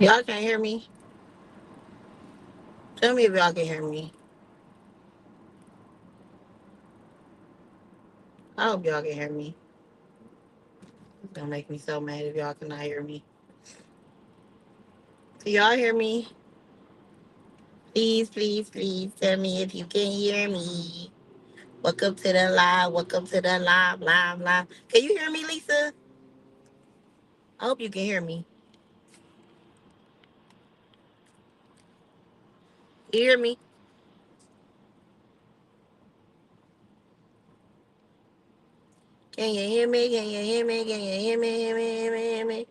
Y'all can't hear me? Tell me if y'all can hear me. I hope y'all can hear me. It's gonna make me so mad if y'all cannot hear me. Can y'all hear me? Please, please, please tell me if you can hear me. Welcome to the live. Welcome to the live, live, live. Can you hear me, Lisa? I hope you can hear me. You hear me? Can you hear me? Can you hear me? Can you hear me? Hear me? Hear me? Hear me?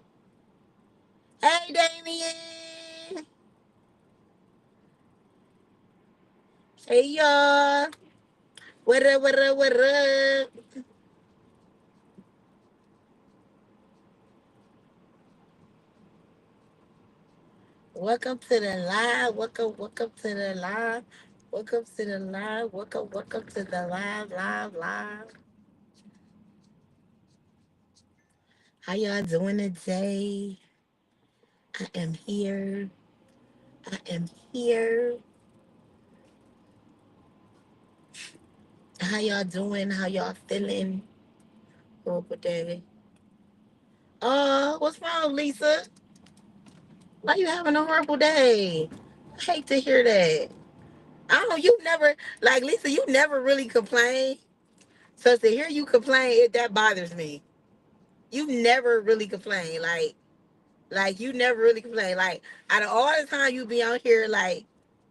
Hey, Damien. Hey, y'all. What up? What up? What up? Welcome to the live. Welcome, welcome to the live. Welcome to the live. Welcome, welcome to the live, live, live. How y'all doing today? I am here. I am here. How y'all doing? How y'all feeling? Horrible day. What's wrong, Lisa? Why you having a horrible day? I hate to hear that. I don't know. You never, like Lisa, you never really complain. So to hear you complain, that bothers me. You never really complain. Like you never really complain. Like out of all the time you be on here, like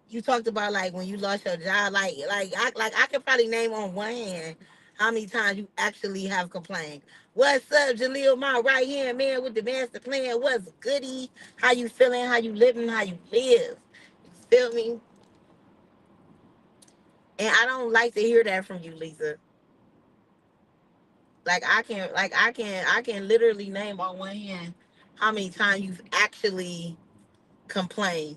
you talked about like when you lost your job, like I could probably name on one hand how many times you actually have complained. What's up, Jaleel? My right hand man with the master plan. What's goody? How you feeling? How you living? How you live? You feel me? And I don't like to hear that from you, Lisa. Like I can literally name on one hand how many times you've actually complained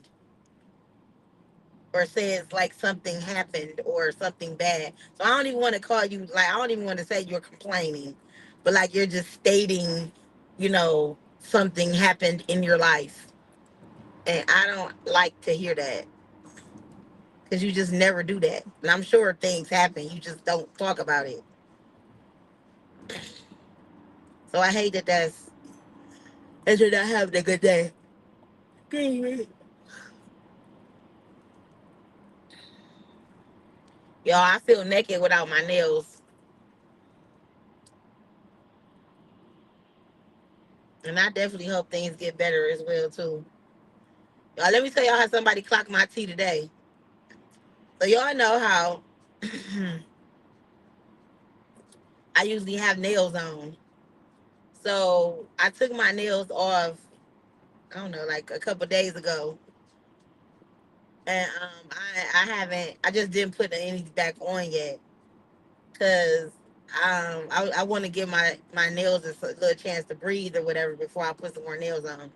or says like something happened or something bad. So I don't even want to call you like I don't even want to say you're complaining, but like you're just stating, something happened in your life, and I don't like to hear that because you just never do that. And I'm sure things happen, you just don't talk about it. So I hate that you're not having a good day. Y'all, I feel naked without my nails, and I definitely hope things get better as well too. Y'all, let me tell y'all how somebody clocked my tea today. So y'all know how I usually have nails on. So I took my nails off, I don't know, like a couple days ago. And I haven't I just didn't put any back on yet. Cause I want to give my nails a little chance to breathe or whatever before I put some more nails on.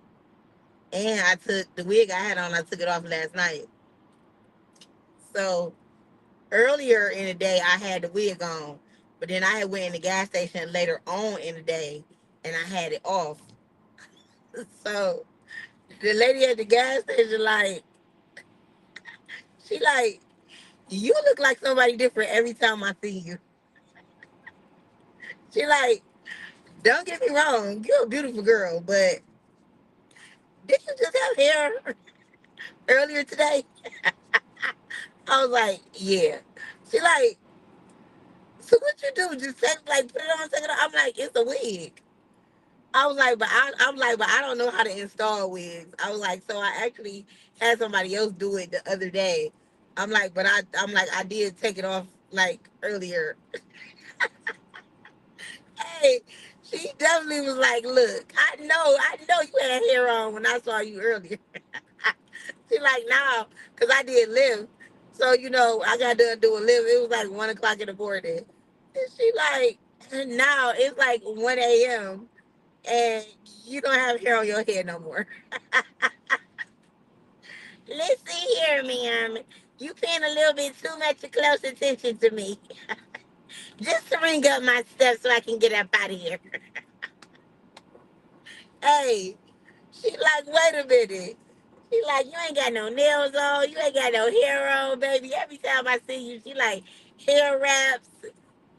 And I took the wig I had on, I took it off last night. So earlier in the day I had the wig on, but then I had went in the gas station later on in the day and I had it off. So the lady at the gas station, like, she like, you look like somebody different every time I see you. She like, don't get me wrong, you're a beautiful girl, but did you just have hair earlier today? I was like, yeah. She like, so what you do? Just like put it on, take it off. I'm like, it's a wig. I'm like, but I don't know how to install wigs. I was like, so I actually had somebody else do it the other day. I'm like, I did take it off like earlier. Hey, she definitely was like, look, I know you had hair on when I saw you earlier. She like, nah, because I did live. So, I got to do a live. It was like 1 o'clock in the morning. And she like, now it's like 1 a.m. and you don't have hair on your head no more. Listen here, ma'am. You paying a little bit too much close attention to me. Just to ring up my stuff so I can get up out of here. Hey, She like, wait a minute. She like, you ain't got no nails on, you ain't got no hair on, baby. Every time I see you, she like hair wraps,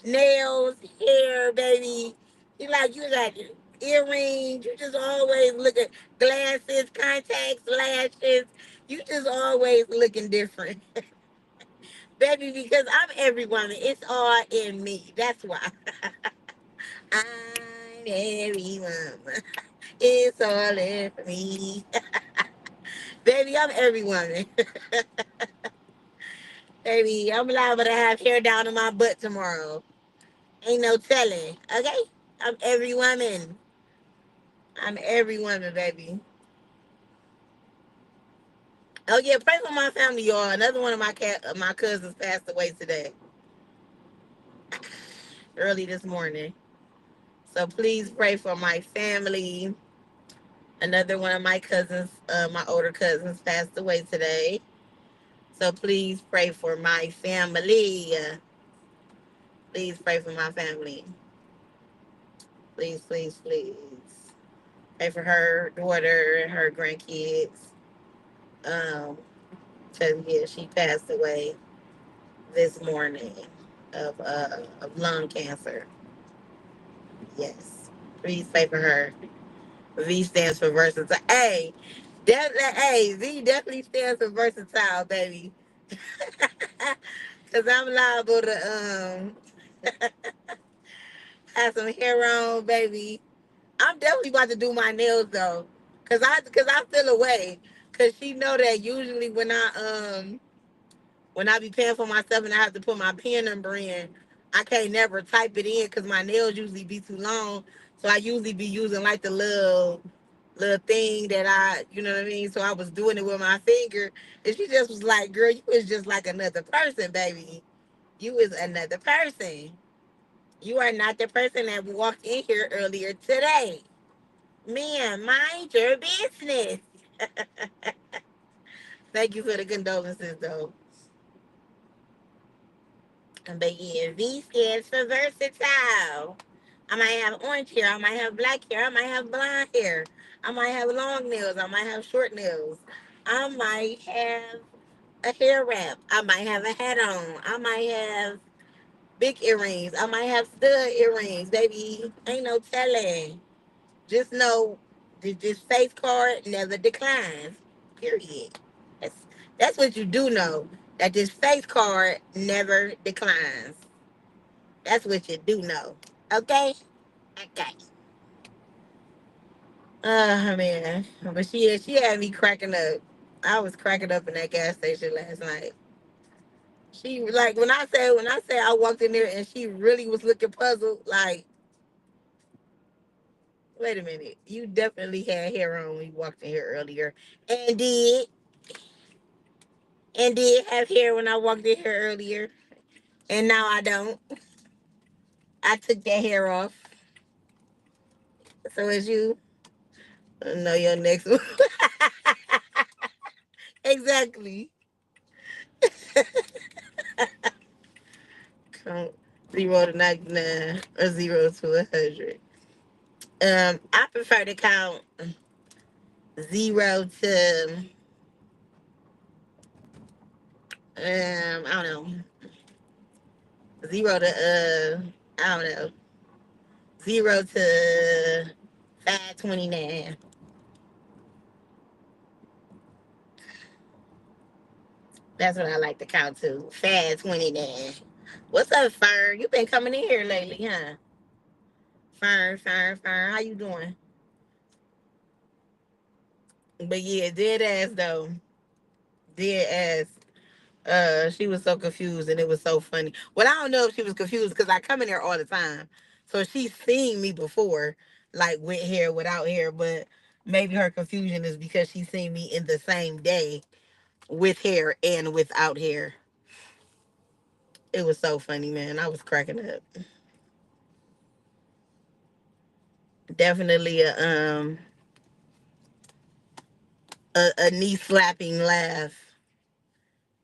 nails, hair, baby. She like, you got earrings. You just always looking glasses, contacts, lashes. You just always looking different, baby. Because I'm every woman. It's all in me. That's why I'm every woman. It's all in me, baby. I'm every woman. Baby, I'm liable to have hair down in my butt tomorrow. Ain't no telling. Okay? I'm every woman. I'm every woman, baby. Oh yeah, pray for my family, y'all. Another one of my cousins passed away today, early this morning. So please pray for my family. Another one of my cousins, my older cousins, passed away today. So please pray for my family. Please pray for my family. Please, please, please. Pray for her daughter and her grandkids. Um, so yeah, she passed away this morning of lung cancer. Yes. Please pray for her. V stands for versatile. Hey, hey, V definitely stands for versatile, baby. Cause I'm liable to have some hair on, baby. I'm definitely about to do my nails though, cause I feel away. Cause she know that usually when I be paying for my stuff and I have to put my PIN number in, I can't never type it in because my nails usually be too long. So I usually be using like the little thing that you know what I mean. So I was doing it with my finger, and she just was like, "Girl, you is just like another person, baby. You is another person. You are not the person that walked in here earlier today. Man, mind your business." Thank you for the condolences, though. But yeah, V stands for versatile. I might have orange hair. I might have black hair. I might have blonde hair. I might have long nails. I might have short nails. I might have a hair wrap. I might have a hat on. I might have big earrings. I might have stud earrings. Baby, ain't no telling. Just know this face card never declines. Period. That's, that's what you do know. That this face card never declines. That's what you do know. Okay? Okay. Man. But she had me cracking up. I was cracking up in that gas station last night. She like when I say I walked in there and she really was looking puzzled, like, wait a minute, you definitely had hair on when you walked in here earlier. And did have hair when I walked in here earlier. And now I don't. I took that hair off. So as you know your next one. Exactly. Count 0 to 99 or 0 to 100. I prefer to count 0 to I don't know, 0 to I don't know, 0 to 529. That's what I like to count to. 529. What's up, Fern? You been coming in here lately, huh? Fern, Fern, Fern. How you doing? But yeah, dead ass though. Dead ass. She was so confused and it was so funny. Well, I don't know if she was confused because I come in there all the time. So she's seen me before, like with hair, without hair, but maybe her confusion is because she's seen me in the same day with hair and without hair. It was so funny, man. I was cracking up. Definitely a knee slapping laugh.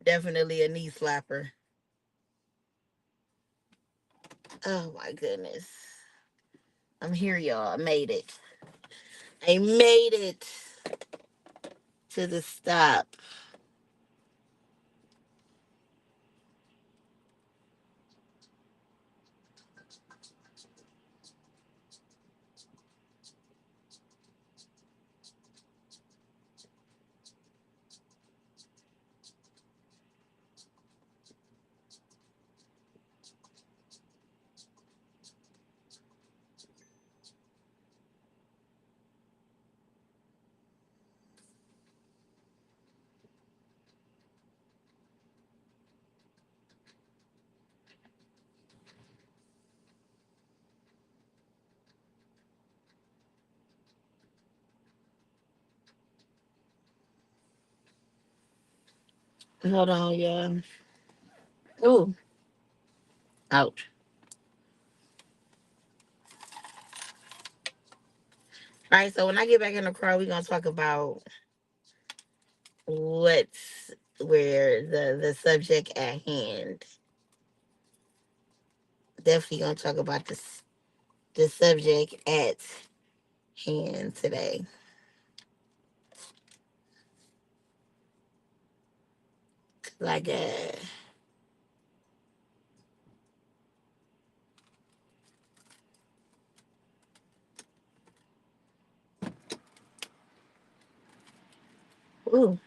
Definitely a knee slapper. Oh my goodness. I'm here, y'all. I made it. I made it to the stop. Hold on, y'all. Ooh, ouch. All right, so when I get back in the car, we're gonna talk about what's where the subject at hand. Definitely gonna talk about the subject at hand today. Like ooh,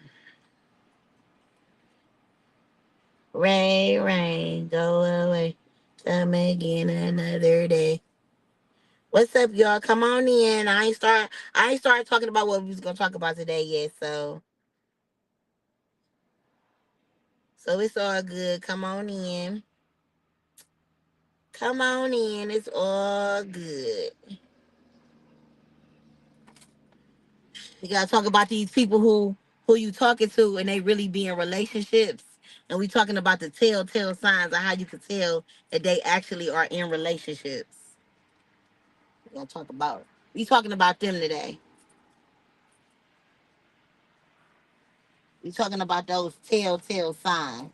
rain, rain, go away, come again another day. What's up, y'all? Come on in. I ain't started talking about what we was gonna talk about today yet. So it's all good. Come on in. Come on in. It's all good. We gotta talk about these people who you talking to and they really be in relationships. And we talking about the telltale signs of how you can tell that they actually are in relationships. We're gonna talk about we talking about them today. We talking about those telltale signs.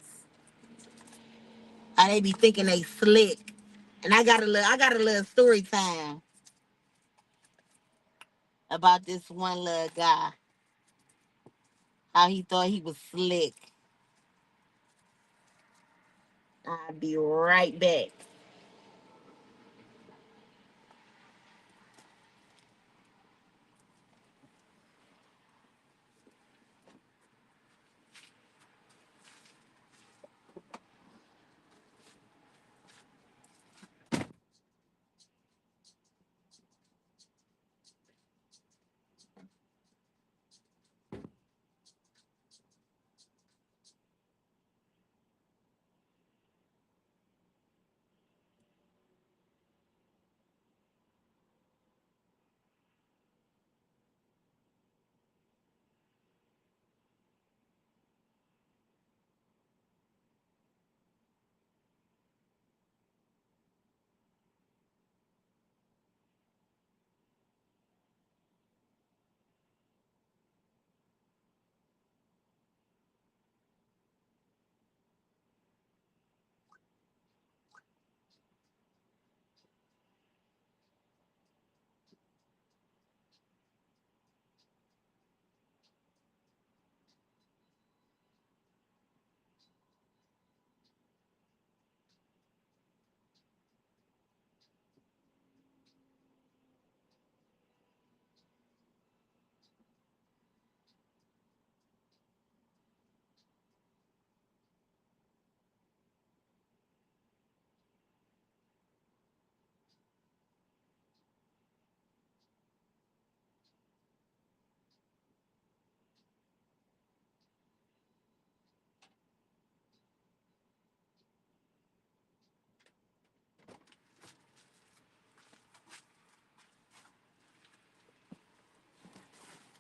How they be thinking they slick. And I got a little story time about this one little guy. How he thought he was slick. I'll be right back.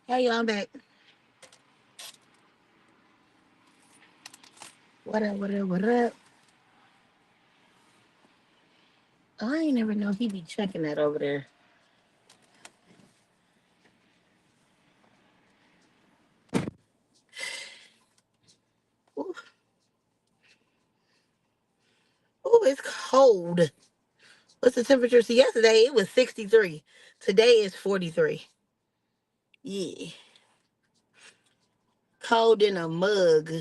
Hey y'all, I'm back. What up, what up, what up? Oh, I ain't never know he be checking that over there. Ooh, ooh, it's cold. What's the temperature? See, yesterday it was 63. Today is 43. Yeah. Cold in a mug.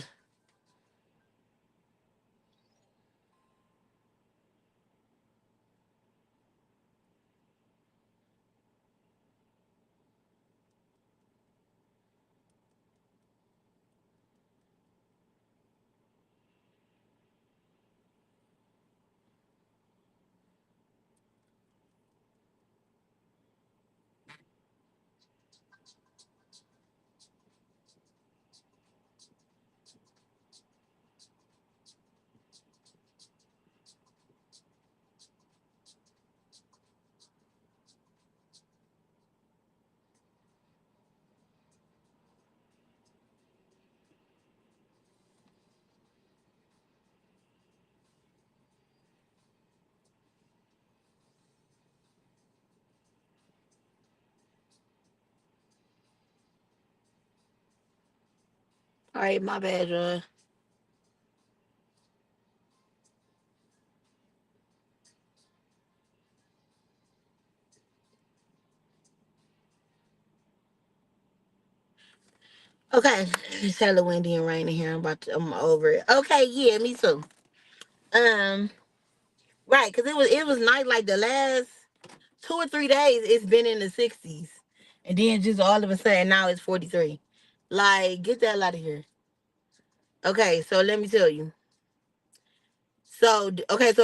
All right, my bad, Okay, it's hella windy and raining here. I'm over it. Okay, yeah, me too. Um, right, cause it was nice. Like the last 2 or 3 days, it's been in the 60s, and then just all of a sudden now it's 43. Like, get the hell out of here. Okay, so let me tell you. So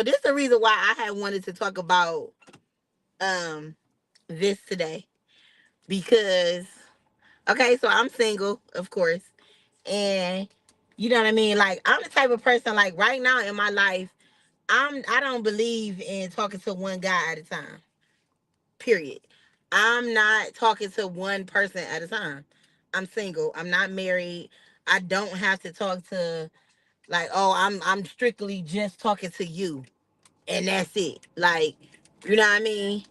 this is the reason why I had wanted to talk about um this today because so I'm single, of course, and you know what I mean. Like, I'm the type of person, like, right now in my life, I don't believe in talking to one guy at a time. Period. I'm not talking to one person at a time. I'm single. I'm not married. I don't have to talk to, like, oh, I'm strictly just talking to you and that's it. Like, you know what I mean?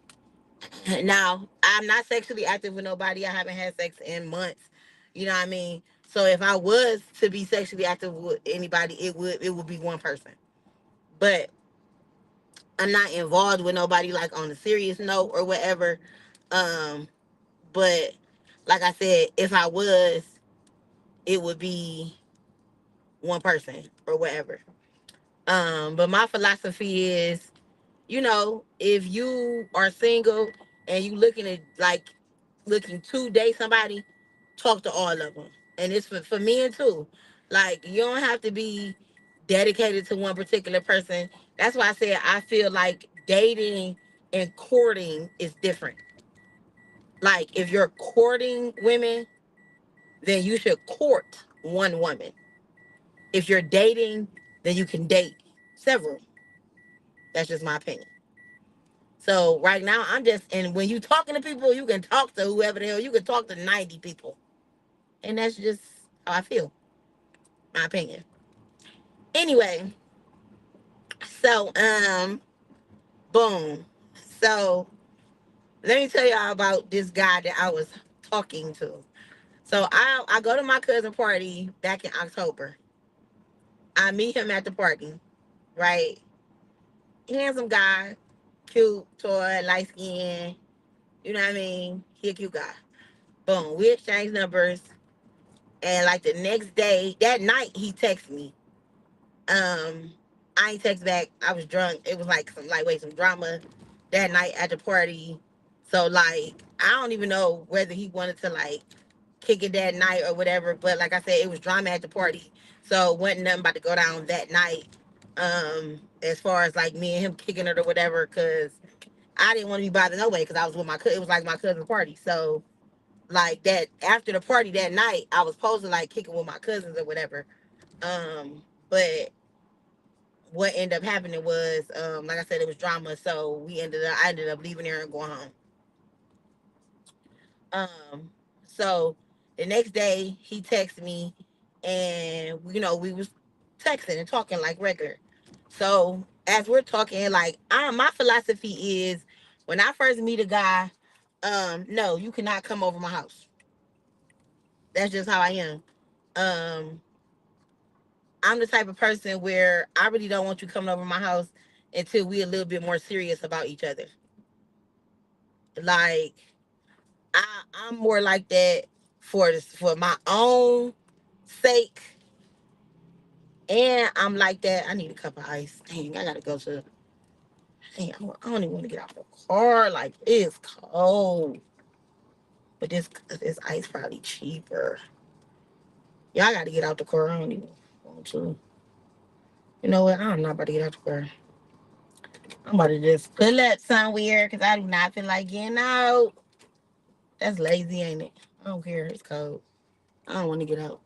Now, I'm not sexually active with nobody. I haven't had sex in months. You know what I mean? So if I was to be sexually active with anybody, it would be one person. But I'm not involved with nobody, like, on a serious note or whatever. Um, but like I said, if I was, it would be one person or whatever. But my philosophy is, if you are single and you looking to date somebody, talk to all of them. And it's for men too. Like, you don't have to be dedicated to one particular person. That's why I said I feel like dating and courting is different. Like, if you're courting women, then you should court one woman. If you're dating, then you can date several. That's just my opinion. So right now, and when you talking to people, you can talk to whoever the hell. You can talk to 90 people. And that's just how I feel, my opinion. Anyway, so, boom. So let me tell y'all about this guy that I was talking to. So I go to my cousin party back in October. I meet him at the party, right? Handsome guy, cute, toy, light skin. You know what I mean? He a cute guy. Boom. We exchange numbers. And like the next day, that night, he texted me. Um, I ain't text back. I was drunk. It was like some drama that night at the party. So, like, I don't even know whether he wanted to, like, kick it that night or whatever. But like I said, it was drama at the party. So wasn't nothing about to go down that night. As far as like me and him kicking it or whatever, because I didn't want to be bothered no way because I was with my cousin. It was like my cousin's party. So, like, that after the party that night, I was supposed to like kick it with my cousins or whatever. But what ended up happening was, like I said, it was drama. So I ended up leaving there and going home. Um, so the next day he texted me, and we was texting and talking like regular. So as we're talking, like, my philosophy is, when I first meet a guy, no, you cannot come over my house. That's just how I am. Um, I'm the type of person where I really don't want you coming over my house until we're a little bit more serious about each other. Like, I'm more like that for my own sake, and I'm like that. I need a cup of ice. Dang, I gotta go to. Dang, I don't even want to get out the car. Like it's cold, but this ice probably cheaper. Y'all got to get out the car. I don't even want to. You know what? I'm not about to get out the car. I'm about to just pull up somewhere because I do not feel like getting out. That's lazy, ain't it? I don't care. It's cold. I don't want to get out.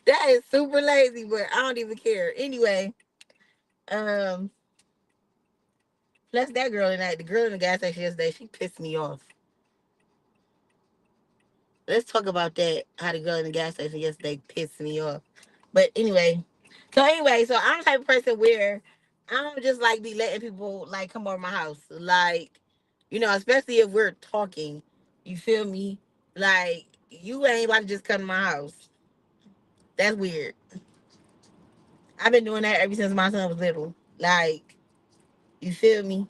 That is super lazy, but I don't even care. Anyway, um, plus that girl tonight, the girl in the gas station yesterday, she pissed me off. Let's talk about that. How the girl in the gas station yesterday pissed me off. But anyway, so I'm the type of person where I don't just like be letting people like come over my house. Like, especially if we're talking. You feel me? Like, you ain't about to just come to my house. That's weird. I've been doing that ever since my son was little. Like, you feel me?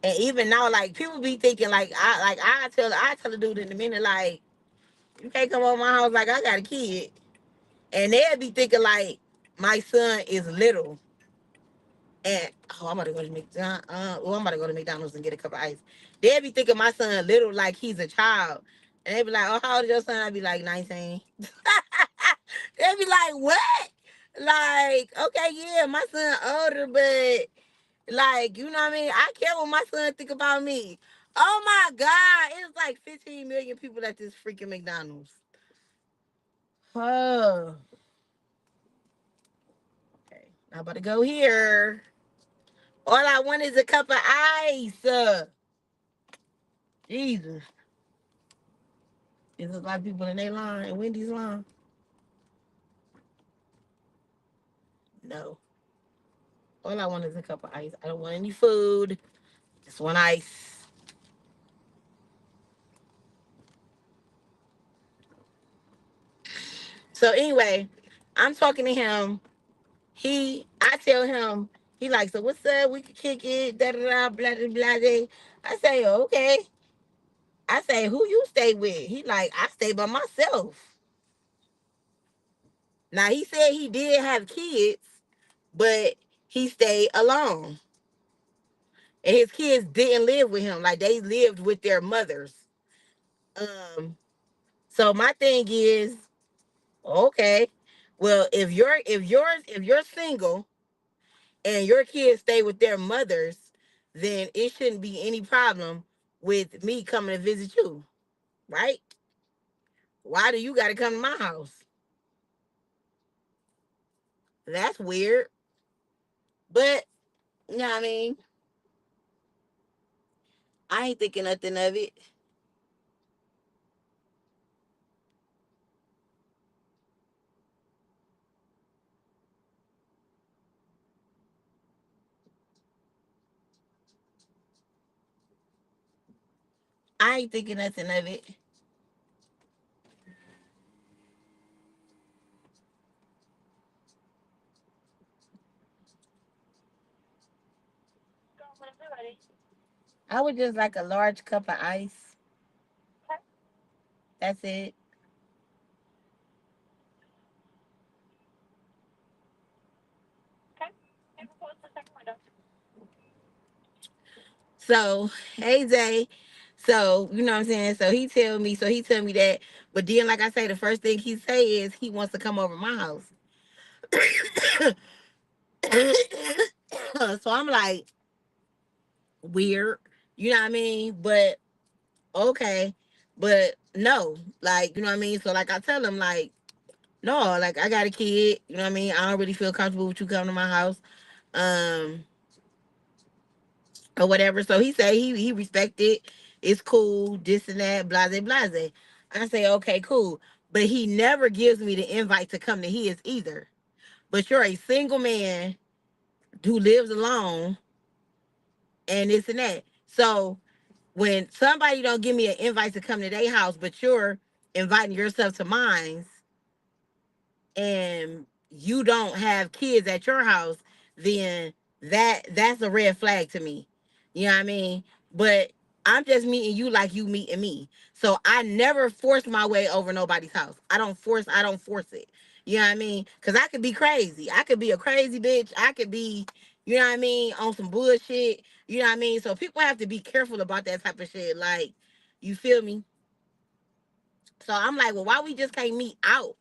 And even now, like people be thinking like I tell the dude in a minute, like, you can't come over my house like I got a kid. And they'll be thinking like my son is little. And I'm about to go to McDonald's. I'm about to go to McDonald's and get a cup of ice. They'll be thinking my son little like he's a child. And they be like, "Oh, how old is your son?" I'd be like 19. They be like, "What?" Like, okay, yeah, my son older, but like, you know what I mean? I care what my son think about me. Oh my God, it's like 15 million people at this freaking McDonald's. Oh, okay. I'm about to go here. All I want is a cup of ice. Jesus. Is a lot of people in their line, in Wendy's line? No. All I want is a cup of ice. I don't want any food. Just want ice. So anyway, I'm talking to him. I tell him, he like, so what's up? We can kick it, da da da, blah blah blah. Blah. I say, okay. I say, who you stay with? He like, I stay by myself. Now he said he did have kids, but he stayed alone. And his kids didn't live with him. Like they lived with their mothers. Um, so my thing is, okay, well, if you're single and your kids stay with their mothers, then it shouldn't be any problem with me coming to visit you, right? Why do you got to come to my house? That's weird. But you know what I mean, I ain't thinking nothing of it. I ain't thinking nothing of it. I would just like a large cup of ice. That's it. So, hey Zay. So, you know what I'm saying? So he tell me that, but then like I say, the first thing he say is he wants to come over my house. So I'm like, weird. You know what I mean? But okay. But no. Like, you know what I mean? So like I tell him, like, no, like I got a kid, you know what I mean? I don't really feel comfortable with you coming to my house. Um, or whatever. So he say he respect it. It's cool, this and that, blase blase. I say, okay, cool. But he never gives me the invite to come to his either. But you're a single man who lives alone and this and that. So when somebody don't give me an invite to come to their house, but you're inviting yourself to mine and you don't have kids at your house, then that's a red flag to me. You know what I mean? But I'm just meeting you like you meeting me. So I never force my way over nobody's house. I don't force it. You know what I mean? Cause I could be crazy. I could be a crazy bitch. I could be, you know what I mean, on some bullshit. You know what I mean? So people have to be careful about that type of shit. Like, you feel me? So I'm like, well, why we just can't meet out?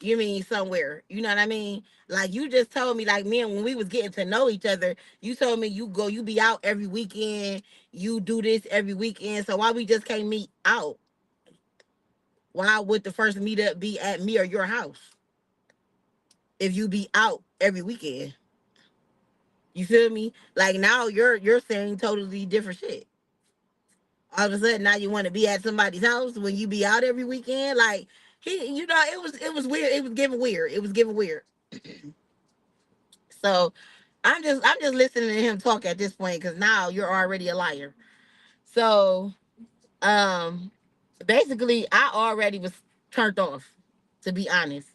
You mean somewhere? You know what I mean? Like you just told me, like me and when we was getting to know each other, you told me you be out every weekend, you do this every weekend. So why we just can't meet out? Why would the first meetup be at me or your house if you be out every weekend? You feel me? Like now you're saying totally different shit. All of a sudden now you want to be at somebody's house when you be out every weekend. Like it was weird. It was giving weird. It was giving weird. So I'm just listening to him talk at this point because now you're already a liar. So um basically I already was turned off, to be honest.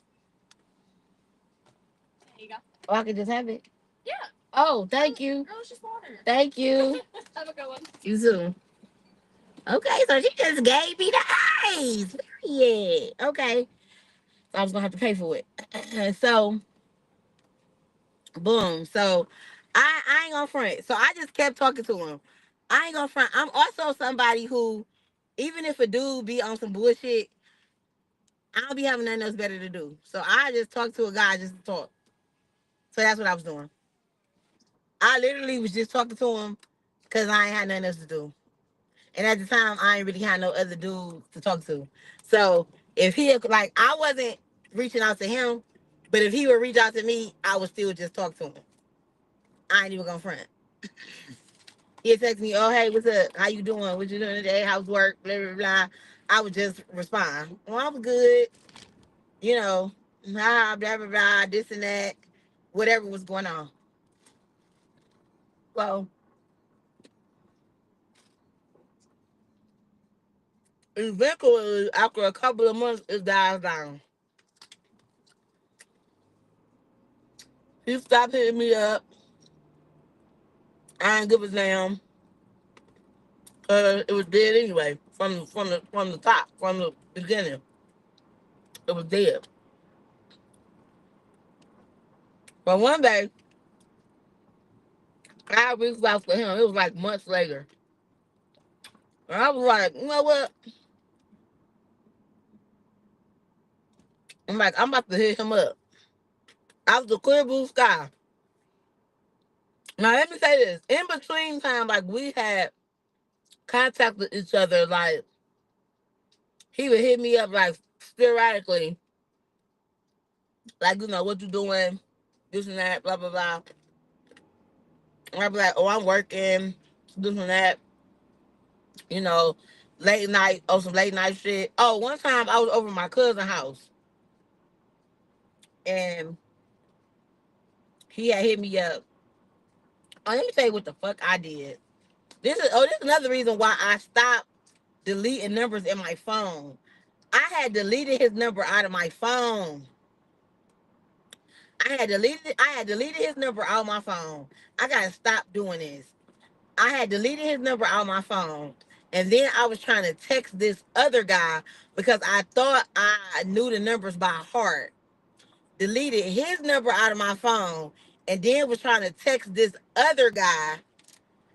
There you go. Oh, I can just have it. Yeah. Oh, thank you. Girl, it's just water. Thank you. Have a good one. You too. Okay, so she just gave me the ice. Period. Okay. So I was gonna have to pay for it. So boom. So I ain't gonna front. So I just kept talking to him. I ain't gonna front. I'm also somebody who, even if a dude be on some bullshit, I don't be having nothing else better to do. So I just talk to a guy just to talk. So that's what I was doing. I literally was just talking to him because I ain't had nothing else to do. And at the time, I ain't really had no other dudes to talk to. So if he like, I wasn't reaching out to him, but if he would reach out to me, I would still just talk to him. I ain't even gonna front. He'd text me, "Oh hey, what's up? How you doing? What you doing today? How's work? Blah blah blah." I would just respond, "Well, I'm good. You know, blah blah blah blah, this and that, whatever was going on." So eventually, after a couple of months, it dies down. He stopped hitting me up. I didn't give a damn. It was dead anyway from the top, from the beginning. It was dead. But one day, I reached out for him. It was like months later. And I was like, you know what? I'm like, I'm about to hit him up. Out the clear blue sky. Now let me say this. In between time, like we had contacted each other, like he would hit me up like sporadically, like, what you doing, this and that, blah blah blah. And I'd be like, oh, I'm working, this and that, you know, late night, some late night shit. Oh, one time I was over my cousin's house and he had hit me up. Oh, let me tell you what the fuck I did. This is another reason why I stopped deleting numbers in my phone. I had deleted his number out of my phone. I had deleted his number out of my phone. I gotta stop doing this. I had deleted his number out of my phone. And then I was trying to text this other guy because I thought I knew the numbers by heart. Deleted his number out of my phone and then was trying to text this other guy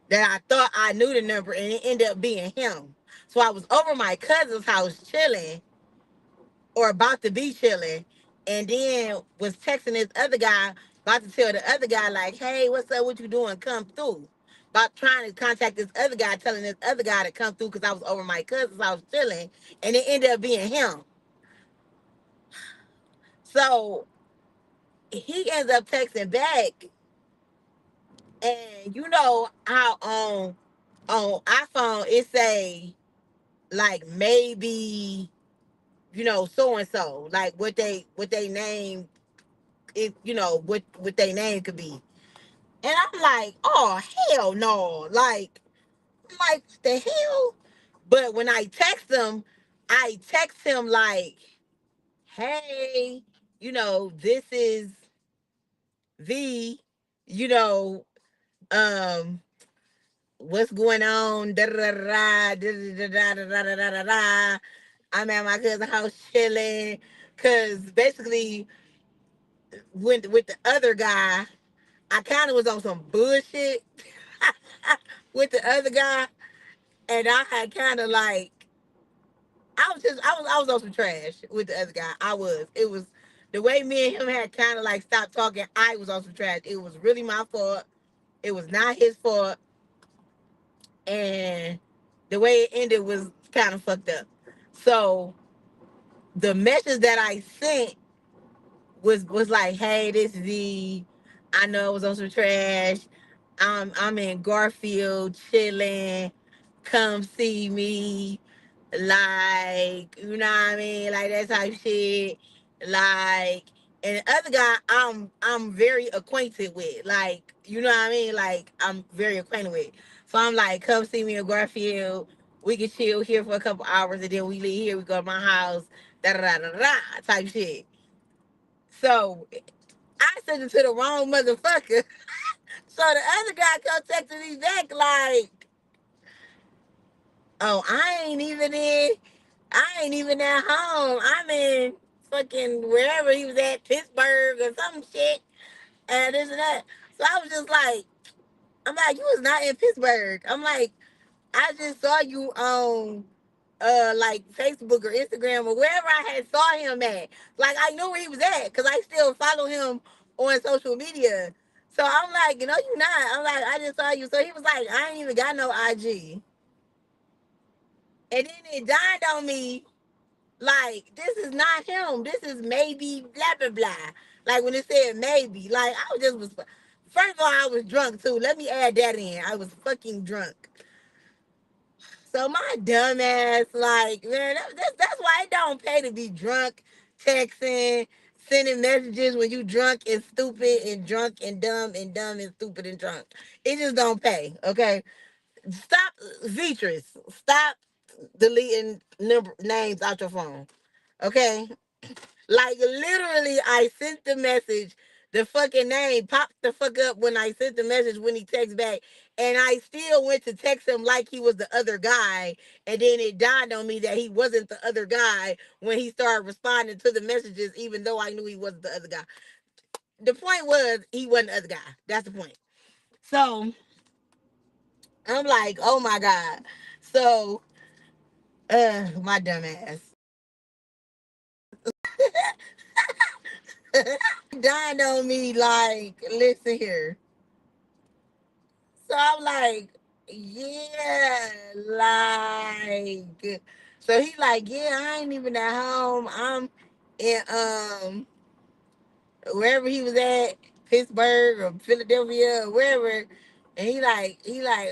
that I thought I knew the number and it ended up being him. So I was over my cousin's house chilling or about to be chilling, and then was texting this other guy, about to tell the other guy, like, hey, what's up? What you doing? Come through. About trying to contact this other guy, telling this other guy to come through because I was over my cousin's house chilling, and it ended up being him. So he ends up texting back, and you know how on iPhone it say like maybe so and so like what they name it, what they name could be. And I'm like, oh hell no. Like the hell? But when I text him like, hey, this is V, you know, um, what's going on? Da, da, da, da, da, da, da, da, da, da, da, da. I'm at my cousin's house chilling. Cause basically, with the other guy, I kind of was on some bullshit with the other guy, and I had kind of like I was on some trash with the other guy. I was. It was the way me and him had kind of like stopped talking. I was on some trash. It was really my fault. It was not his fault, and the way it ended was kind of fucked up. So the message that I sent was like, hey, this is V. I know I was on some trash. I'm in Garfield chilling. Come see me. Like, you know what I mean? Like that type shit. Like, and the other guy I'm very acquainted with. Like, you know what I mean? Like I'm very acquainted with. So I'm like, come see me in Garfield. We can chill here for a couple hours and then we leave here, we go to my house, da da da da da type shit. So I sent it to the wrong motherfucker. So the other guy come texting me back like, oh, I ain't even at home. I'm in fucking wherever he was at, Pittsburgh or some shit, and this and that. So I was just like, I'm like, you was not in Pittsburgh. I'm like, I just saw you on like Facebook or Instagram or wherever I had saw him at. Like I knew where he was at because I still follow him on social media. So I'm like, no, you not. I'm like, I just saw you. So he was like, I ain't even got no IG. And then it dawned on me, like, this is not him. This is maybe blah blah blah. Like when it said maybe, like I was just was. First of all, I was drunk too. Let me add that in. I was fucking drunk. So my dumb ass, like, man, that's why it don't pay to be drunk, texting, sending messages when you drunk and stupid and drunk and dumb and stupid and drunk. It just don't pay. Okay, stop, Vitris. Stop deleting names out your phone. Okay, like literally, I sent the message. The fucking name popped the fuck up when I sent the message when he texts back, and I still went to text him like he was the other guy, and then it dawned on me that he wasn't the other guy when he started responding to the messages, even though I knew he wasn't the other guy. The point was he wasn't the other guy. That's the point. So I'm like, oh my god. So, my dumb ass. Dawned on me like, listen here. So I'm like, yeah, like, so he like, yeah, I ain't even at home. I'm in wherever he was at, Pittsburgh or Philadelphia or wherever. And he like,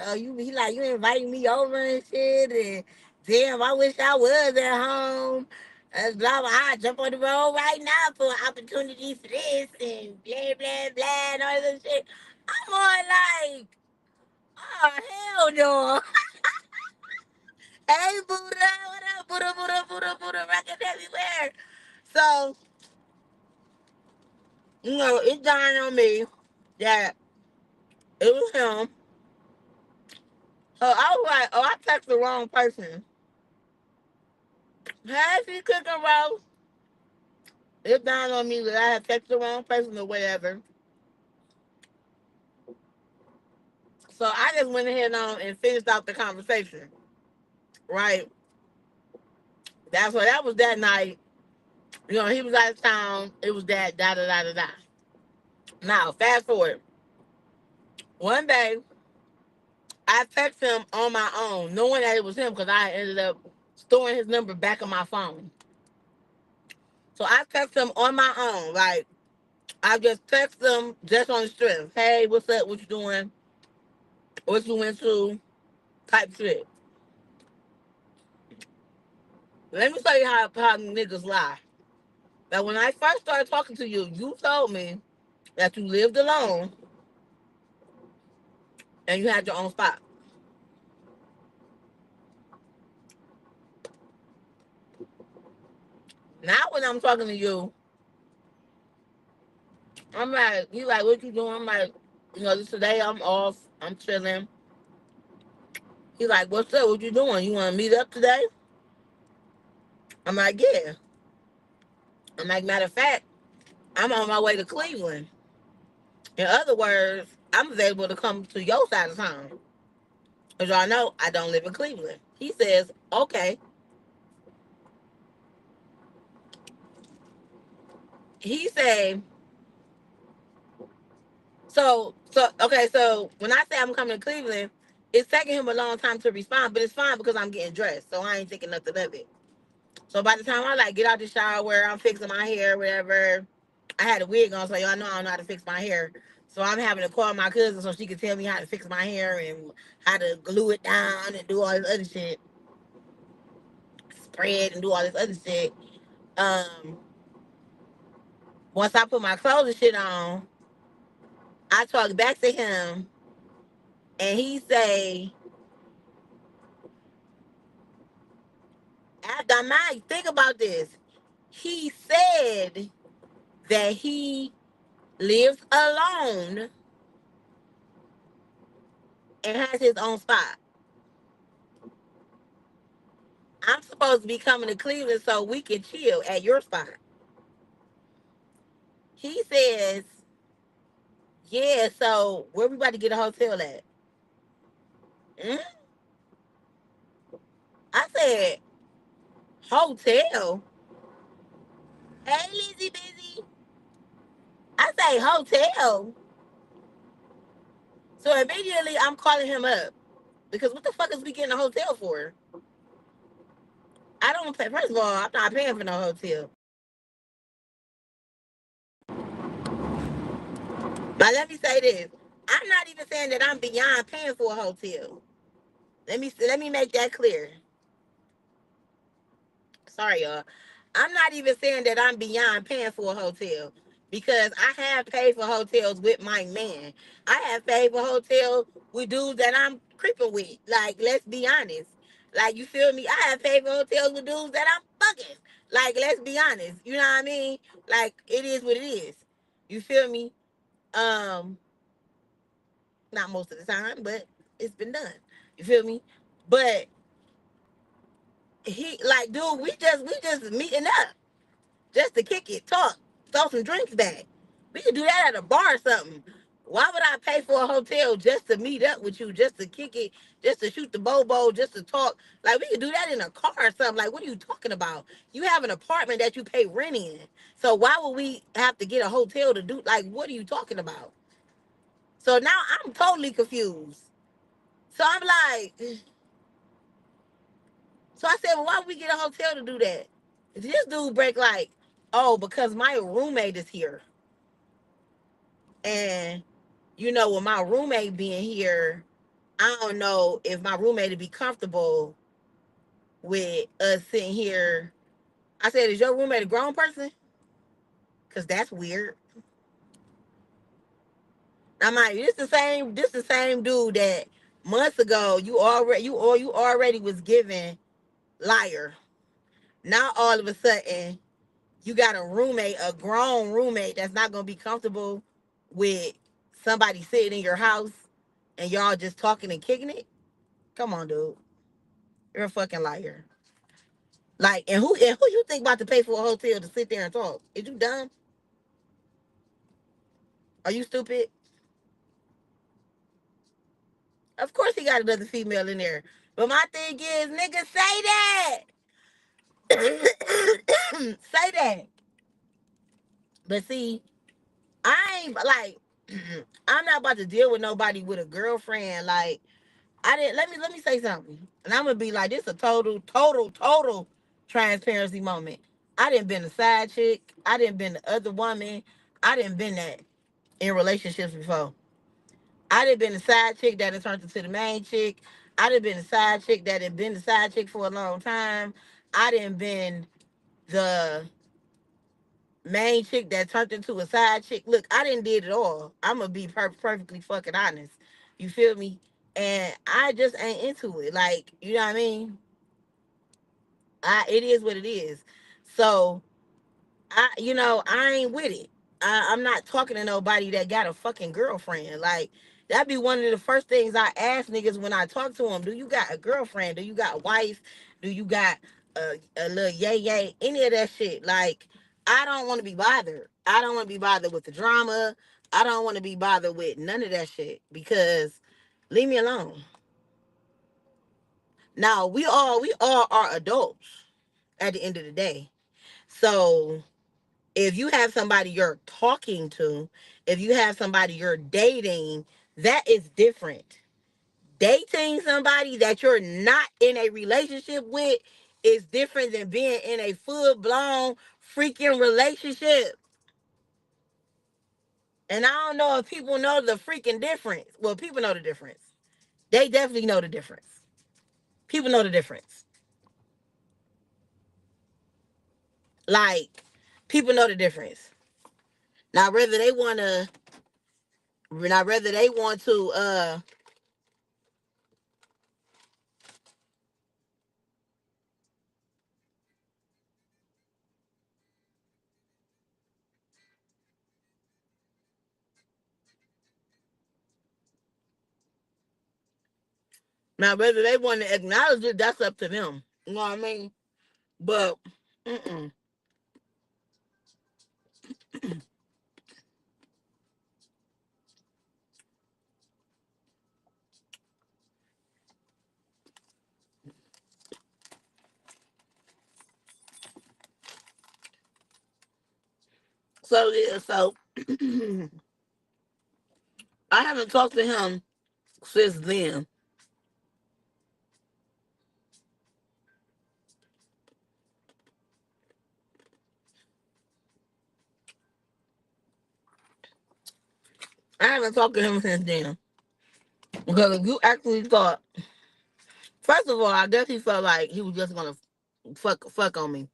oh, he like, you inviting me over and shit. And damn, I wish I was at home. Blah blah. I jump on the road right now for opportunities for this and blah blah blah and all this shit. I'm on like, oh hell no. Hey Buddha, what up, Buddha, Buddha, Buddha, Buddha, rockin' everywhere. So, it dawned on me that it was him. So I was like, oh, I texted the wrong person. Had she cooking roast, it dawned on me that I had texted the wrong person or whatever. So I just went ahead on and finished out the conversation. Right. That was that night. He was out of town. It was that da da da da da. Now, fast forward. One day, I texted him on my own, knowing that it was him because I ended up storing his number back on my phone. So I texted him on my own. Like, I just texted him just on the strength. Hey, what's up? What you doing? What you into? Type shit. Let me tell you how niggas lie. Now, when I first started talking to you, you told me that you lived alone and you had your own spot. Now, when I'm talking to you, I'm like, you like, what you doing? I'm like, this today I'm off. I'm chilling. He's like, what's up? What you doing? You want to meet up today? I'm like, yeah. I'm like, matter of fact, I'm on my way to Cleveland. In other words, I'm available to come to your side of town. As y'all know, I don't live in Cleveland. He says, okay. He say, okay, so when I say I'm coming to Cleveland, it's taking him a long time to respond, but it's fine because I'm getting dressed, so I ain't thinking nothing of it. So by the time I like get out the shower, I'm fixing my hair, whatever. I had a wig on, so y'all know I don't know how to fix my hair. So I'm having to call my cousin so she can tell me how to fix my hair and how to glue it down and do all this other shit, spread and do all this other shit. Um, Once I put my clothes and shit on, I talk back to him and he say, after my think about this, he said that he lives alone and has his own spot. I'm supposed to be coming to Cleveland so we can chill at your spot. He says, yeah, so where we about to get a hotel at? Mm? I said, hotel? Hey, Lizzie Busy. I say, hotel? So immediately I'm calling him up because what the fuck is we getting a hotel for? I don't pay. First of all, I'm not paying for no hotel. Now let me say this: I'm not even saying that I'm beyond paying for a hotel. Let me make that clear. Sorry, y'all. I'm not even saying that I'm beyond paying for a hotel because I have paid for hotels with my man. I have paid for hotels with dudes that I'm creeping with. Like, let's be honest. Like, you feel me? I have paid for hotels with dudes that I'm fucking. Like, let's be honest. You know what I mean? Like, it is what it is. You feel me? Um, Not most of the time, but it's been done. You feel me? But he like, dude, we just meeting up just to kick it, talk, throw some drinks back. We could do that at a bar or something. Why would I pay for a hotel just to meet up with you, just to kick it, just to shoot the bobo, just to talk? Like, we could do that in a car or something. Like, what are you talking about? You have an apartment that you pay rent in. So why would we have to get a hotel to do, like, what are you talking about? So now I'm totally confused. So I'm like, so I said, well, why would we get a hotel to do that? This dude break like, oh, because my roommate is here. And with my roommate being here, I don't know if my roommate would be comfortable with us sitting here. I said, is your roommate a grown person? Cause that's weird. I'm like, this the same dude that months ago you already was given liar. Now all of a sudden you got a grown roommate that's not gonna be comfortable with somebody sitting in your house and y'all just talking and kicking it. Come on, dude. You're a fucking liar. Like, and who you think about to pay for a hotel to sit there and talk? Is you dumb? Are you stupid? Of course he got another female in there. But my thing is, nigga, say that. Say that. But see, I ain't like I'm not about to deal with nobody with a girlfriend. Like, I didn't let me say something. And I'm gonna be like, this a total transparency moment. I didn't been a side chick. I didn't been the other woman. I didn't been that in relationships before. I didn't been a side chick that had turned into the main chick. I didn't been a side chick that had been the side chick for a long time. I didn't been the main chick that turned into a side chick. Look, I didn't did it all. I'm gonna be perfectly fucking honest. You feel me? And I just ain't into it. Like, you know what I mean? It is what it is. So I ain't with it. I'm not talking to nobody that got a fucking girlfriend. Like, That'd be one of the first things I ask niggas when I talk to them. Do you got a girlfriend? Do you got a wife? Do you got a little yay yay? Any of that shit? Like, I don't want to be bothered. I don't want to be bothered with the drama. I don't want to be bothered with none of that shit because leave me alone. Now we all are adults at the end of the day. So if you have somebody you're talking to, if you have somebody you're dating, that is different. Dating somebody that you're not in a relationship with is different than being in a full blown freaking relationship. And I don't know if people know the freaking difference. Well, people know the difference. They definitely know the difference. People know the difference. Like, people know the difference. Now, whether they want to, now whether they want to, now whether they want to acknowledge it, that's up to them. You know what I mean? But, mm-mm. So yeah, so I haven't talked to him since then. I haven't talked to him since then. Because if you actually thought, first of all, I guess he felt like he was just gonna fuck on me,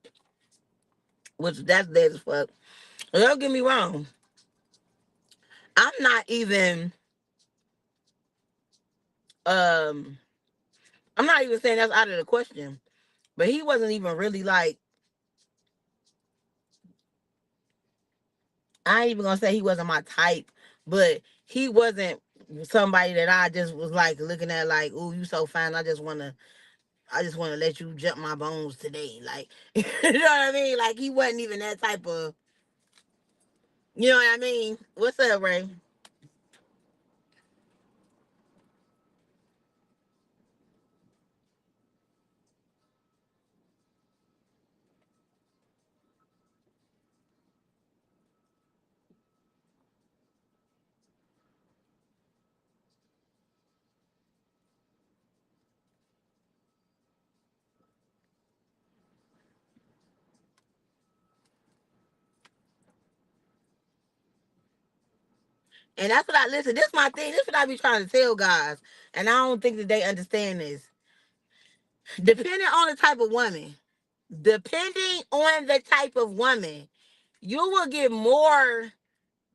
which that's dead as fuck. And don't get me wrong, I'm not even um I'm not even saying that's out of the question. But he wasn't even really like, I ain't even gonna say he wasn't my type, but he wasn't somebody that I just was like looking at like, ooh, you so fine. I just wanna let you jump my bones today. Like you know what I mean? Like he wasn't even that type of, you know what I mean? What's up, Ray? And that's what I listen. This my thing. This what I be trying to tell guys, and I don't think that they understand this. Depending on the type of woman, depending on the type of woman, you will get more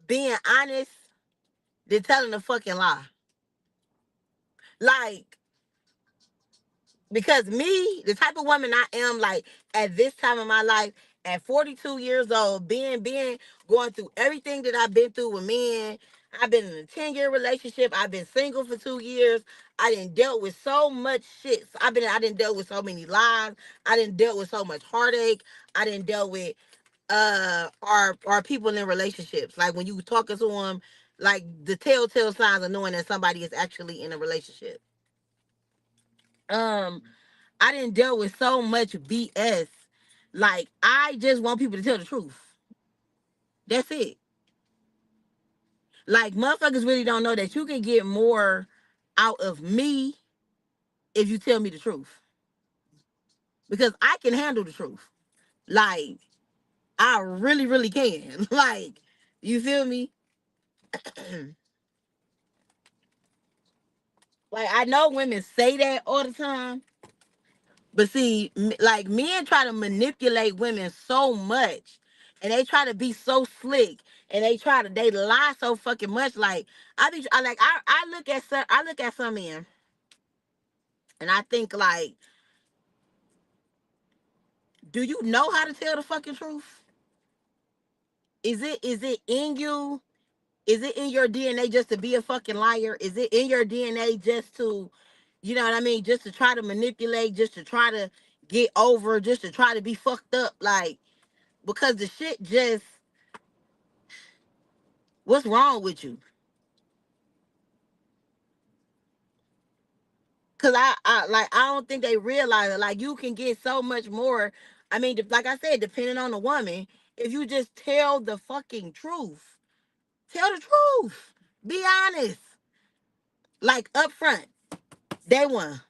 being honest than telling a fucking lie. Like, because me, the type of woman I am, like at this time in my life, at 42 years old, being going through everything that I've been through with men. I've been in a 10-year relationship. I've been single for 2 years. I didn't dealt with so much shit. I didn't deal with so many lies. I didn't dealt with so much heartache. I didn't deal with our people in relationships. Like when you talking to them, like the telltale signs of knowing that somebody is actually in a relationship. Um, I didn't deal with so much BS. Like I just want people to tell the truth. That's it. Like motherfuckers really don't know that you can get more out of me if you tell me the truth. Because I can handle the truth. Like I really, really can. Like, you feel me? Like I know women say that all the time, but see, like men try to manipulate women so much, and they try to be so slick, and they lie so fucking much. Like I look at some men, and I think like, do you know how to tell the fucking truth? Is it in you? Is it in your DNA just to be a fucking liar? Is it in your DNA just to, you know what I mean, just to try to manipulate, just to try to get over, just to try to be fucked up? Like, because the shit just, what's wrong with you? Cause I don't think they realize it. Like, you can get so much more. I mean, like I said, depending on the woman, if you just tell the fucking truth, tell the truth, be honest, like up front, day one.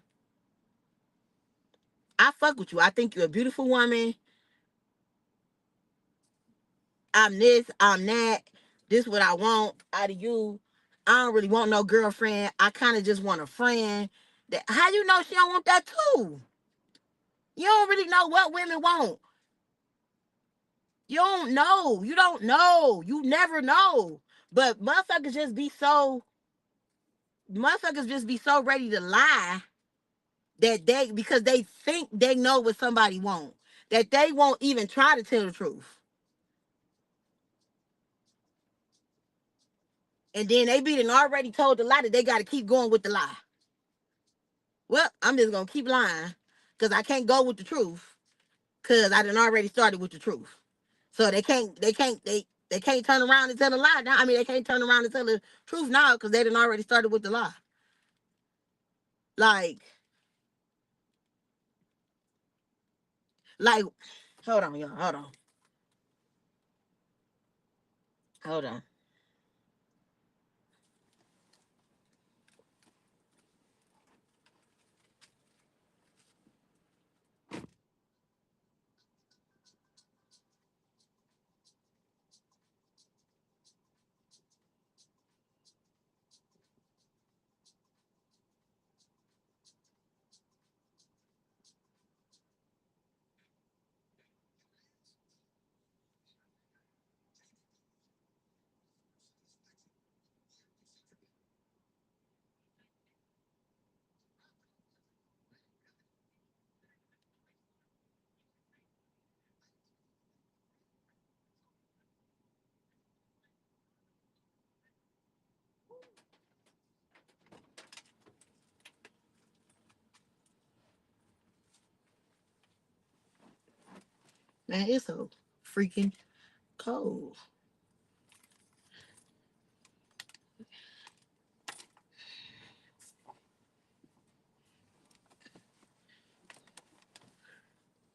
I fuck with you. I think you're a beautiful woman. I'm this, I'm that. This what I want out of you. I don't really want no girlfriend. I kind of just want a friend. That, how you know she don't want that too? You don't really know what women want. You don't know. You don't know. You never know. But motherfuckers just be so ready to lie that they, because they think they know what somebody want, that they won't even try to tell the truth. And then they be done already told the lie that they got to keep going with the lie. Well, I'm just gonna keep lying because I can't go with the truth because I done already started with the truth. So they can't turn around and tell a lie now. I mean, they can't turn around and tell the truth now because they done already started with the lie. Like, like, hold on, y'all, hold on. Man, it's so freaking cold.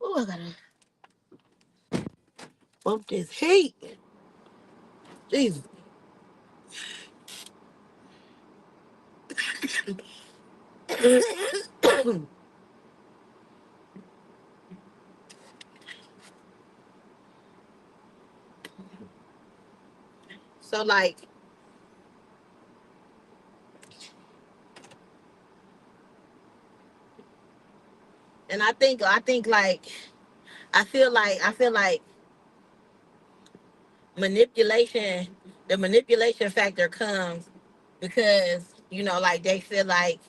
Oh, I gotta bump this heat. Jesus. So like, and I think like, I feel like manipulation, the manipulation factor comes because, like, they feel like,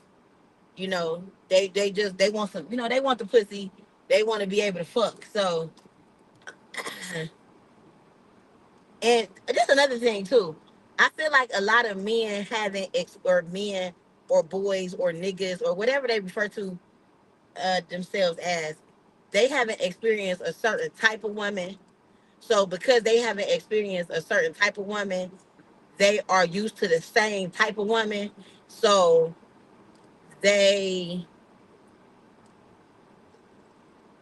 they just, they want some, they want the pussy, they want to be able to fuck. So, and just another thing too, I feel like a lot of men haven't or men or boys or niggas or whatever they refer to themselves as, they haven't experienced a certain type of woman. So because they haven't experienced a certain type of woman, they are used to the same type of woman. So they,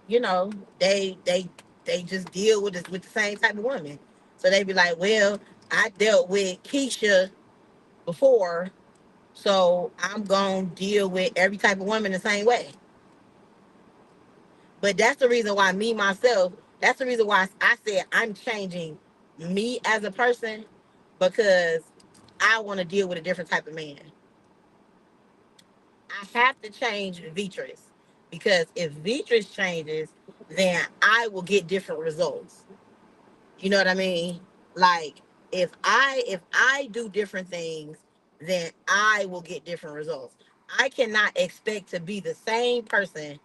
you know, they they they just deal with with the same type of woman. So they be like, well, I dealt with Keisha before, so I'm gonna deal with every type of woman the same way. But that's the reason why me myself, that's the reason why I said I'm changing me as a person, because I want to deal with a different type of man. I have to change Vitris, because if Vitris changes, then I will get different results. You know what I mean? Like, if I do different things, then I will get different results. I cannot expect to be the same person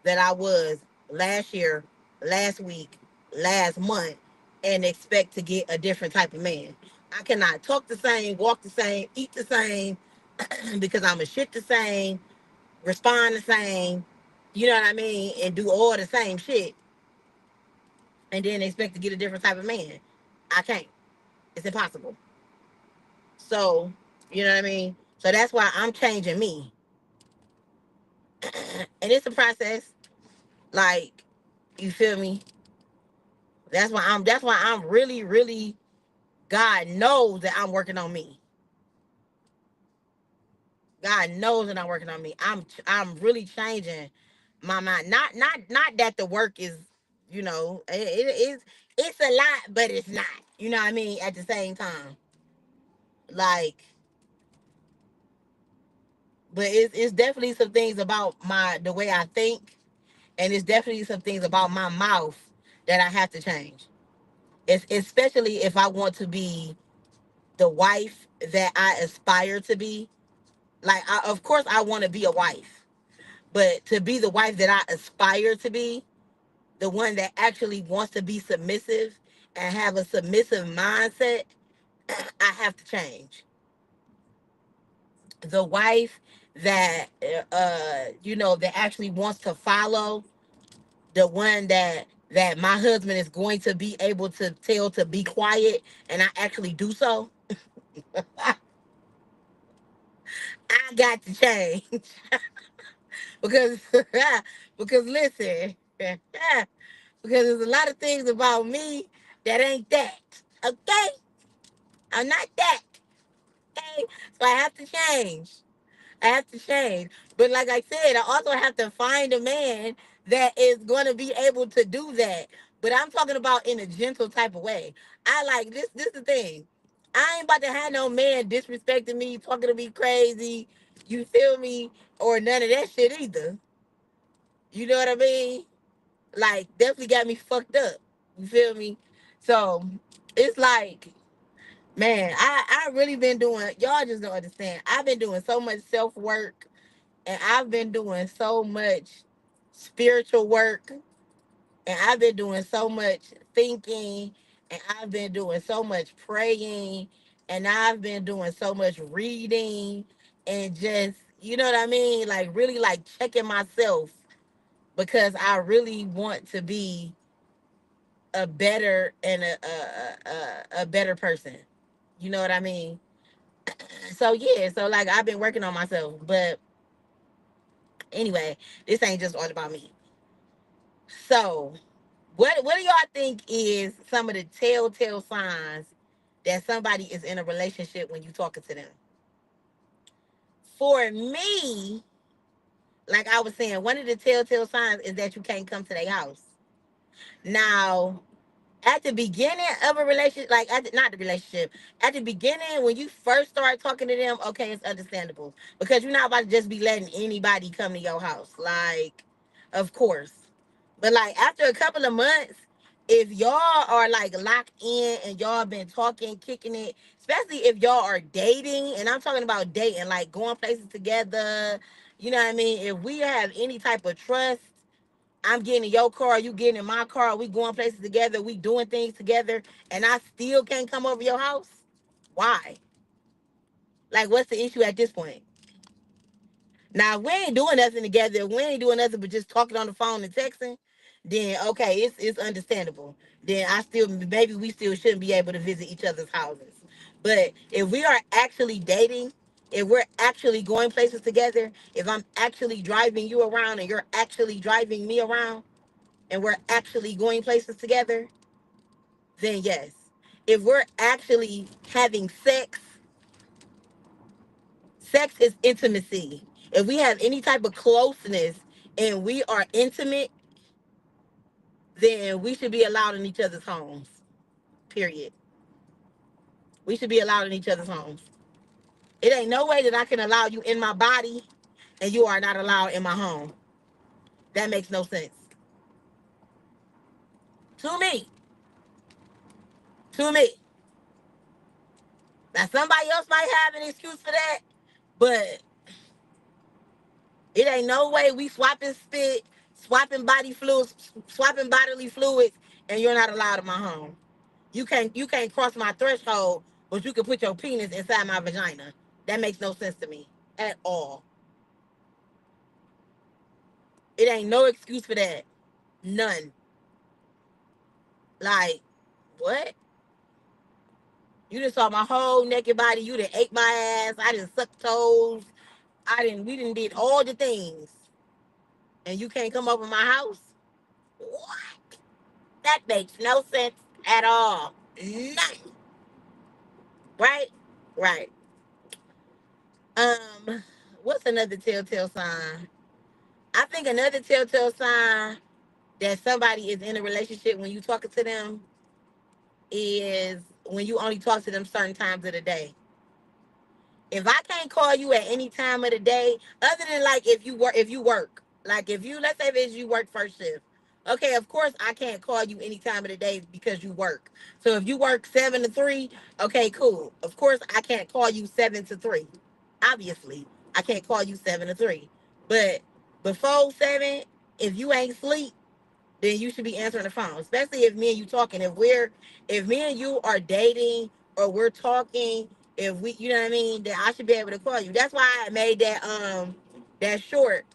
that I was last year, last week, last month, and expect to get a different type of man. I cannot talk the same, walk the same, eat the same, because I'm a shit the same, respond the same, you know what I mean, and do all the same shit, and then expect to get a different type of man. I can't. It's impossible. So, you know what I mean? So that's why I'm changing me. And it's a process. Like, you feel me? That's why I'm really, really, God knows that I'm working on me. God knows that I'm working on me. I'm really changing my mind. Not that the work is, it is, it's a lot, but it's not. You know what I mean? At the same time. Like, but it's definitely some things about my the way I think, and it's definitely some things about my mouth that I have to change. It's especially if I want to be the wife that I aspire to be. Like, of course, I want to be a wife, but to be the wife that I aspire to be, the one that actually wants to be submissive and have a submissive mindset, I have to change. The wife that, that actually wants to follow, the one that my husband is going to be able to tell to be quiet, and I actually do so. I got to change. because because listen, because there's a lot of things about me that ain't that. Okay, I'm not that. Okay, so I have to change. I have to change. But like I said, I also have to find a man that is going to be able to do that. But I'm talking about in a gentle type of way. I like this. This is the thing. I ain't about to have no man disrespecting me, talking to me crazy. You feel me? Or none of that shit either. You know what I mean? Like, definitely got me fucked up. You feel me? So it's like, man, I really been doing. Y'all just don't understand. I've been doing so much self work, and I've been doing so much spiritual work, and I've been doing so much thinking, and I've been doing so much praying, and I've been doing so much reading, and just, you know what I mean, like really like checking myself, because I really want to be a better and a better person. You know what I mean? So yeah, so like I've been working on myself, but anyway, this ain't just all about me. So, what do y'all think is some of the telltale signs that somebody is in a relationship when you talking to them? For me, like I was saying, one of the telltale signs is that you can't come to their house. Now, at the beginning of a relationship, like not the relationship, at the beginning when you first start talking to them, okay, it's understandable, because you're not about to just be letting anybody come to your house. Like, of course. But like after a couple of months, if y'all are like locked in and y'all been talking, kicking it, especially if y'all are dating, and I'm talking about dating, like going places together, you know what I mean? If we have any type of trust, I'm getting in your car, you getting in my car, we going places together, we doing things together, and I still can't come over your house. Why? Like, what's the issue at this point? Now, if we ain't doing nothing together, we ain't doing nothing but just talking on the phone and texting, then okay, it's understandable. Then I still, maybe we still shouldn't be able to visit each other's houses. But if we are actually dating, if we're actually going places together, if I'm actually driving you around and you're actually driving me around, and we're actually going places together, then yes. If we're actually having sex, sex is intimacy. If we have any type of closeness and we are intimate, then we should be allowed in each other's homes. Period. We should be allowed in each other's homes. It ain't no way that I can allow you in my body and you are not allowed in my home. That makes no sense. To me. To me. Now somebody else might have an excuse for that, but it ain't no way we swapping spit, swapping body fluids, swapping bodily fluids, and you're not allowed in my home. You can't cross my threshold but you can put your penis inside my vagina. That makes no sense to me at all. It ain't no excuse for that. None. Like, what? You just saw my whole naked body. You done ate my ass. I done sucked toes. We done did all the things. And you can't come over my house? What? That makes no sense at all. None. Right? Right. Um, what's another telltale sign? I think another telltale sign that somebody is in a relationship when you talking to them is when you only talk to them certain times of the day. If I can't call you at any time of the day, other than like if you work, like if you let's say if you work first shift, okay, of course I can't call you any time of the day because you work. So if you work 7 to 3, okay, cool. Of course I can't call you 7 to 3. Obviously, I can't call you 7 to 3. But before 7, if you ain't sleep, then you should be answering the phone. Especially if me and you talking. If me and you are dating or we're talking, if we you know what I mean, then I should be able to call you. That's why I made that short.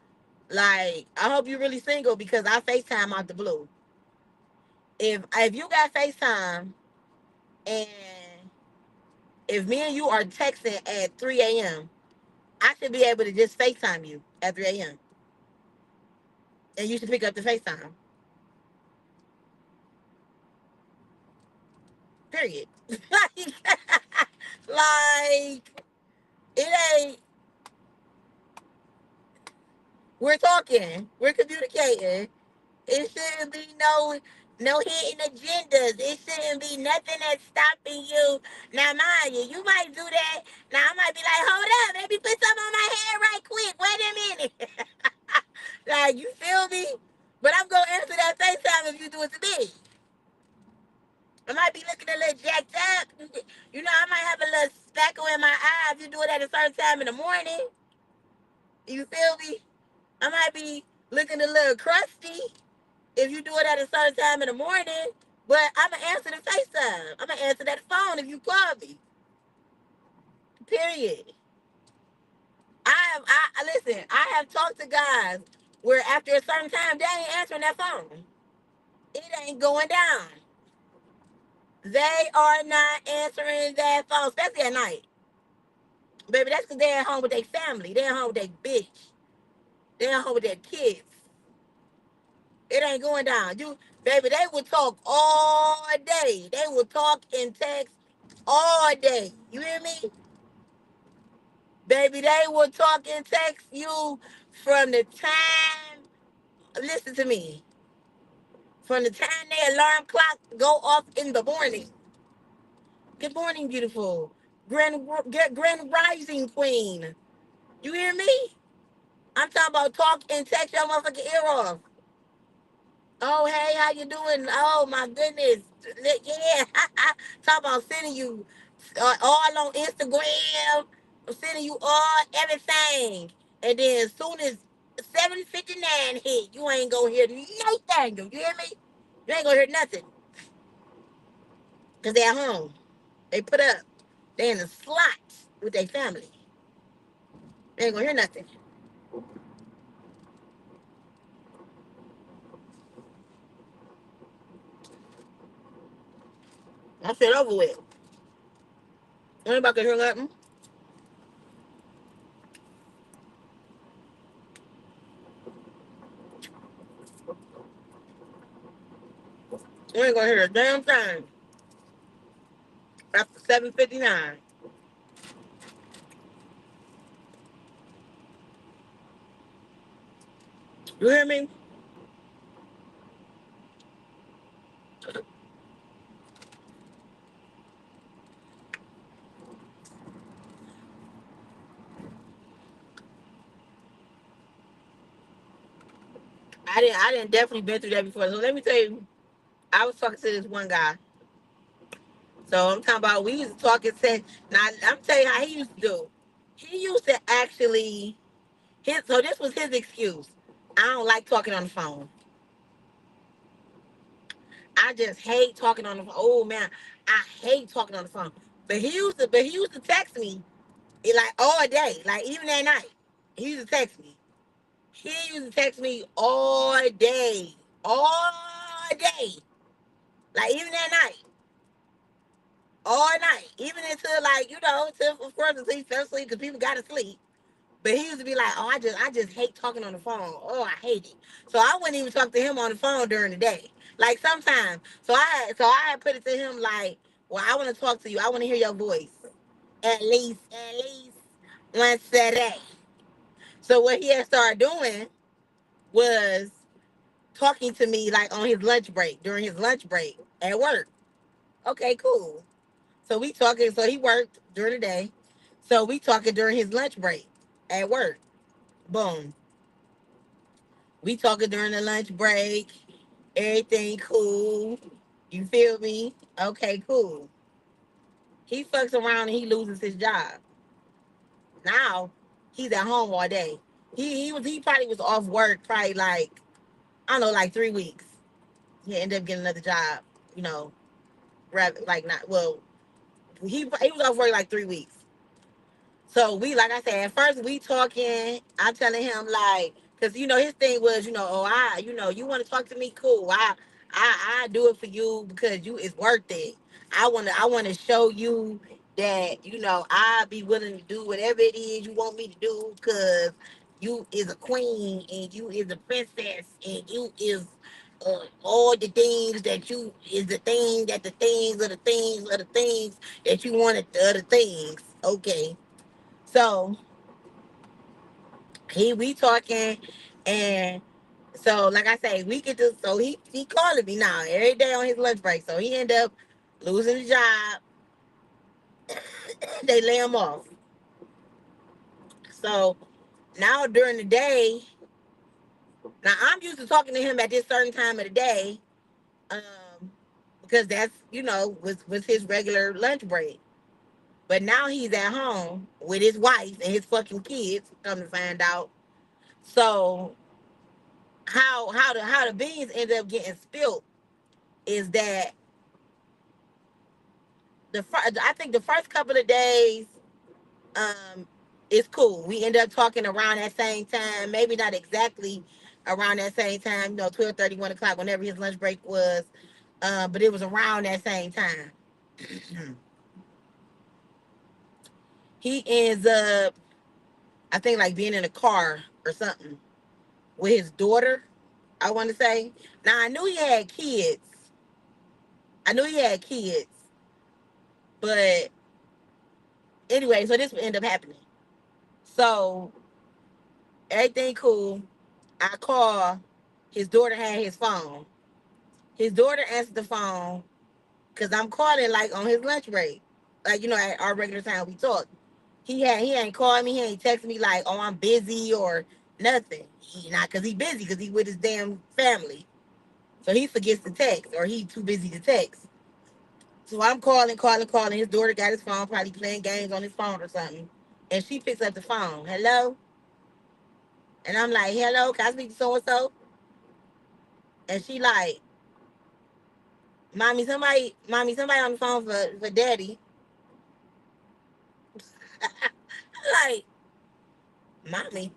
Like, I hope you're really single because I FaceTime out the blue. If you got FaceTime and if me and you are texting at 3 a.m., I should be able to just FaceTime you at 3 a.m. and you should pick up the FaceTime. Period. Like it ain't. We're talking. We're communicating. It shouldn't be no hidden agendas. It shouldn't be nothing that's stopping you. Now, mind you, you might do that. Now, I might be like, hold up, maybe put something on my head right quick. Wait a minute. Like, you feel me? But I'm gonna answer that FaceTime if you do it to me. I might be looking a little jacked up. You know, I might have a little speckle in my eye if you do it at a certain time in the morning. You feel me? I might be looking a little crusty if you do it at a certain time in the morning. But I'm gonna answer the FaceTime. I'm gonna answer that phone if you call me. Period. I listen. I have talked to guys where after a certain time they ain't answering that phone. It ain't going down. They are not answering that phone, especially at night. Baby, that's because they're at home with their family. They're at home with their bitch. They're at home with their kids. It ain't going down. Baby, they will talk all day. They will talk and text all day. You hear me? Baby, they will talk and text you from the time, listen to me, from the time their alarm clock go off in the morning. Good morning, beautiful. Grand Rising Queen. You hear me? I'm talking about talk and text your motherfucking ear off. Oh, hey, how you doing? Oh, my goodness. Yeah. Talk about sending you all on Instagram. I'm sending you all everything. And then as soon as 7:59 hit, you ain't gonna hear nothing. You hear me? You ain't gonna hear nothing. Because they at home. They put up. They in the slots with their family. They ain't gonna hear nothing. I said over with. Anybody can hear nothing? You ain't gonna hear a damn thing after 7:59. You hear me? I didn't definitely been through that before. So let me tell you, I was talking to this one guy. So I'm talking about we used to talk and say, now I'm telling you how he used to do. He used to actually so this was his excuse. I don't like talking on the phone. I just hate talking on the phone. Oh man, I hate talking on the phone. But he used to text me like all day, like even at night. He used to text me. He used to text me all day, like even at night, all night, even until like till of course until he fell asleep because people got to sleep. But he used to be like, "Oh, I just hate talking on the phone. Oh, I hate it." So I wouldn't even talk to him on the phone during the day. Like sometimes. So I put it to him like, "Well, I want to talk to you. I want to hear your voice at least once a day." So what he had started doing was talking to me like on his lunch break, during his lunch break at work. Okay, cool. So we talking. So he worked during the day. So we talking during his lunch break at work. Boom. We talking during the lunch break. Everything cool. You feel me? Okay, cool. He fucks around and he loses his job. Now he's at home all day. He probably was off work probably like I don't know like 3 weeks. He ended up getting another job. You know, rather like not well. He was off work like 3 weeks. So we, like I said, at first we talking. I'm telling him like, cause his thing was, oh you want to talk to me, cool. I do it for you because you it's worth it. I wanna show you that I be willing to do whatever it is you want me to do, cause you is a queen and you is a princess and you is all the things that you is the thing that the things are the things are the things that you wanted the other things. Okay, so we talking, and so like I say, we get to so he calling me now every day on his lunch break. So he end up losing the job. They lay him off. So now during the day, now I'm used to talking to him at this certain time of the day, um, because that's was his regular lunch break. But now he's at home with his wife and his fucking kids. Come to find out, so how the beans ended up getting spilt is that I think the first couple of days um it's cool. We end up talking around that same time, maybe not exactly around that same time, 12:30, 1 o'clock, whenever his lunch break was. But it was around that same time. He ends up, I think, like being in a car or something with his daughter. I want to say. Now I knew he had kids. I knew he had kids, but anyway, so this would end up happening. So everything cool. I call. His daughter had his phone. His daughter answered the phone because I'm calling like on his lunch break, like at our regular time we talk. He ain't called me. He ain't texted me like, oh, I'm busy or nothing. He not because he busy because he with his damn family. So he forgets to text or he too busy to text. So I'm calling, calling, calling. His daughter got his phone, probably playing games on his phone or something. And she picks up the phone. Hello? And I'm like, hello, can I speak to so and so? And she like, mommy, somebody on the phone for daddy. Like, mommy,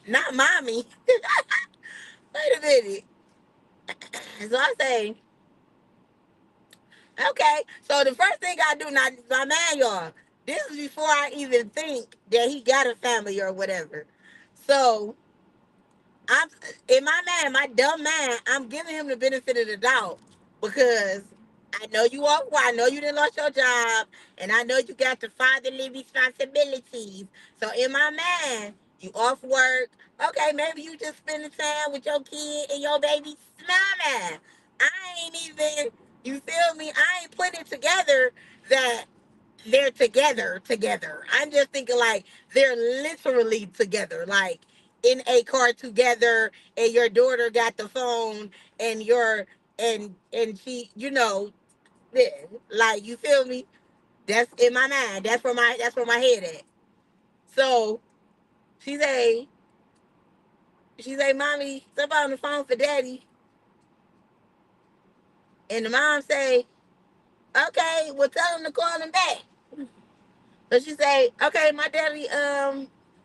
not mommy. Wait a minute. So I say, okay. So the first thing I do, not my man, y'all. This is before I even think that he got a family or whatever. So I'm in my man, my dumb man. I'm giving him the benefit of the doubt because I know you off. I know you didn't lost your job, and I know you got the fatherly responsibilities. So in my man, you off work. Okay, maybe you just spending time with your kid and your baby mama. I ain't even. You feel me? I ain't putting it together that they're together. I'm just thinking like they're literally together, like in a car together, and your daughter got the phone, and and she, yeah, like you feel me? That's in my mind. That's where my head at. So she say, mommy, somebody on the phone for daddy, and the mom say, Okay, well tell him to call him back. So she say, okay, my daddy,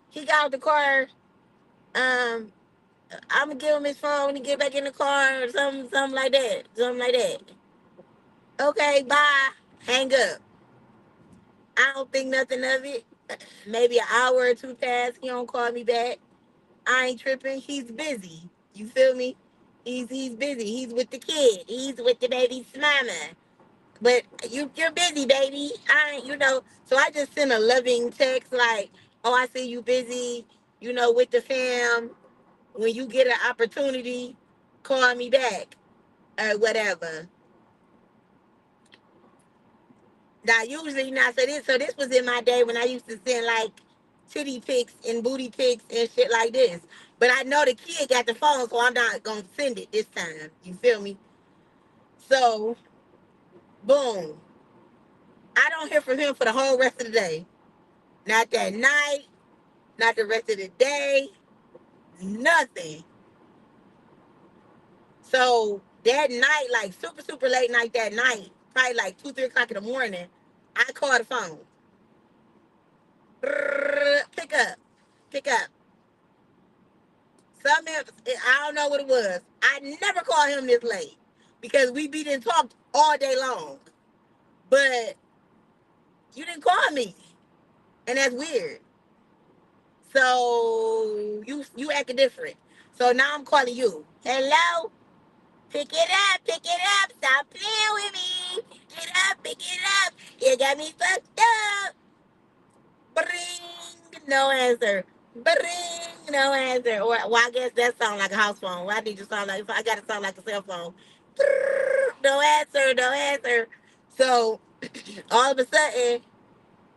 he got out the car. Um, I'm gonna give him his phone when he get back in the car or something like that. Something like that. Okay, bye. Hang up. I don't think nothing of it. Maybe an hour or two passed. He don't call me back. I ain't tripping. He's busy. You feel me? He's busy. He's with the kid. He's with the baby's mama. But you're busy, baby. I ain't, So I just sent a loving text like, "Oh, I see you busy. With the fam. When you get an opportunity, call me back or whatever." Now, usually, so this was in my day when I used to send like titty pics and booty pics and shit like this. But I know the kid got the phone, so I'm not gonna send it this time. You feel me? So, boom. I don't hear from him for the whole rest of the day. Not that night, not the rest of the day, nothing. So that night, like super, super late night that night, probably like 2, 3 o'clock in the morning, I called the phone. Pick up, pick up. I don't know what it was. I never called him this late because we beat and talked all day long. But you didn't call me, and that's weird. So you acting different. So now I'm calling you. Hello, pick it up, pick it up. Stop playing with me. Pick it up, pick it up. You got me fucked up. Bring, no answer. Bring, no answer. Or well, I guess that sounds like a house phone. Why did you sound like? I got to sound like a cell phone. No answer, no answer. So all of a sudden,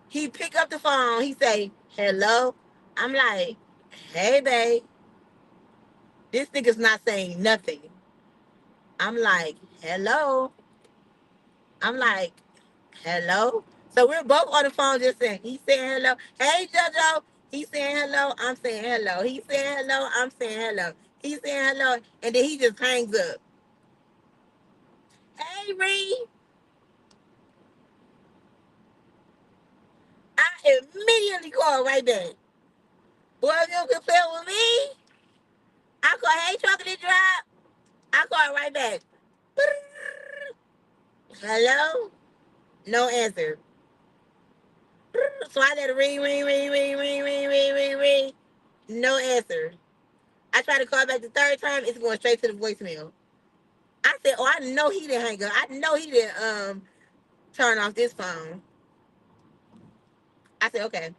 he pick up the phone. He say, "Hello." I'm like, "Hey, babe." This nigga's not saying nothing. I'm like, "Hello." I'm like, "Hello." So we're both on the phone just saying, he's saying hello. Hey, JoJo. He's saying hello. I'm saying hello. He's saying hello. I'm saying hello. He's saying hello. And then he just hangs up. Hey, Reed. I immediately call right back. Boy, if you can play with me, I call, hey, chocolate drop. I call right back. Hello? No answer. So I let it ring, ring, ring, ring, ring, ring, ring, ring, ring. No answer. I try to call back the third time, it's going straight to the voicemail. I said, "Oh, I know he didn't hang up. I know he didn't turn off this phone." I said, "Okay."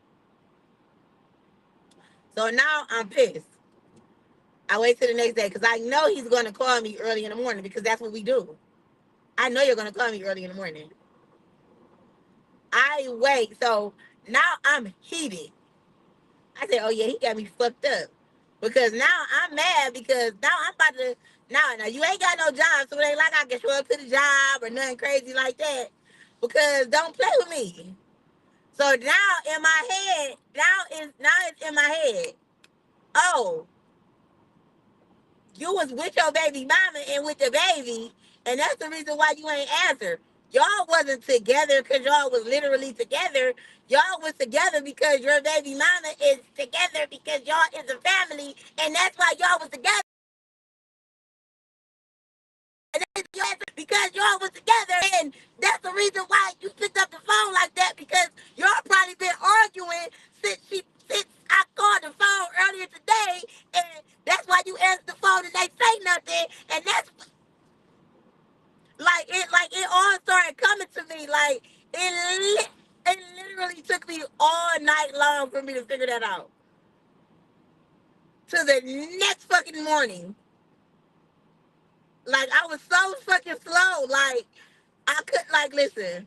So now I'm pissed. I wait till the next day because I know he's going to call me early in the morning because that's what we do. I know you're going to call me early in the morning. I wait. So now I'm heated. I said, "Oh yeah, he got me fucked up." Because now I'm mad because now I'm about to now you ain't got no job, so it ain't like I can show up to the job or nothing crazy like that. Because don't play with me. So now in my head, now it's in my head. Oh, you was with your baby mama and with the baby, and that's the reason why you ain't answer. Y'all wasn't together because y'all was literally together. Y'all was together because your baby mama is together because y'all is a family, and that's why y'all was together. And that's your answer because y'all was together, and that's the reason why you picked up the phone like that because y'all probably been arguing since I called the phone earlier today, and that's why you answered the phone and they say nothing, and that's like it all started coming to me. Like it literally took me all night long for me to figure that out. To the next fucking morning. Like I was so fucking slow. Like I could like listen.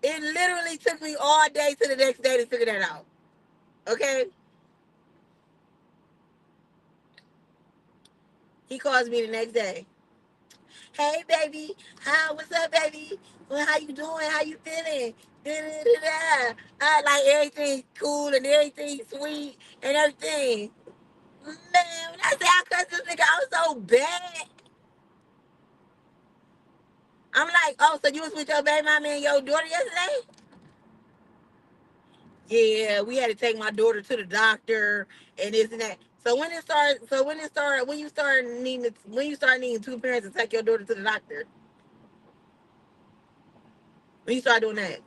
It literally took me all day to the next day to figure that out. Okay? He calls me the next day. "Hey baby, what's up, baby? Well, how you doing? How you feeling? Da, da, da, da. Like everything's cool and everything's sweet and everything." Man, when I say I cussed this nigga, I was so bad. I'm like, oh, so you was with your baby mama and your daughter yesterday? Yeah, we had to take my daughter to the doctor and this and that. When you start needing two parents to take your daughter to the doctor, when you start doing that.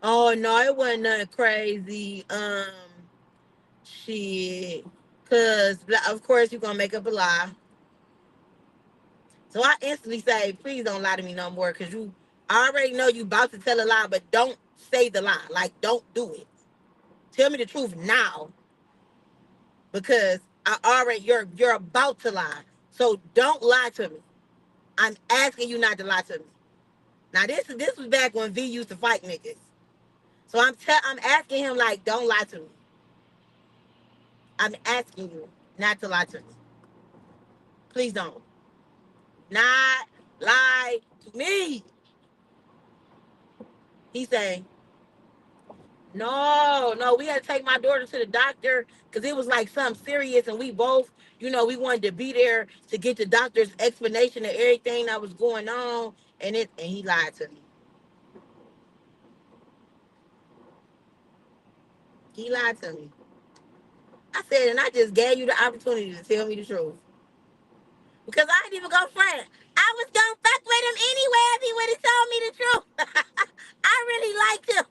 Oh no, it wasn't nothing crazy. Shit, cause of course you're gonna make up a lie. So I instantly say, please don't lie to me no more, cause I already know you about to tell a lie, but don't say the lie. Like, don't do it. Tell me the truth now, because you're about to lie. So don't lie to me. I'm asking you not to lie to me. Now this was back when V used to fight niggas. So I'm asking him, like, don't lie to me. I'm asking you not to lie to me. Please don't. Not lie to me. He saying, no, we had to take my daughter to the doctor because it was like something serious, and we both, we wanted to be there to get the doctor's explanation of everything that was going on, and he lied to me. He lied to me. I said, and I just gave you the opportunity to tell me the truth. Because I didn't even go front. I was gonna fuck with him anyway if he would have told me the truth. I really liked him.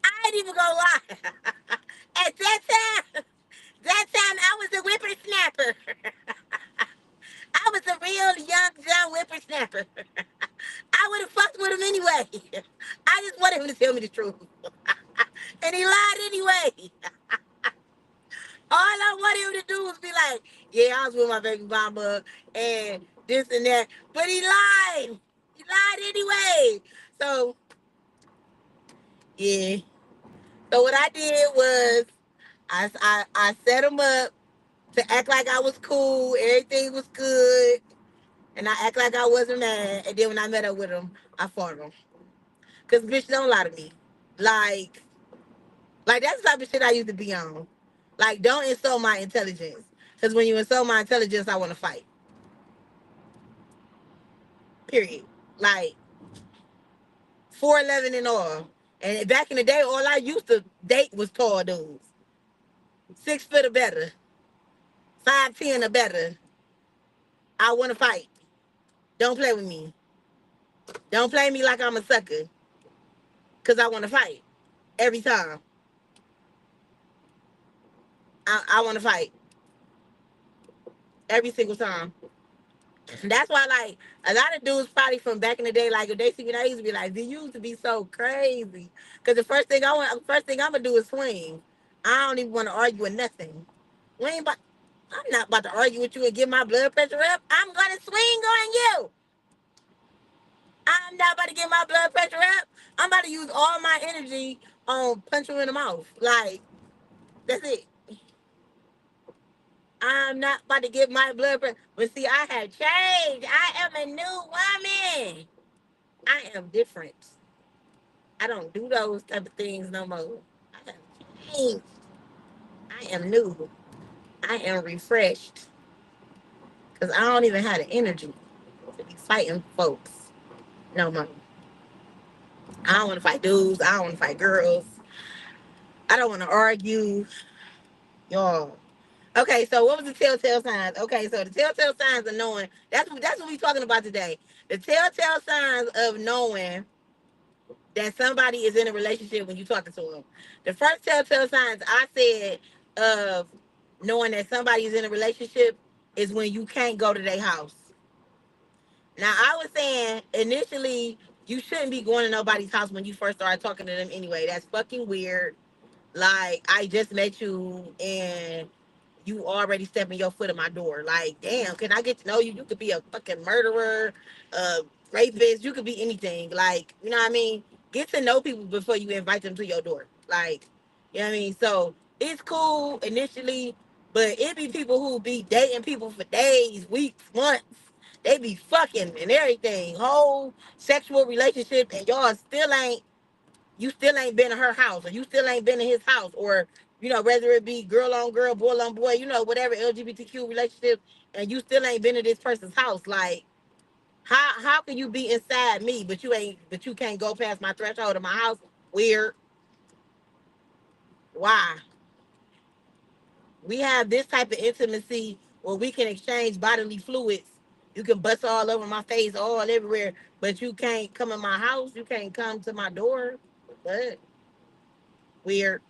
I ain't even gonna lie. At that time I was a whippersnapper. I was a real young John whippersnapper. I would have fucked with him anyway. I just wanted him to tell me the truth. And he lied anyway. All I wanted him to do was be like, yeah, I was with my baby mama and this and that. But he lied. He lied anyway. So, yeah. So what I did was I set him up to act like I was cool. Everything was good. And I act like I wasn't mad. And then when I met up with him, I fought him. Because bitch, don't lie to me. Like, that's the type of shit I used to be on. Like, don't insult my intelligence. Because when you insult my intelligence, I want to fight. Period. Like, 4'11" and all. And back in the day, all I used to date was tall dudes. 6 foot or better. 5'10" or better. I want to fight. Don't play with me. Don't play me like I'm a sucker. Because I want to fight. Every time. I want to fight. Every single time. That's why, like, a lot of dudes probably from back in the day, like, if they see me, they used to be like, "You used to be so crazy." Because first thing I'm gonna do is swing. I don't even want to argue with nothing. We ain't about, I'm not about to argue with you and get my blood pressure up. I'm gonna swing on you. I'm not about to get my blood pressure up. I'm about to use all my energy on punch you in the mouth. Like, that's it. I'm not about to get my blood pressure. But see, I have changed. I am a new woman. I am different. I don't do those type of things no more. I have changed. I am new. I am refreshed. Because I don't even have the energy to be fighting folks no more. I don't want to fight dudes. I don't want to fight girls. I don't want to argue. Y'all. Okay, so what was the telltale signs? Okay, so the telltale signs of knowing, that's what we're talking about today. The telltale signs of knowing that somebody is in a relationship when you talking to them. The first telltale signs I said of knowing that somebody is in a relationship is when you can't go to their house. Now I was saying initially you shouldn't be going to nobody's house when you first start talking to them anyway. That's fucking weird. Like, I just met you and you already stepping your foot in my door. Like, damn, can I get to know you? You could be a fucking murderer, a rapist. You could be anything. Like, you know what I mean? Get to know people before you invite them to your door. Like, you know what I mean? So it's cool initially, but it be people who be dating people for days, weeks, months. They be fucking and everything, whole sexual relationship, and y'all still ain't you still ain't been to her house, or you still ain't been to his house, or whether it be girl on girl, boy on boy, whatever LGBTQ relationship, and you still ain't been to this person's house. Like, how can you be inside me, but you can't go past my threshold of my house? Weird. Why? We have this type of intimacy where we can exchange bodily fluids. You can bust all over my face, all everywhere, but you can't come in my house. You can't come to my door. But weird,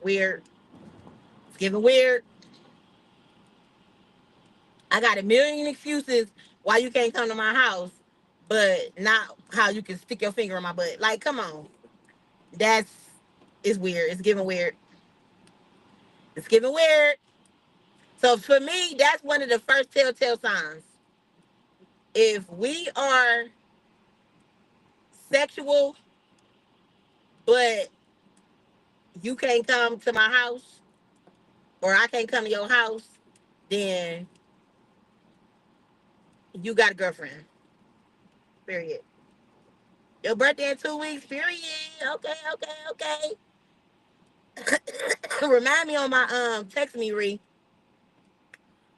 weird. It's giving weird. I got a million excuses why you can't come to my house, but not how you can stick your finger in my butt. Like, come on. That's it's weird. It's giving weird. It's giving weird. So for me, that's one of the first telltale signs. If we are sexual, but you can't come to my house or I can't come to your house, then you got a girlfriend. Period. Your birthday in 2 weeks. Period. Okay, okay, okay. Remind me on my text me, Ree.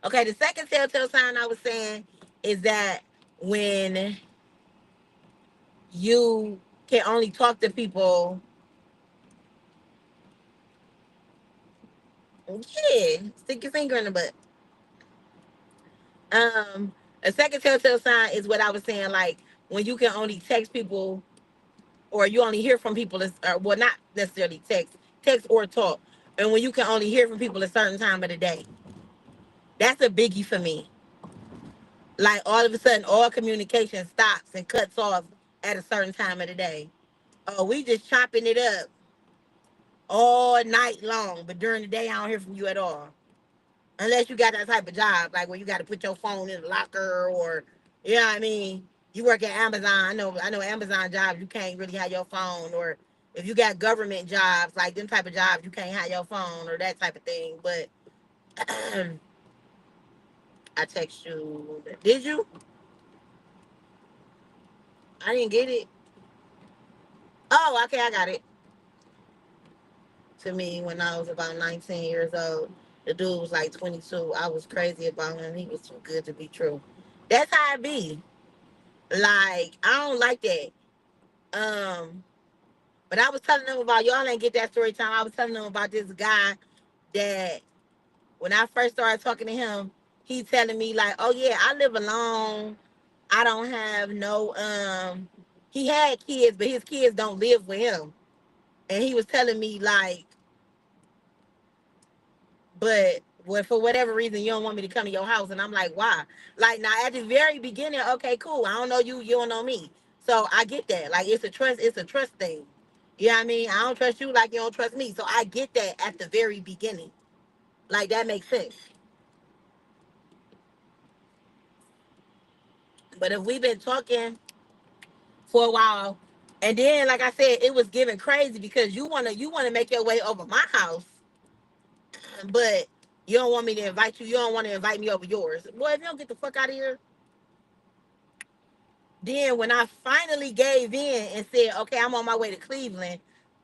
Okay, the second telltale sign I was saying is that when you can only talk to people, yeah, stick your finger in the butt. Um, a second telltale sign is what I was saying, like when you can only text people or you only hear from people, well, not necessarily text or talk, and when you can only hear from people a certain time of the day. That's a biggie for me. Like all of a sudden, all communication stops and cuts off at a certain time of the day. Oh, we just chopping it up all night long, but during the day, I don't hear from you at all. Unless you got that type of job, like where you got to put your phone in the locker, or you know what I mean. You work at Amazon. I know Amazon jobs. You can't really have your phone, or if you got government jobs, like them type of jobs, you can't have your phone or that type of thing. But I text you. Did you? I didn't get it. Oh, okay, I got it. To me, when I was about 19 years old, the dude was like 22. I was crazy about him. He was too good to be true. That's how it be. Like, I don't like that. Um, but I was telling them about, y'all ain't get that story time. I was telling them about this guy that when I first started talking to him, he telling me like, oh yeah, I live alone. I don't have no he had kids, but his kids don't live with him. And he was telling me like, but well, for whatever reason you don't want me to come to your house. And I'm like, why? Like, now at the very beginning, okay, cool, I don't know you, you don't know me, so I get that. Like, it's a trust thing. You know what I mean? I don't trust you like you don't trust me, so I get that at the very beginning. Like, that makes sense. But if we've been talking for a while, and then like I said, it was getting crazy because you wanna make your way over my house, but you don't want me to invite you. You don't want to invite me over yours. Boy, if you don't get the fuck out of here. Then when I finally gave in and said, okay, I'm on my way to Cleveland,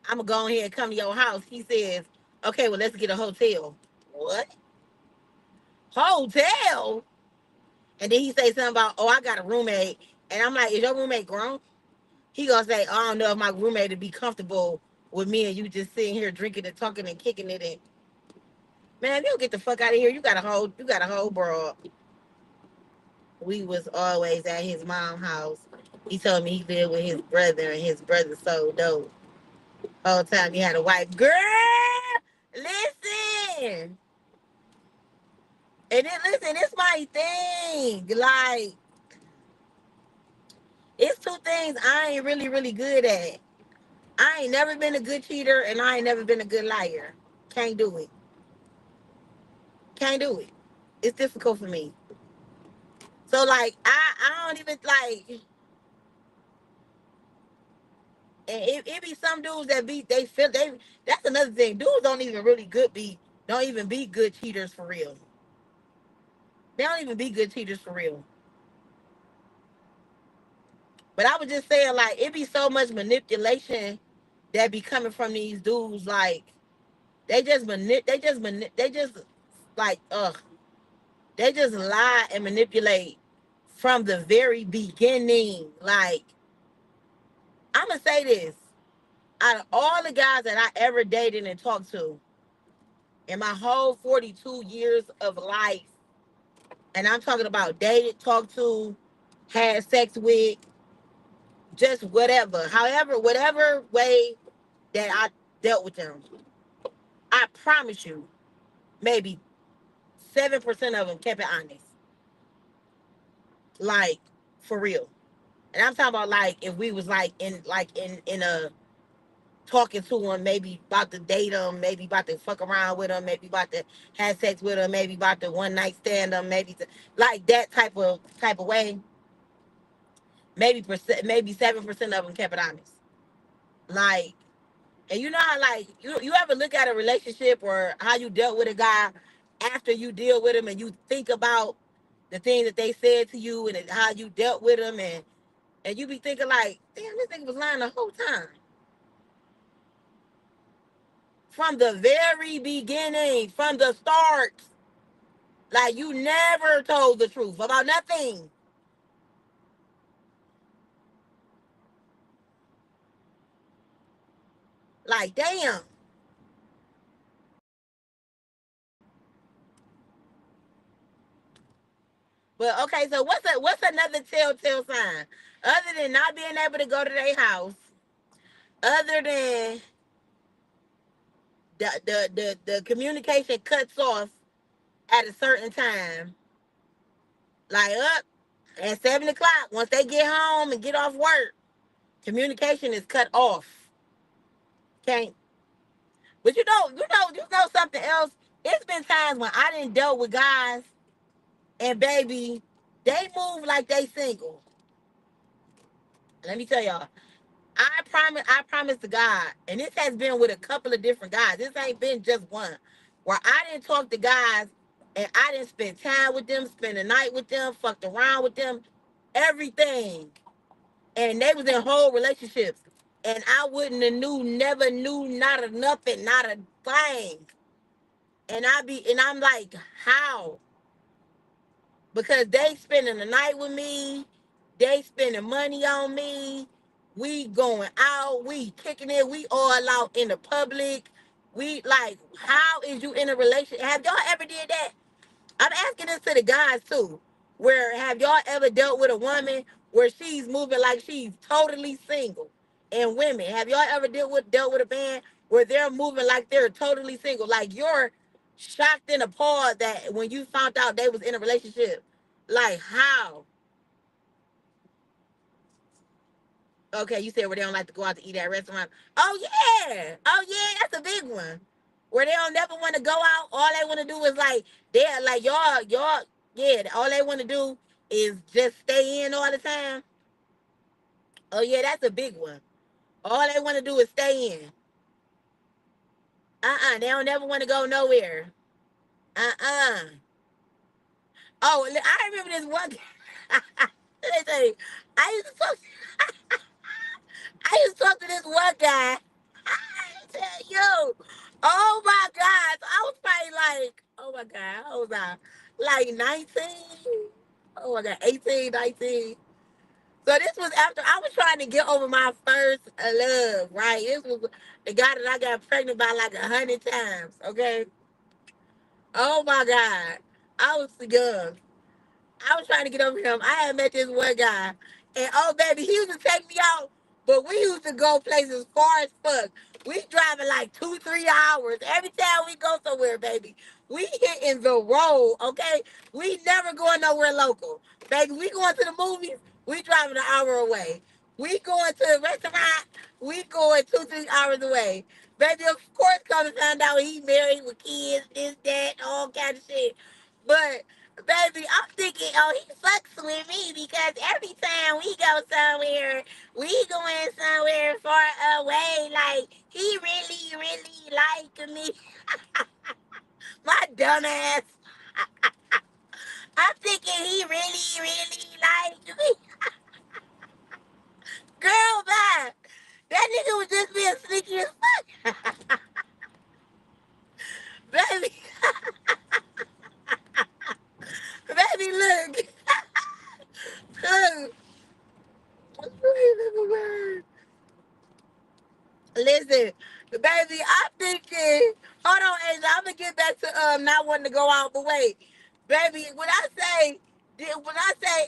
I'm gonna go ahead and come to your house. He says, okay, well, let's get a hotel. What? Hotel? And then he say something about, oh, I got a roommate. And I'm like, is your roommate grown? He gonna say, I don't know if my roommate would be comfortable with me and you just sitting here drinking and talking and kicking it. And man, if you don't get the fuck out of here, you got a whole broad. We was always at his mom's house. He told me he lived with his brother and his brother sold dope. Whole time he had a wife. Girl, listen. And then listen, it's my thing. Like, it's two things I ain't really, really good at. I ain't never been a good cheater and I ain't never been a good liar. Can't do it. Can't do it. It's difficult for me. So like I don't even like, and it be some dudes that be they feel they that's another thing. Dudes don't even really good be don't even be good cheaters for real. They don't even be good cheaters for real. But I was just saying, like, it be so much manipulation that be coming from these dudes. Like, they just like, ugh, they just lie and manipulate from the very beginning. Like, I'm gonna say this: out of all the guys that I ever dated and talked to in my whole 42 years of life, and I'm talking about dated, talked to, had sex with, just whatever, however, whatever way that I dealt with them, I promise you, maybe 7% of them kept it honest. Like, for real. And I'm talking about like if we was like in a talking to them, maybe about to date them, maybe about to fuck around with them, maybe about to have sex with them, maybe about to one night stand them, like that type of way. Maybe 7% of them kept it honest. Like, and you know how like you ever look at a relationship or how you dealt with a guy after you deal with him and you think about the things that they said to you and how you dealt with them and you be thinking like, damn, this nigga was lying the whole time. From the very beginning, from the start. Like you never told the truth about nothing. Like damn. But okay, so what's another telltale sign? Other than not being able to go to their house, other than the communication cuts off at a certain time, like up at 7 o'clock, once they get home and get off work, communication is cut off. Can't. But you know something else. It's been times when I didn't dealt with guys and baby, they move like they single. Let me tell y'all, I promise to God, and this has been with a couple of different guys. This ain't been just one. Where I didn't talk to guys and I didn't spend time with them, spend the night with them, fucked around with them, everything. And they was in whole relationships. And I wouldn't have never knew not a nothing, not a thing. And I'm like, how? Because they spending the night with me, they spending money on me, we going out, we kicking it, we all out in the public. We like, how is you in a relationship? Have y'all ever did that? I'm asking this to the guys too. Where have y'all ever dealt with a woman where she's moving like she's totally single? And women, have y'all ever dealt with a man where they're moving like they're totally single? Like you're shocked and appalled that when you found out they was in a relationship. Like how? Okay, you said where they don't like to go out to eat at a restaurant. Oh yeah. Oh yeah, that's a big one. Where they don't never want to go out. All they want to do is like they're like y'all yeah, all they want to do is just stay in all the time. Oh yeah, that's a big one. All they want to do is stay in. They don't never want to go nowhere. Uh-uh. Oh, I remember this one. Let me tell you, I used to talk. I used to talk to this one guy. I tell you, oh my God, I was probably like, oh my God, how was I? Like 19. Oh my God, 18, 19. So this was after I was trying to get over my first love, right? This was the guy that I got pregnant by like 100 times. Okay. Oh my God, I was young. I was trying to get over him. I had met this one guy, and oh baby, he used to take me out, but we used to go places far as fuck. We driving like 2, 3 hours every time we go somewhere, baby. We hitting the road, okay? We never going nowhere local, baby. We going to the movies. We driving an hour away. We going to a restaurant. We going 2, 3 hours away, baby. Of course, come to find out he married with kids, this, that, all kind of shit, but. Baby, I'm thinking, oh, he fucks with me because every time we go somewhere, we going somewhere far away. Like, he really, really like me. My dumb ass. I'm thinking he really, really like me. Girl, bye. That nigga was just being sneaky as fuck. Baby. listen, baby, I'm thinking, hold on, Angel, I'm gonna get back to not wanting to go out, but wait, baby, when I say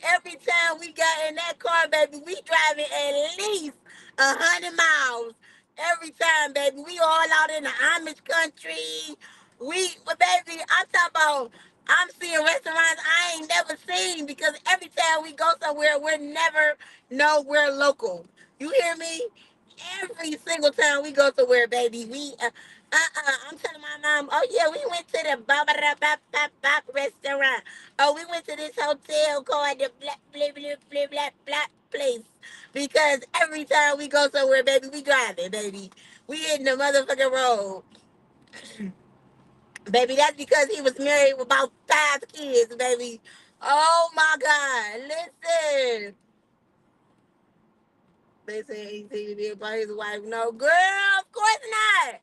every time we got in that car, baby, we driving at least 100 miles every time, baby. We all out in the Amish country. But baby, I'm talking about. I'm seeing restaurants I ain't never seen because every time we go somewhere, we're never nowhere local. You hear me? Every single time we go somewhere, baby, I'm telling my mom, oh yeah, we went to the bop restaurant. Oh, we went to this hotel called the blah blah blah blah blah blah place. Because every time we go somewhere, baby, we driving, baby. We in the motherfucking road. Baby, that's because he was married with about 5 kids, baby. Oh my God. Listen. They say he TV about his wife. No, girl, of course not.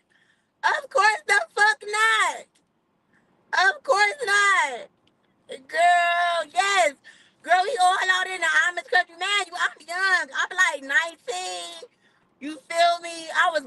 Of course the fuck not. Of course not. Girl, yes. Girl, we all out in the Amish country. Man, I'm young. I'm like 19. You feel me? I was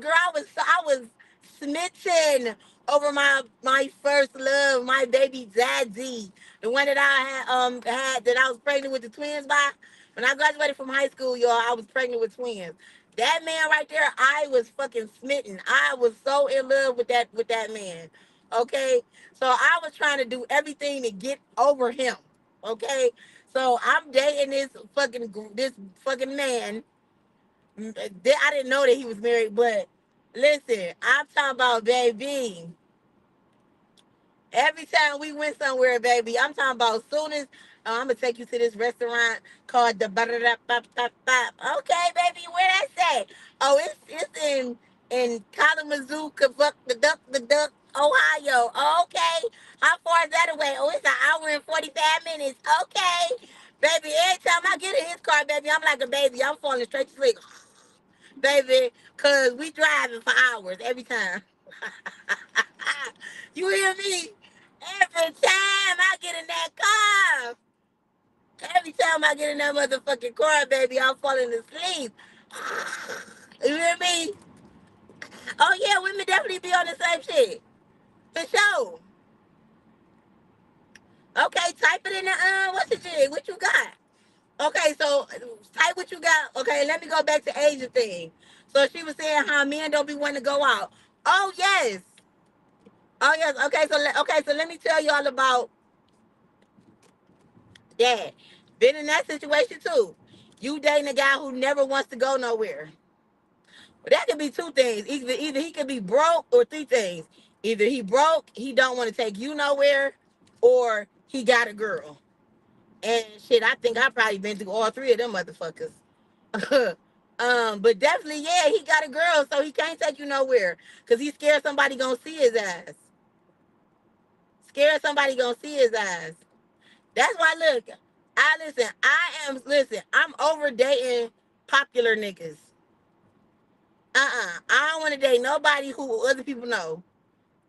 smitten over my first love, my baby daddy. The one that I had that I was pregnant with the twins by. When I graduated from high school, y'all, I was pregnant with twins. That man right there, I was fucking smitten. I was so in love with that man. Okay? So I was trying to do everything to get over him. Okay? So I'm dating this fucking man. I didn't know that he was married, but listen, I'm talking about baby. Every time we went somewhere, baby, I'm talking about soon as I'm gonna take you to this restaurant called the Okay, baby, where that's at? Oh, it's in Kalamazoo, the duck, Ohio. Okay, how far is that away? Oh, it's an hour and 45 minutes. Okay, baby, every time I get in his car, baby, I'm like a baby. I'm falling straight to sleep, baby, cause we driving for hours every time. You hear me? Every time I get in that car, every time I get in that motherfucking car, baby, I'm falling asleep. You hear me? Oh yeah, women definitely be on the same shit. For sure. Okay, type it in the what's the shit? What you got? Okay, so type what you got. Okay, let me go back to Asia thing. So she was saying how men don't be wanting to go out. Oh yes. Oh yes. Okay, so let me tell y'all about that. Been in that situation too. You dating a guy who never wants to go nowhere. But that could be two things. Either he could be broke, or three things. Either he broke, he don't want to take you nowhere, or he got a girl. And shit, I think I probably been through all three of them motherfuckers. But definitely, yeah, he got a girl, so he can't take you nowhere. Cause he's scared somebody gonna see his ass. Scared somebody gonna see his ass. That's why look, I'm over dating popular niggas. I don't want to date nobody who other people know.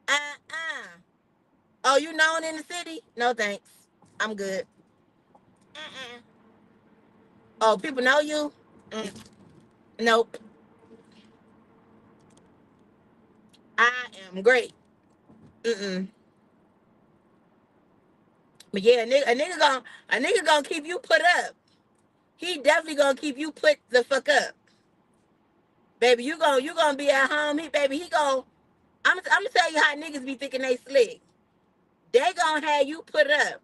Uh-uh. Oh, you known in the city? No thanks. I'm good. Uh-uh. Oh, people know you? Nope. I am great. Mm-mm. But yeah, a nigga gonna keep you put up. He definitely gonna keep you put the fuck up. Baby, you gonna be at home. I'm gonna tell you how niggas be thinking they slick. They gonna have you put up.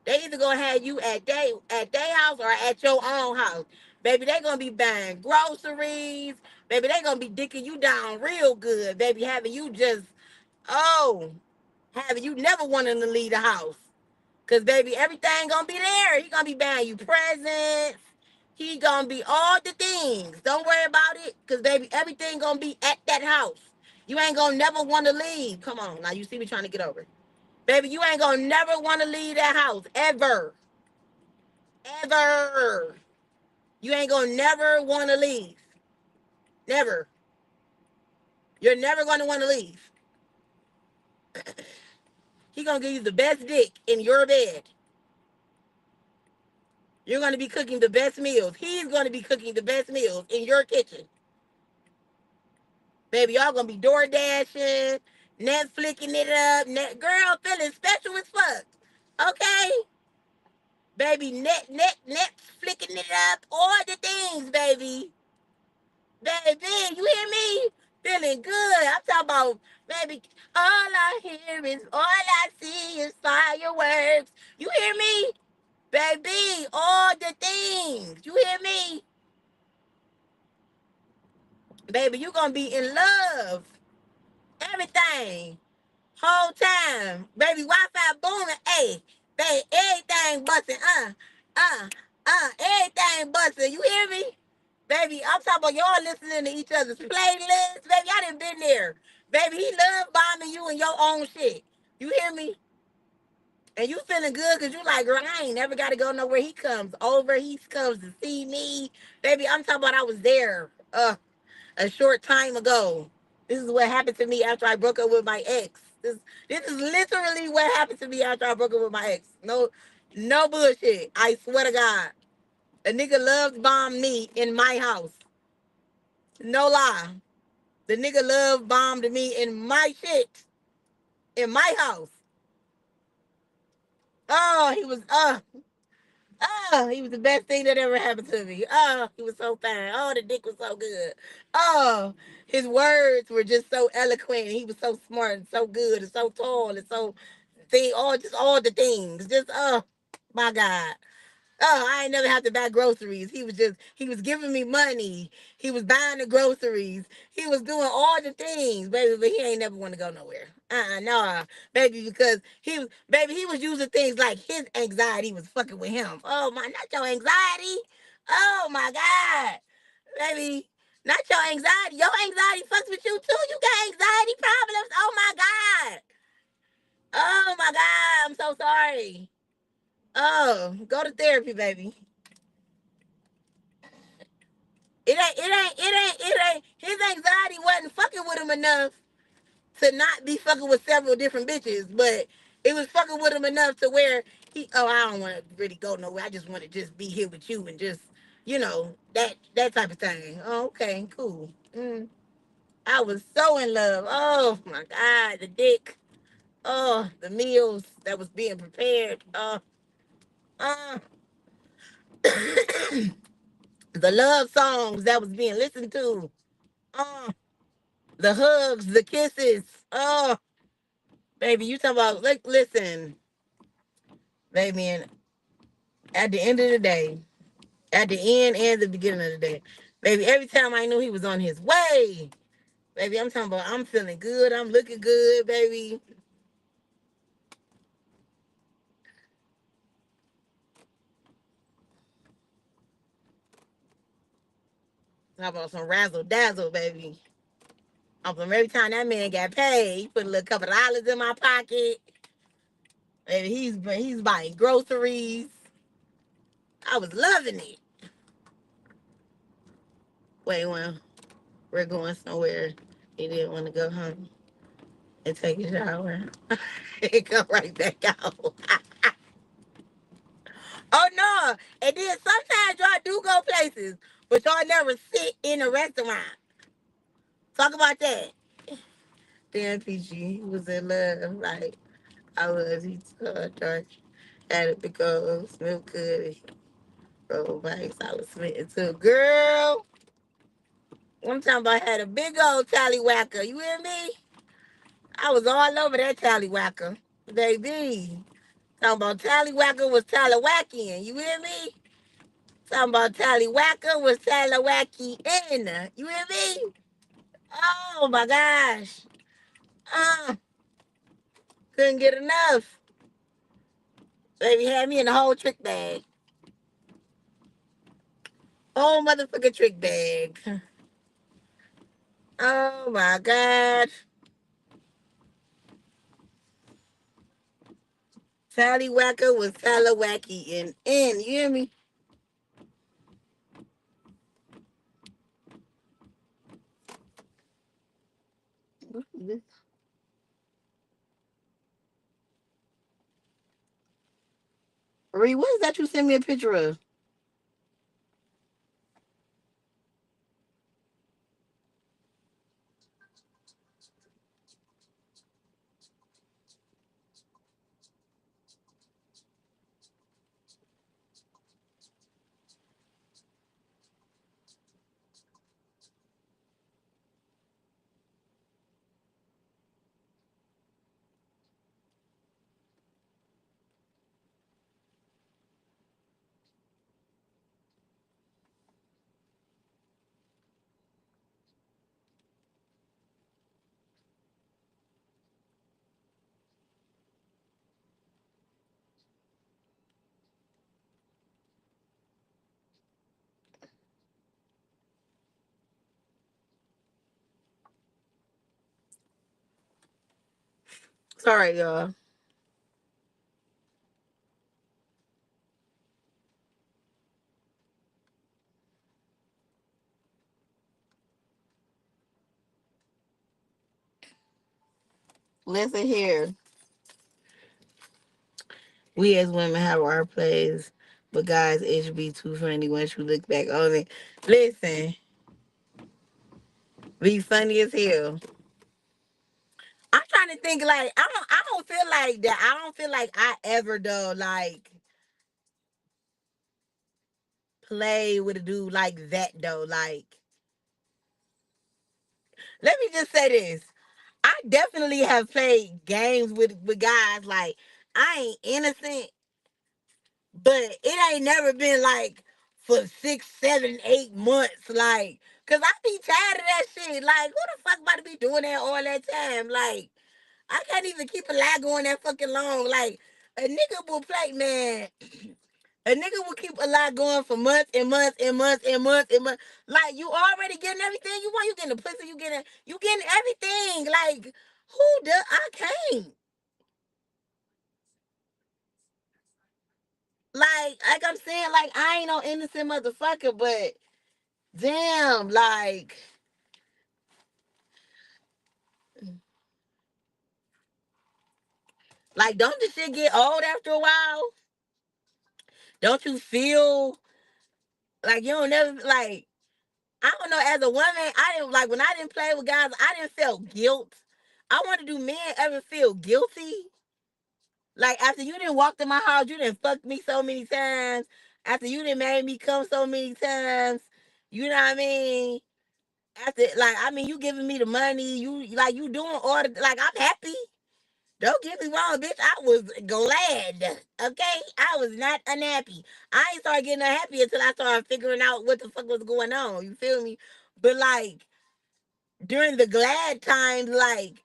They either gonna have you at their house or at your own house. Baby, they gonna be buying groceries. Baby, they gonna be dicking you down real good. Baby, oh, having you never wanting to leave the house. Cause baby, everything gonna be there. He gonna be buying you presents. He gonna be all the things. Don't worry about it. Cause baby, everything gonna be at that house. You ain't gonna never want to leave. Come on, now you see me trying to get over it. Baby, you ain't gonna never want to leave that house. Ever. Ever. You ain't gonna never want to leave. Never. You're never gonna want to leave. He gonna give you the best dick in your bed. You're gonna be cooking the best meals. He's gonna be cooking the best meals in your kitchen. Baby, y'all gonna be door dashing, Netflixing it up, girl feeling special as fuck. Okay? Baby, net flicking it up, all the things, baby. Baby, you hear me? Feeling good. I'm talking about, baby, all I hear is, all I see is fireworks. You hear me? Baby, all the things. You hear me? Baby, you gonna be in love. Everything. Whole time. Baby, Wi-Fi booming. Hey, baby, everything busting. Everything busting. You hear me? Baby, I'm talking about y'all listening to each other's playlists. Baby, I done been there. Baby, he love bombing you and your own shit. You hear me? And you feeling good because you like, girl, I ain't never got to go nowhere. He comes over. He comes to see me. Baby, I'm talking about I was there a short time ago. This is what happened to me after I broke up with my ex. This is literally what happened to me after I broke up with my ex. No bullshit. I swear to God. A nigga loves bomb me in my house. No lie. The nigga love bombed me in my shit. In my house. Oh, he was the best thing that ever happened to me. Oh, he was so fine. Oh, the dick was so good. Oh, his words were just so eloquent. He was so smart and so good and so tall and so just all the things. Just my God. Oh, I ain't never have to buy groceries. He was giving me money. He was buying the groceries. He was doing all the things, baby, but he ain't never want to go nowhere. No, baby, because he was using things like his anxiety was fucking with him. Oh my, not your anxiety. Oh my God, baby, not your anxiety. Your anxiety fucks with you too. You got anxiety problems. Oh my God. Oh my God, I'm so sorry. Oh, go to therapy, baby. It ain't. His anxiety wasn't fucking with him enough to not be fucking with several different bitches, but it was fucking with him enough to where I don't want to really go nowhere. I just want to just be here with you and just, that type of thing. Oh, okay, cool. I was so in love. Oh my God, the dick. Oh, the meals that was being prepared. Uh, the love songs that was being listened to. Uh, the hugs, the kisses. Oh, baby, you talk about, like, listen, baby, and at the end of the day, at the end and the beginning of the day, baby, every time I knew he was on his way, baby, I'm talking about I'm feeling good, I'm looking good, baby. Talk about some razzle dazzle, baby. I'm from every time that man got paid, he put a little couple of dollars in my pocket. Baby, he's buying groceries. I was loving it. Wait, well, we're going somewhere. He didn't want to go home and take a shower. And come right back out. Oh no. And then sometimes y'all do go places, but y'all never sit in a restaurant. Talk about that. Damn PG, he was in love. Like I was. He George had a big old Smith good road bikes. I was smitten too. Girl, I'm talking about had a big old tallywhacker. You hear me? I was all over that tallywhacker. Baby. Talking about tallywhacker was tallywhacking. You hear me? Talking about tallywhacker was tallywhacky in. You hear me? Oh my gosh. Uh, couldn't get enough. Baby had me in the whole trick bag. Whole motherfucking trick bag. Oh my god. Tallywhacker was tallywhacky in. You hear me? Ree, what is that you sent me a picture of? Sorry, y'all. Listen here. We as women have our plays, but guys, it should be too funny once you look back on it. Listen, be funny as hell. I'm trying to think like I don't feel like that. I don't feel like I ever though like play with a dude like that though. Like, let me just say this. I definitely have played games with guys like I ain't innocent, but it ain't never been like for 6, 7, 8 months. Like, cause I be tired of that shit. Like, who the fuck about to be doing that all that time? Like, I can't even keep a lie going that fucking long. Like, a nigga will play, man. A nigga will keep a lie going for months and months and months and months and months. Like, you already getting everything you want. You getting the pussy. You getting everything. Like, who does? I can't. Like I'm saying, like I ain't no innocent motherfucker, but damn, like don't the shit get old after a while? Don't you feel like you don't never like? I don't know. As a woman, I didn't like when I didn't play with guys. I didn't feel guilt. I wonder, do men ever feel guilty? Like after you didn't walk in my house, you didn't fuck me so many times. After you didn't made me come so many times, you know what I mean? After like I mean, you giving me the money, you like you doing all the like I'm happy. Don't get me wrong, bitch. I was glad. Okay, I was not unhappy. I ain't started getting unhappy until I started figuring out what the fuck was going on. You feel me? But like during the glad times, like,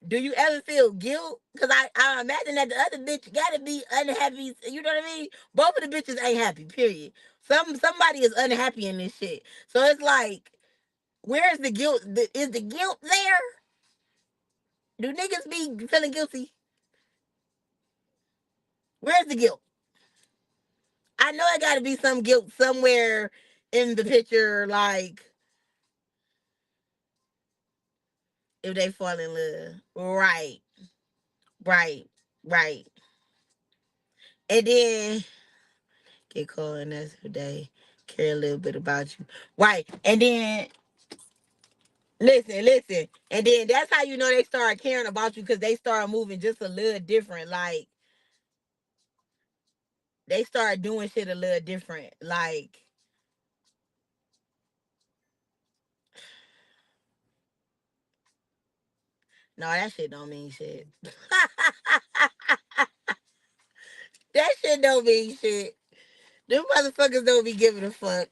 do you ever feel guilt? Cause I imagine that the other bitch gotta be unhappy. You know what I mean? Both of the bitches ain't happy. Period. Somebody is unhappy in this shit. So it's like, where's the guilt? Is the guilt there? Do niggas be feeling guilty? Where's the guilt? I know it got to be some guilt somewhere in the picture, like if they fall in love. Right, right, right. And then get caught and that's who they care a little bit about you. Right. And then listen. And then that's how you know they start caring about you because they start moving just a little different. Like they start doing shit a little different. Like, no, that shit don't mean shit. That shit don't mean shit. Them motherfuckers don't be giving a fuck.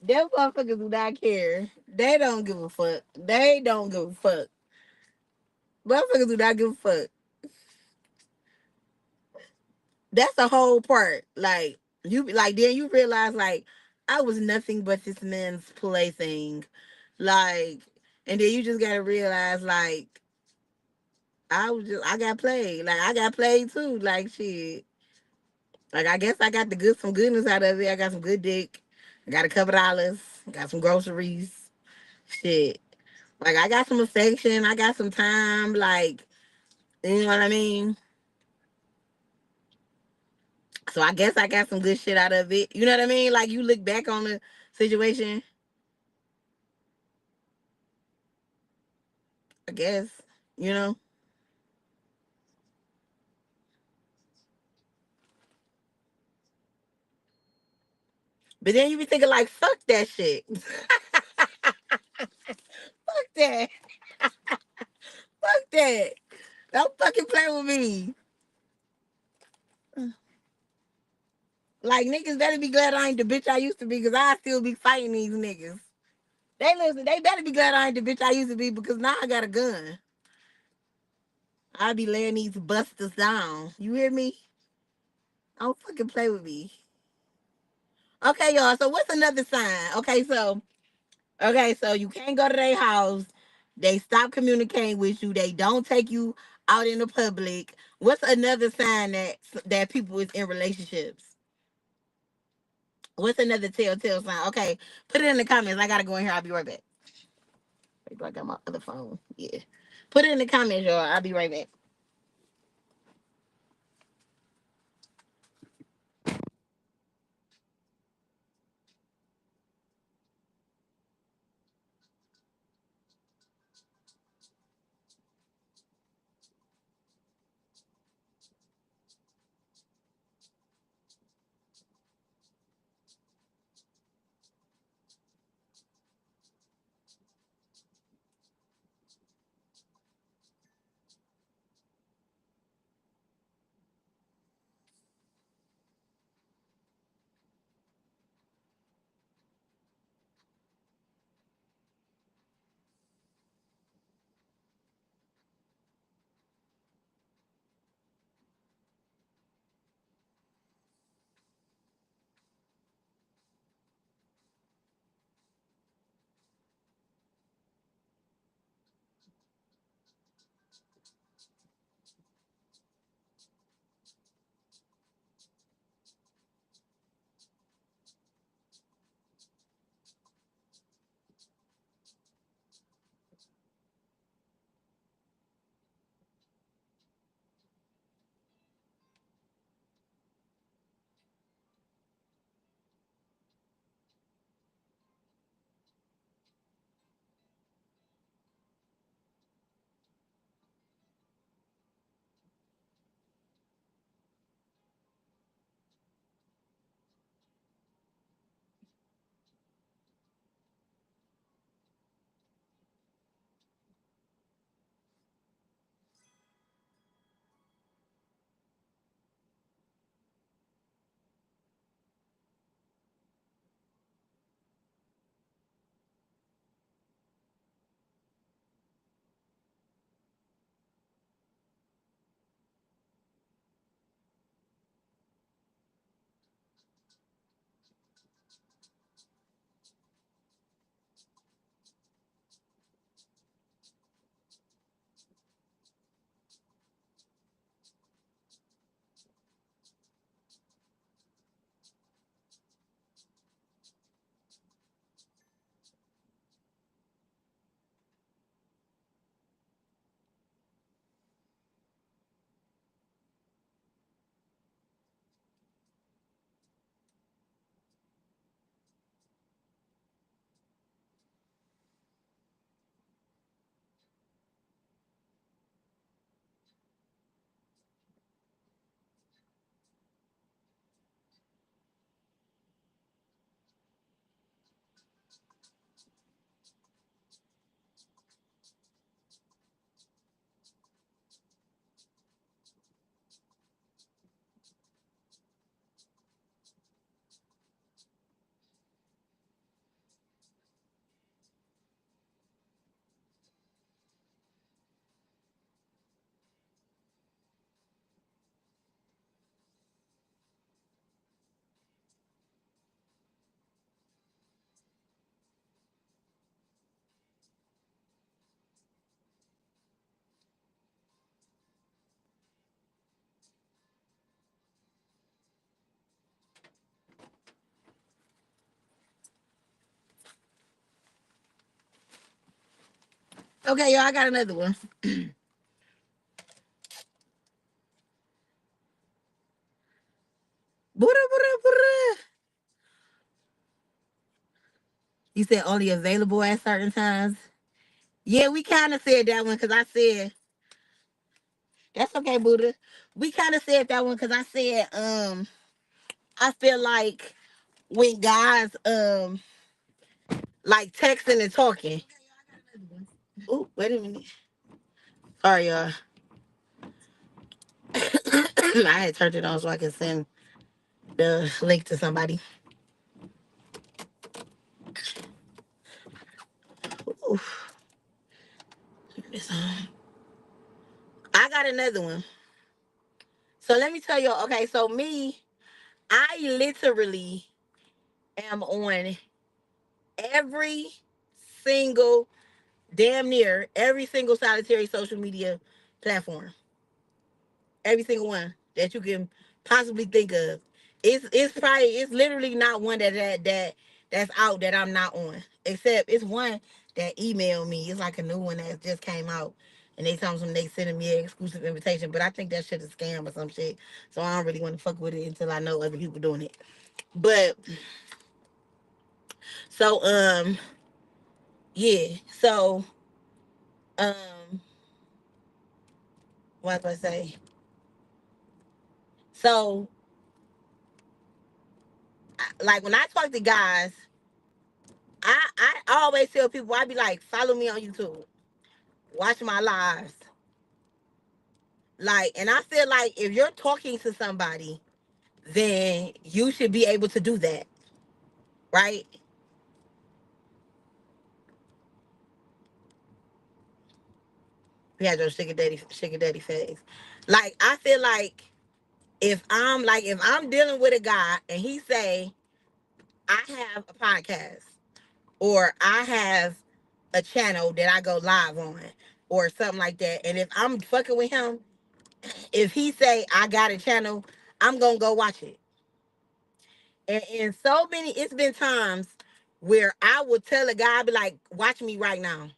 Them motherfuckers do not care. They don't give a fuck. They don't give a fuck. Motherfuckers do not give a fuck. That's the whole part. Like then you realize like I was nothing but this man's plaything. Like, and then you just gotta realize like I got played. Like I got played too. Like shit. Like I guess I got some goodness out of it. I got some good dick. I got a couple dollars. Got some groceries. Shit. Like I got some affection. I got some time. Like, you know what I mean? So I guess I got some good shit out of it. You know what I mean? Like you look back on the situation, I guess, you know. But then you be thinking like, fuck that shit. Fuck that. Fuck that. Don't fucking play with me. Like niggas better be glad I ain't the bitch I used to be because I still be fighting these niggas. They better be glad I ain't the bitch I used to be because now I got a gun. I be laying these busters down. You hear me? Don't fucking play with me. Okay, y'all. So what's another sign? Okay, so you can't go to their house. They stop communicating with you. They don't take you out in the public. What's another sign that people is in relationships? What's another telltale sign? Okay, put it in the comments. I gotta go in here. I'll be right back. Wait, do I got my other phone? Yeah. Put it in the comments, y'all. I'll be right back. Okay, y'all, I got another one. Buddha, Buddha, Buddha. You said only available at certain times. Yeah, we kind of said that one because I said that's okay, Buddha. We kind of said that one because I said I feel like when guys like texting and talking. Oh, wait a minute. Sorry, y'all. I had turned it on so I can send the link to somebody. Oof. I got another one. So let me tell you. Okay, so me, I literally am on every single, damn near every single solitary social media platform. Every single one that you can possibly think of. It's literally not one that's out that I'm not on. Except it's one that emailed me. It's like a new one that just came out. And they told them they sending me an exclusive invitation. But I think that shit is a scam or some shit. So I don't really want to fuck with it until I know other people doing it. But so yeah. So um what was I say? So like when I talk to guys, I always tell people, I be like, follow me on YouTube, watch my lives. Like, and I feel like if you're talking to somebody, then you should be able to do that, right? You had your sugar daddy phase. Like, I feel like if I'm dealing with a guy and he say, I have a podcast or I have a channel that I go live on or something like that, and if I'm fucking with him, if he say I got a channel, I'm gonna go watch it. And so many, it's been times where I would tell a guy, I be like, watch me right now.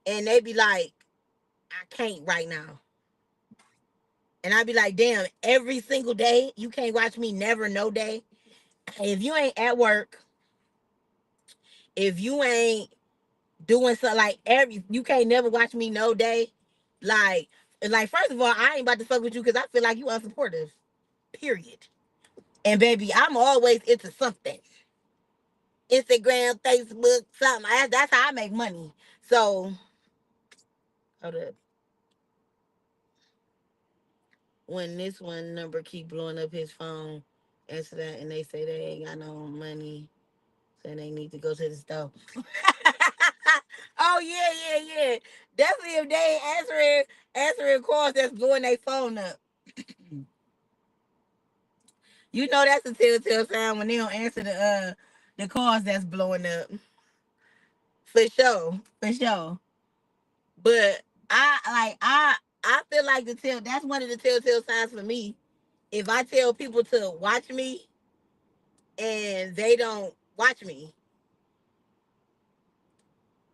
And they be like, I can't right now. And I be like, damn, every single day, you can't watch me never, no day. If you ain't at work, if you ain't doing something like you can't never watch me no day. Like, like first of all, I ain't about to fuck with you because I feel like you unsupportive. Period. And baby, I'm always into something. Instagram, Facebook, something. That's how I make money. So, hold up. When this one number keep blowing up his phone, answer that, and they say they ain't got no money, so they need to go to the store. Oh yeah, yeah, yeah. Definitely if they ain't answering calls that's blowing their phone up. You know that's a telltale sign when they don't answer the calls that's blowing up. For sure. For sure. But I feel like that's one of the telltale signs for me. If I tell people to watch me and they don't watch me,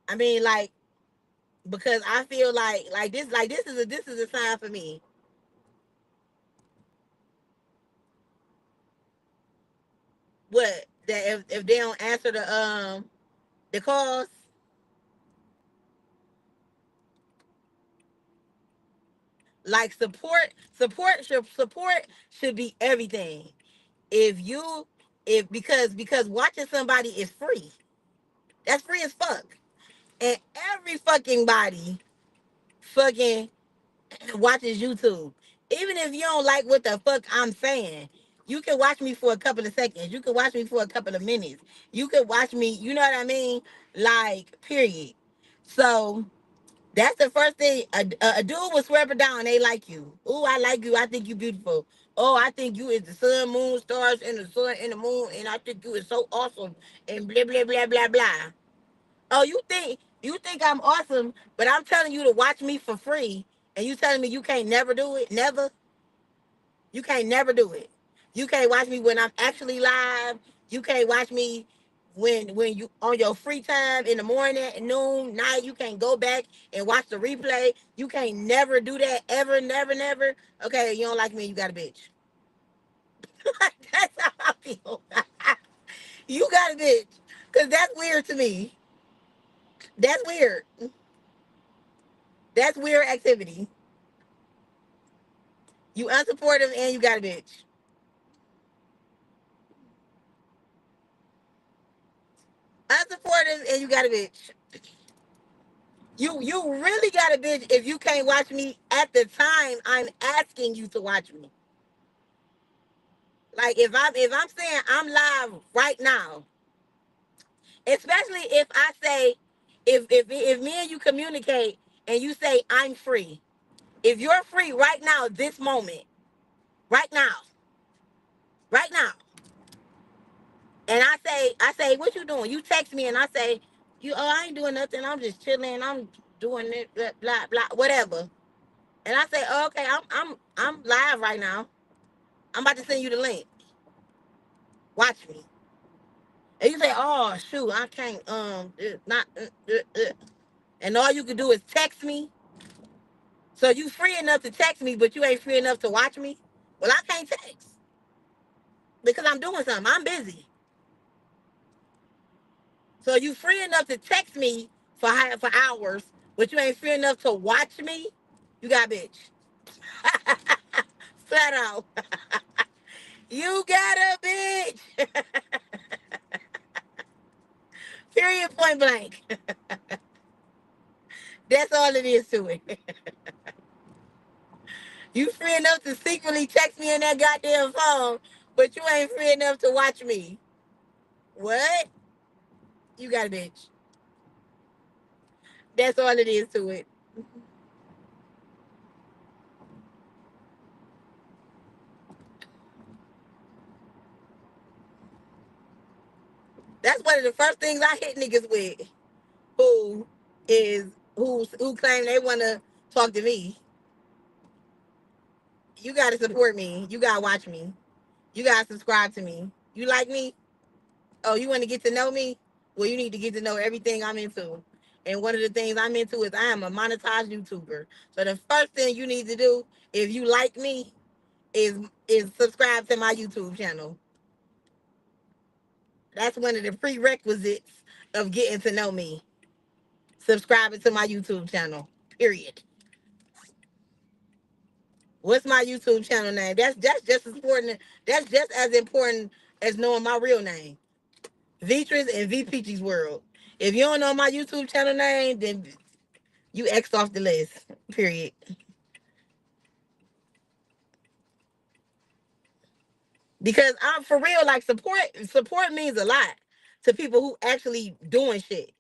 I mean like because I feel like this is a sign for me. What that if they don't answer the calls, like support should be everything. If you if because watching somebody is free. That's free as fuck. And every fucking body fucking watches YouTube. Even if you don't like what the fuck I'm saying, you can watch me for a couple of seconds. You can watch me for a couple of minutes. You can watch me, you know what I mean? Like, period. So that's the first thing. A dude will swear up and down they like you. Ooh, I like you. I think you beautiful. Oh, I think you is the sun, moon, stars, and the sun and the moon, and I think you is so awesome. And blah blah blah blah blah. Oh, you think I'm awesome, but I'm telling you to watch me for free, and you telling me you can't never do it? Never. You can't never do it. You can't watch me when I'm actually live. You can't watch me when you on your free time in the morning, noon, night. You can't go back and watch the replay. You can't never do that ever, never, never. Okay, you don't like me, you got a bitch. That's how I feel. You got a bitch, cause that's weird to me. That's weird. That's weird activity. You unsupportive and you got a bitch. Unsupportive and you got a bitch. You really got a bitch if you can't watch me at the time I'm asking you to watch me. Like if I'm saying I'm live right now, especially if I say if me and you communicate and you say I'm free. If you're free right now, this moment, right now, right now, and I say, what you doing? You text me and I say, I ain't doing nothing. I'm just chilling. I'm doing it, blah, blah, blah, whatever. And I say, oh, okay, I'm live right now. I'm about to send you the link. Watch me. And you say, oh shoot, I can't not and all you can do is text me. So you free enough to text me, but you ain't free enough to watch me? Well, I can't text because I'm doing something. I'm busy. So you free enough to text me for hours, but you ain't free enough to watch me? You got a bitch. Flat out. You got a bitch. Period, point blank. That's all it is to it. You free enough to secretly text me in that goddamn phone, but you ain't free enough to watch me. What? You got a bitch. That's all it is to it. That's one of the first things I hit niggas with. Who is who claim they wanna talk to me. You gotta support me. You gotta watch me. You gotta subscribe to me. You like me? Oh, you wanna get to know me? Well, you need to get to know everything I'm into. And one of the things I'm into is I am a monetized YouTuber. So the first thing you need to do, if you like me, is is subscribe to my YouTube channel. That's one of the prerequisites of getting to know me. Subscribing to my YouTube channel. Period. What's my YouTube channel name? That's just as important. That's just as important as knowing my real name. Vitris and V Peachy's World. If you don't know my YouTube channel name, then you X'd off the list. Period. Because I'm for real, like support means a lot to people who actually doing shit.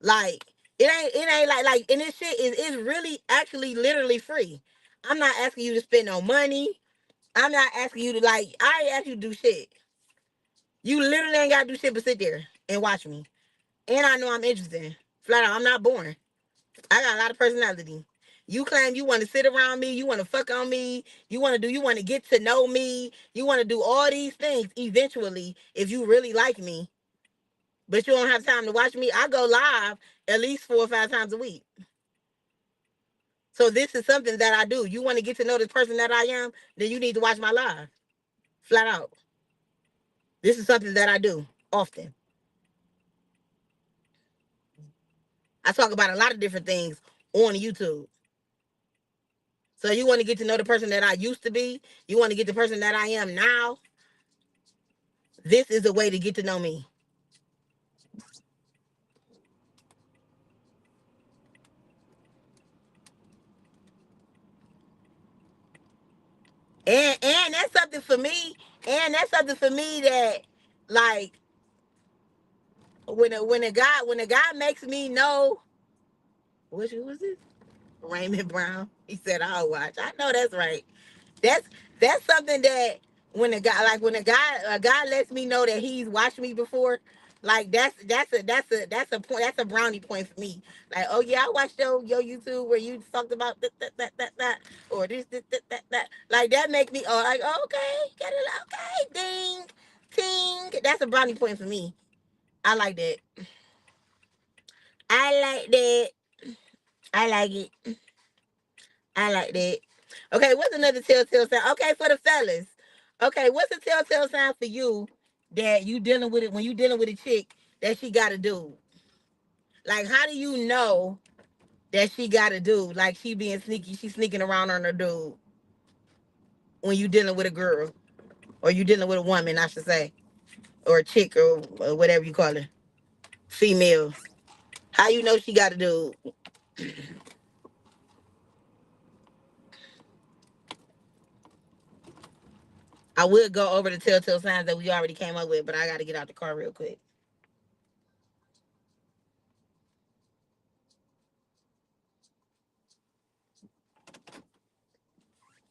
Like it ain't like and this shit is really actually literally free. I'm not asking you to spend no money. I'm not asking you to I ain't ask you to do shit. You literally ain't gotta do shit but sit there and watch me. And I know I'm interesting. Flat out, I'm not boring. I got a lot of personality. You claim you want to sit around me, you want to fuck on me, you want to get to know me, you want to do all these things eventually if you really like me, but you don't have time to watch me. I go live at least 4 or 5 times a week. So this is something that I do. You want to get to know this person that I am, then you need to watch my live. Flat out. This is something that I do often. I talk about a lot of different things on YouTube. So you want to get to know the person that I used to be, you want to get the person that I am now, this is a way to get to know me. And that's something for me. And that's something for me that like when a guy makes me know what was this? Raymond Brown. He said I'll watch. I know that's right. That's that's something that when a guy lets me know that he's watched me before, like that's a point, that's a brownie point for me. Like, oh yeah, I watched your YouTube where you talked about that or this that. Like that make me like okay, get it okay, ding, ting. That's a brownie point for me. I like that. I like that. I like it. I like that. Okay, what's another telltale sign? Okay, for the fellas. Okay, what's a telltale sign for you that you dealing with it when you dealing with a chick that she got a dude? Like, how do you know that she got a dude? Like, she being sneaky, she sneaking around on her dude when you dealing with a girl or you dealing with a woman, I should say, or a chick or whatever you call her, female. How you know she got a dude? I would go over the telltale signs that we already came up with, but I got to get out the car real quick.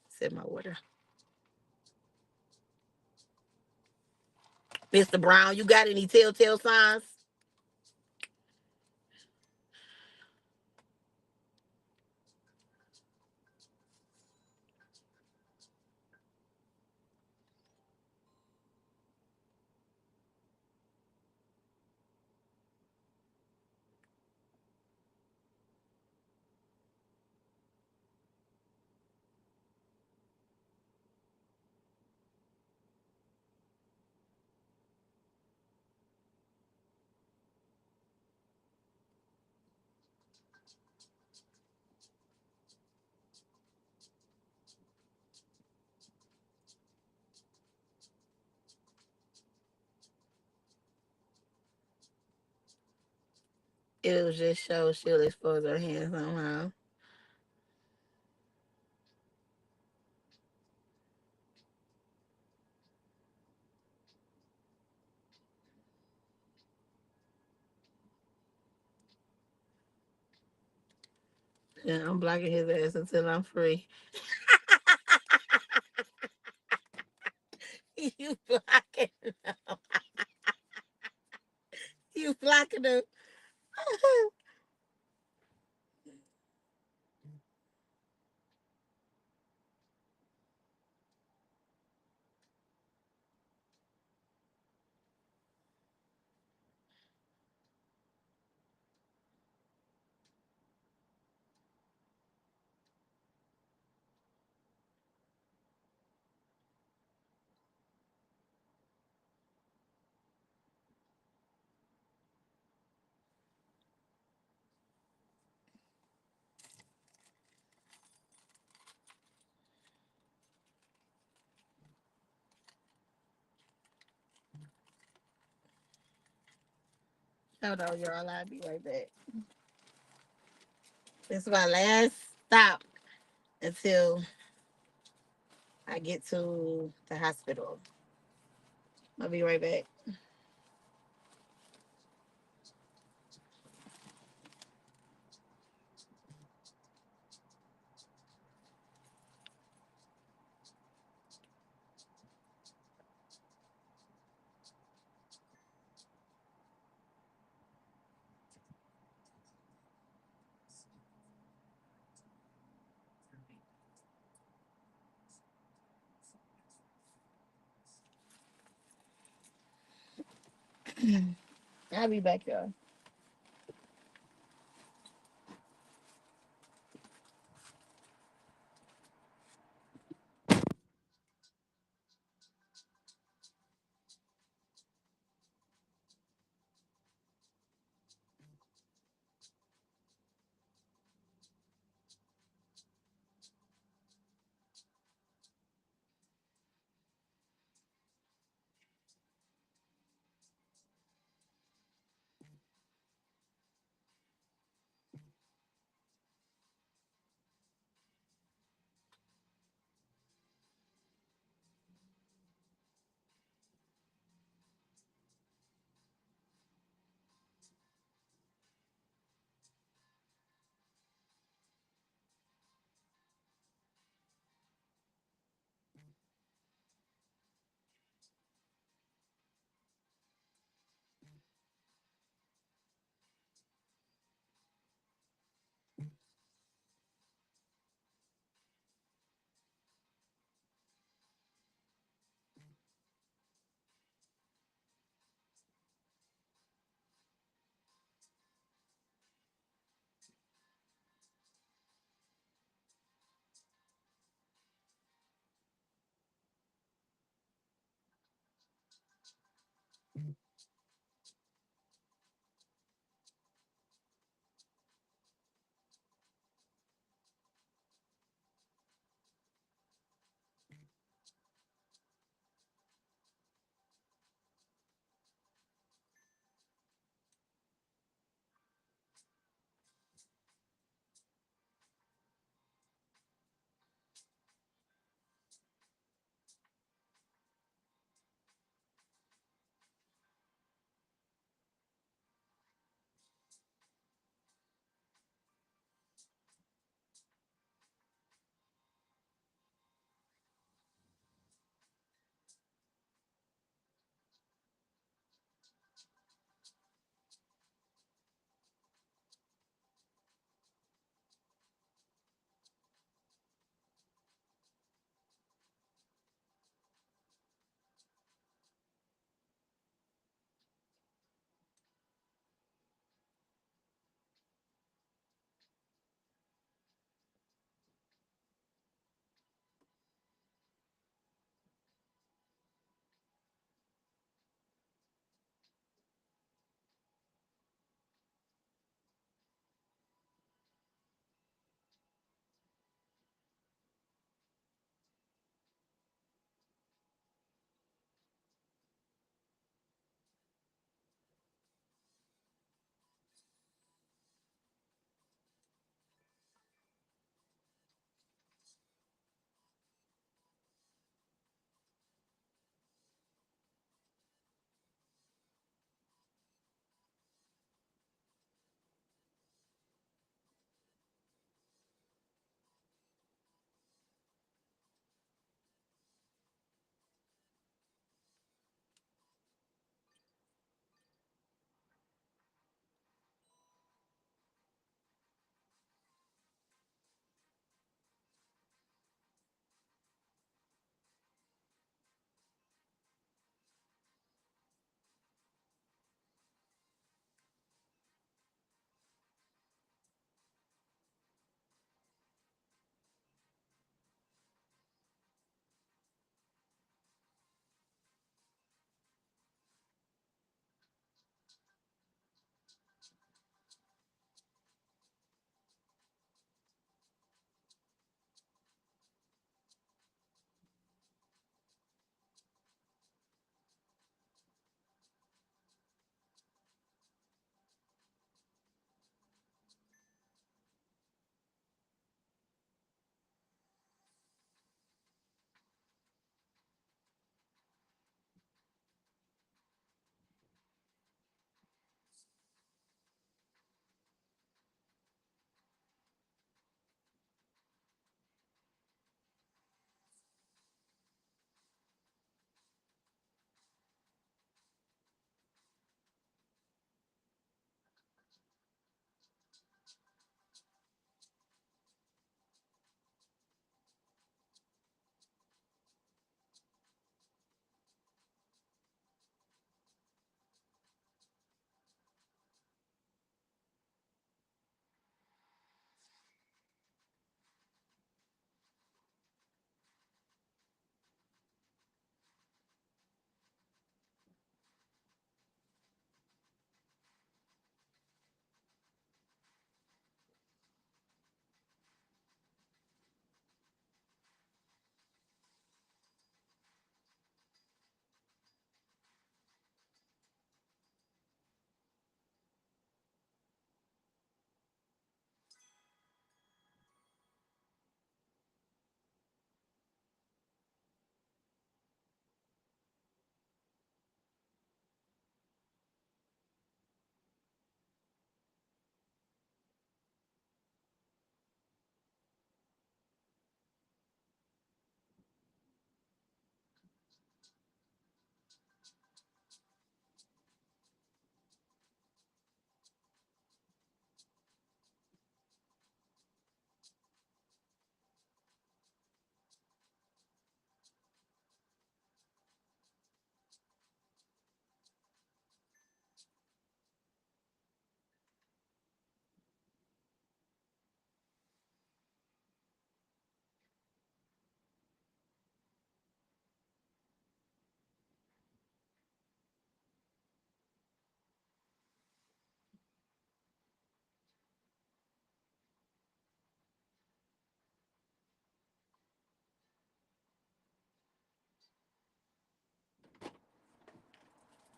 Sip my water. Mr. Brown, you got any telltale signs? it was just show she'll expose her hand somehow. Yeah, I'm blocking his ass until I'm free. You blocking him. You blocking him. Hold on, y'all. I'll be right back. This is my last stop until I get to the hospital. I'll be right back. I'll be back, y'all.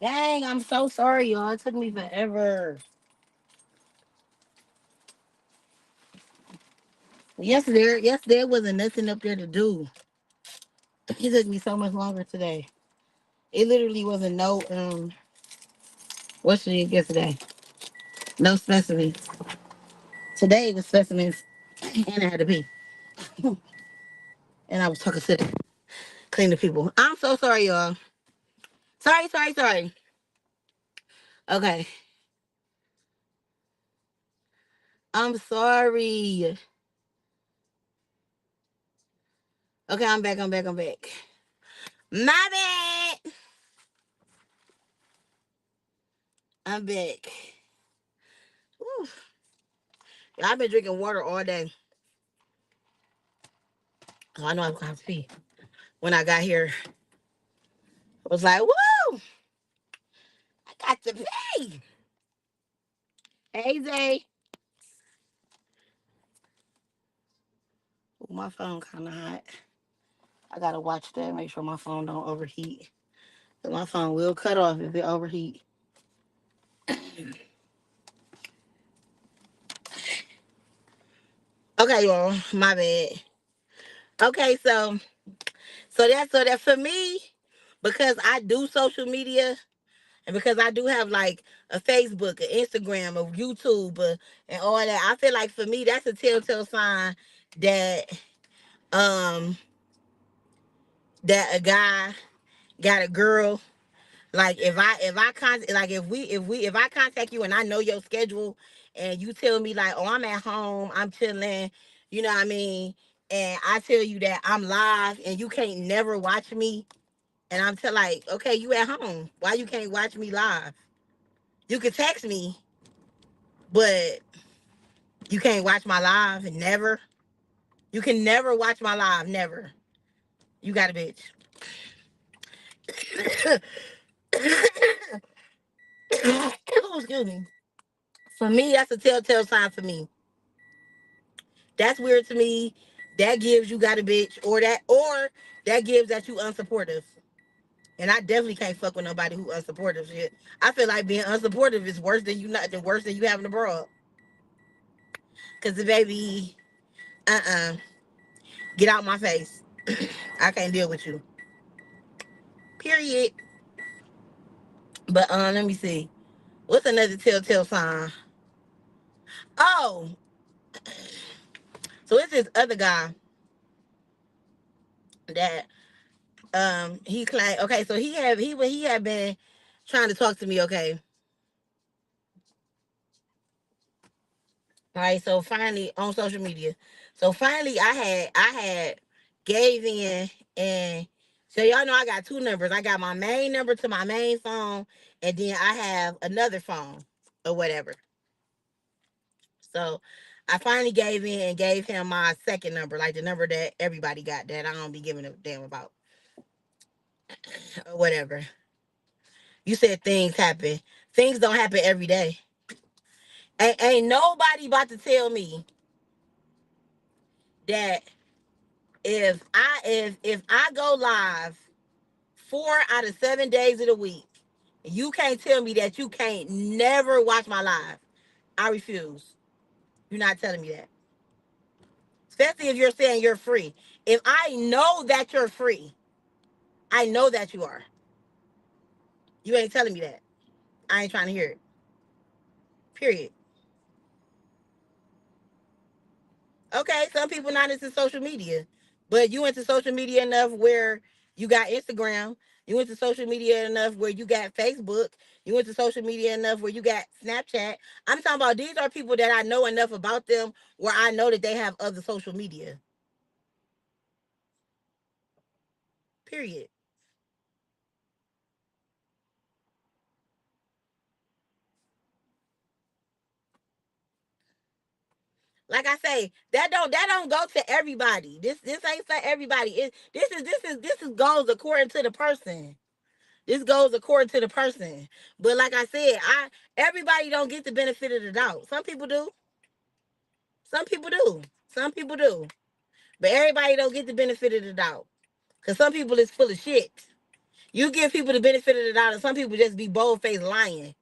Dang, I'm so sorry, y'all. It took me forever. Yesterday wasn't nothing up there to do. It took me so much longer today. It literally wasn't no what should you yesterday? No specimens. Today was specimens and I had to pee. And I was talking to the clean the people. I'm so sorry, y'all. Sorry. Okay. I'm sorry. Okay, I'm back. My bad. I'm back. Whew. I've been drinking water all day. Oh, I know I'm gonna have to pee. When I got here, I was like, woo! I got to pee. Hey Zay. Ooh, my phone kinda hot. I gotta watch that, make sure my phone don't overheat. 'Cause my phone will cut off if it overheat. Okay, y'all, my bad. Okay, so that for me, because I do social media and because I do have like a Facebook, an Instagram, a YouTube, and all that, I feel like for me that's a telltale sign that um that a guy got a girl. Like if I contact you and I know your schedule and you tell me like, oh, I'm at home, I'm chilling, you know what I mean, and I tell you that I'm live and you can't never watch me, and I'm tell like, okay, you at home, why you can't watch me live? You can text me, but you can't watch my live and never. You can never watch my live, never. You got a bitch. Oh, excuse me. For me, that's a telltale sign for me. That's weird to me. That gives you got a bitch, or that gives that you unsupportive. And I definitely can't fuck with nobody who unsupportive shit. I feel like being unsupportive is worse than you not the worse than you having a broad. Cause the baby, get out my face. I can't deal with you. Period. But let me see. What's another telltale sign? Oh, so it's this other guy that he claimed. Okay, so he had been trying to talk to me. Okay, all right. So finally on social media. So finally I had gave in, and so y'all know I got two numbers. I got my main number to my main phone, and then I have another phone or whatever. So I finally gave in and gave him my second number, like the number that everybody got that I don't be giving a damn about or whatever. You said things happen. Things don't happen every day. Ain't nobody about to tell me that if I go live 4 out of 7 days of the week, you can't tell me that you can't never watch my live. I refuse. You're not telling me that. Especially if you're saying you're free. If I know that you're free, I know that you are. You ain't telling me that. I ain't trying to hear it. Period. Okay, some people not into social media, but you into social media enough where you got Instagram. You went to social media enough where you got Facebook. You went to social media enough where you got Snapchat. I'm talking about these are people that I know enough about them where I know that they have other social media. Period. Like I say, that don't go to everybody. This ain't for everybody. This is goes according to the person. This goes according to the person. But like I said, I everybody don't get the benefit of the doubt. Some people do. Some people do. Some people do. But everybody don't get the benefit of the doubt. Cause some people is full of shit. You give people the benefit of the doubt, and some people just be bold faced lying.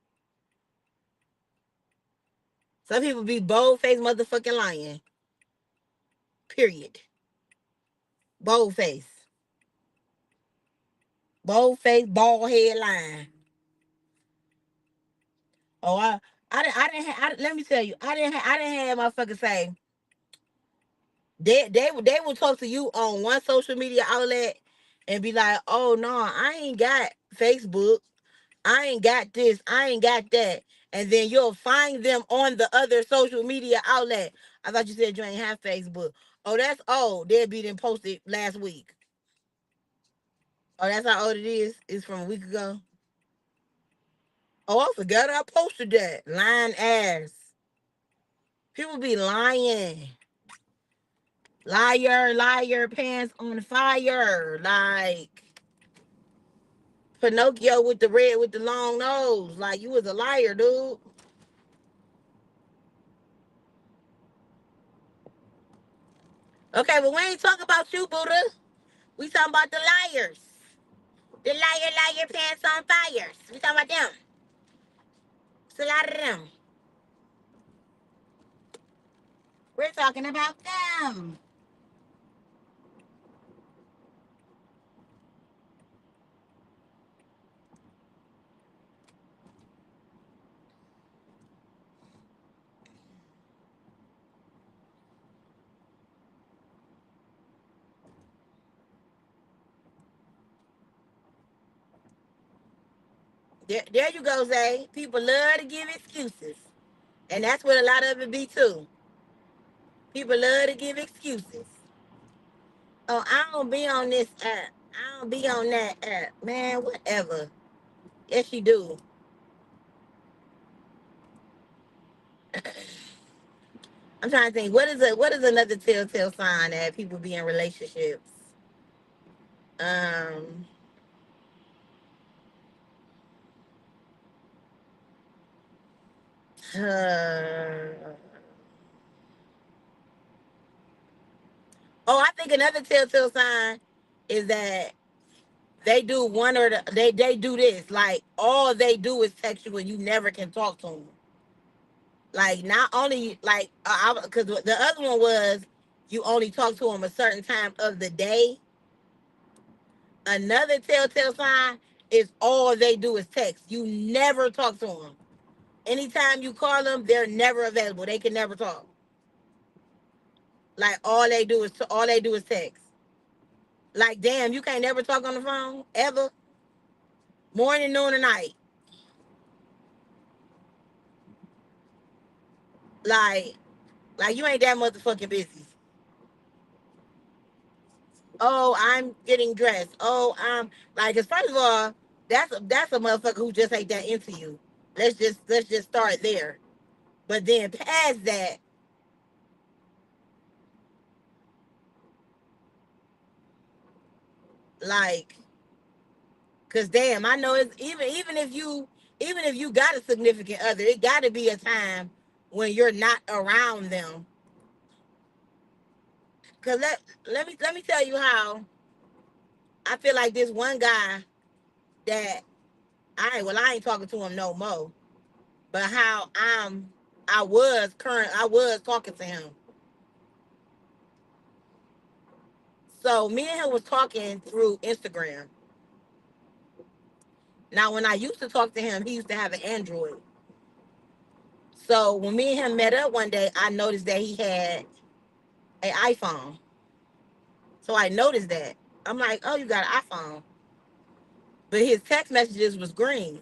Some people be bold faced motherfucking lying. Period. Bold face. Bold face, bald head lying. Oh, let me tell you, I didn't have motherfuckers say they will talk to you on one social media outlet and be like, oh no, I ain't got Facebook, I ain't got this, I ain't got that, and then you'll find them on the other social media outlet. I thought you said you ain't have Facebook. Oh, that's old. They'll be then posted last week. Oh, that's how old it is. It's from a week ago. Oh, I forgot I posted that. Lying ass. People be lying. Liar, liar, pants on fire. Like Pinocchio with the red with the long nose. Like you was a liar, dude. Okay, but we ain't talking about you, Buddha. We talking about the liars. The liar, liar, pants on fires. We talking about them. It's a lot of them. We're talking about them. There you go, Zay. People love to give excuses. And that's what a lot of it be too. People love to give excuses. Oh, I don't be on this app. I don't be on that app. Man, whatever. Yes, you do. I'm trying to think. What is another telltale sign that people be in relationships? Um. uh, oh, I think another telltale sign is that they do one or they do this. Like all they do is text you and you never can talk to them. Like not only like because the other one was you only talk to them a certain time of the day. Another telltale sign is all they do is text. You never talk to them. Anytime you call them, they're never available. They can never talk. Like all they do is text. Like damn, you can't never talk on the phone ever. Morning, noon, or night. Like like you ain't that motherfucking busy. Oh, I'm getting dressed. Oh, I'm like, cause first of all, that's a motherfucker who just ain't that into you. Let's just start there. But then past that, like, cause damn, I know it's even if you got a significant other, it got to be a time when you're not around them. Cause let me tell you how I feel like this one guy that I ain't talking to him no more. But how I was talking to him. So me and him was talking through Instagram. Now when I used to talk to him, he used to have an Android. So when me and him met up one day, I noticed that he had an iPhone. So I noticed that. I'm like, oh, you got an iPhone. But his text messages was green.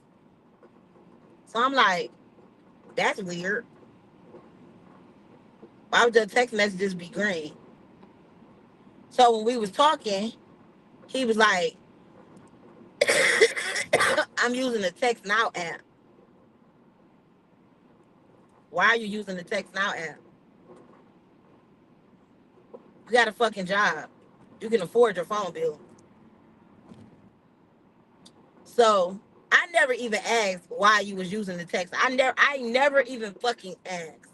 So I'm like, that's weird. Why would your text messages be green? So when we was talking, he was like, I'm using the Text Now app. Why are you using the Text Now app? You got a fucking job. You can afford your phone bill. So I never even asked why you was using the text. I never even fucking asked.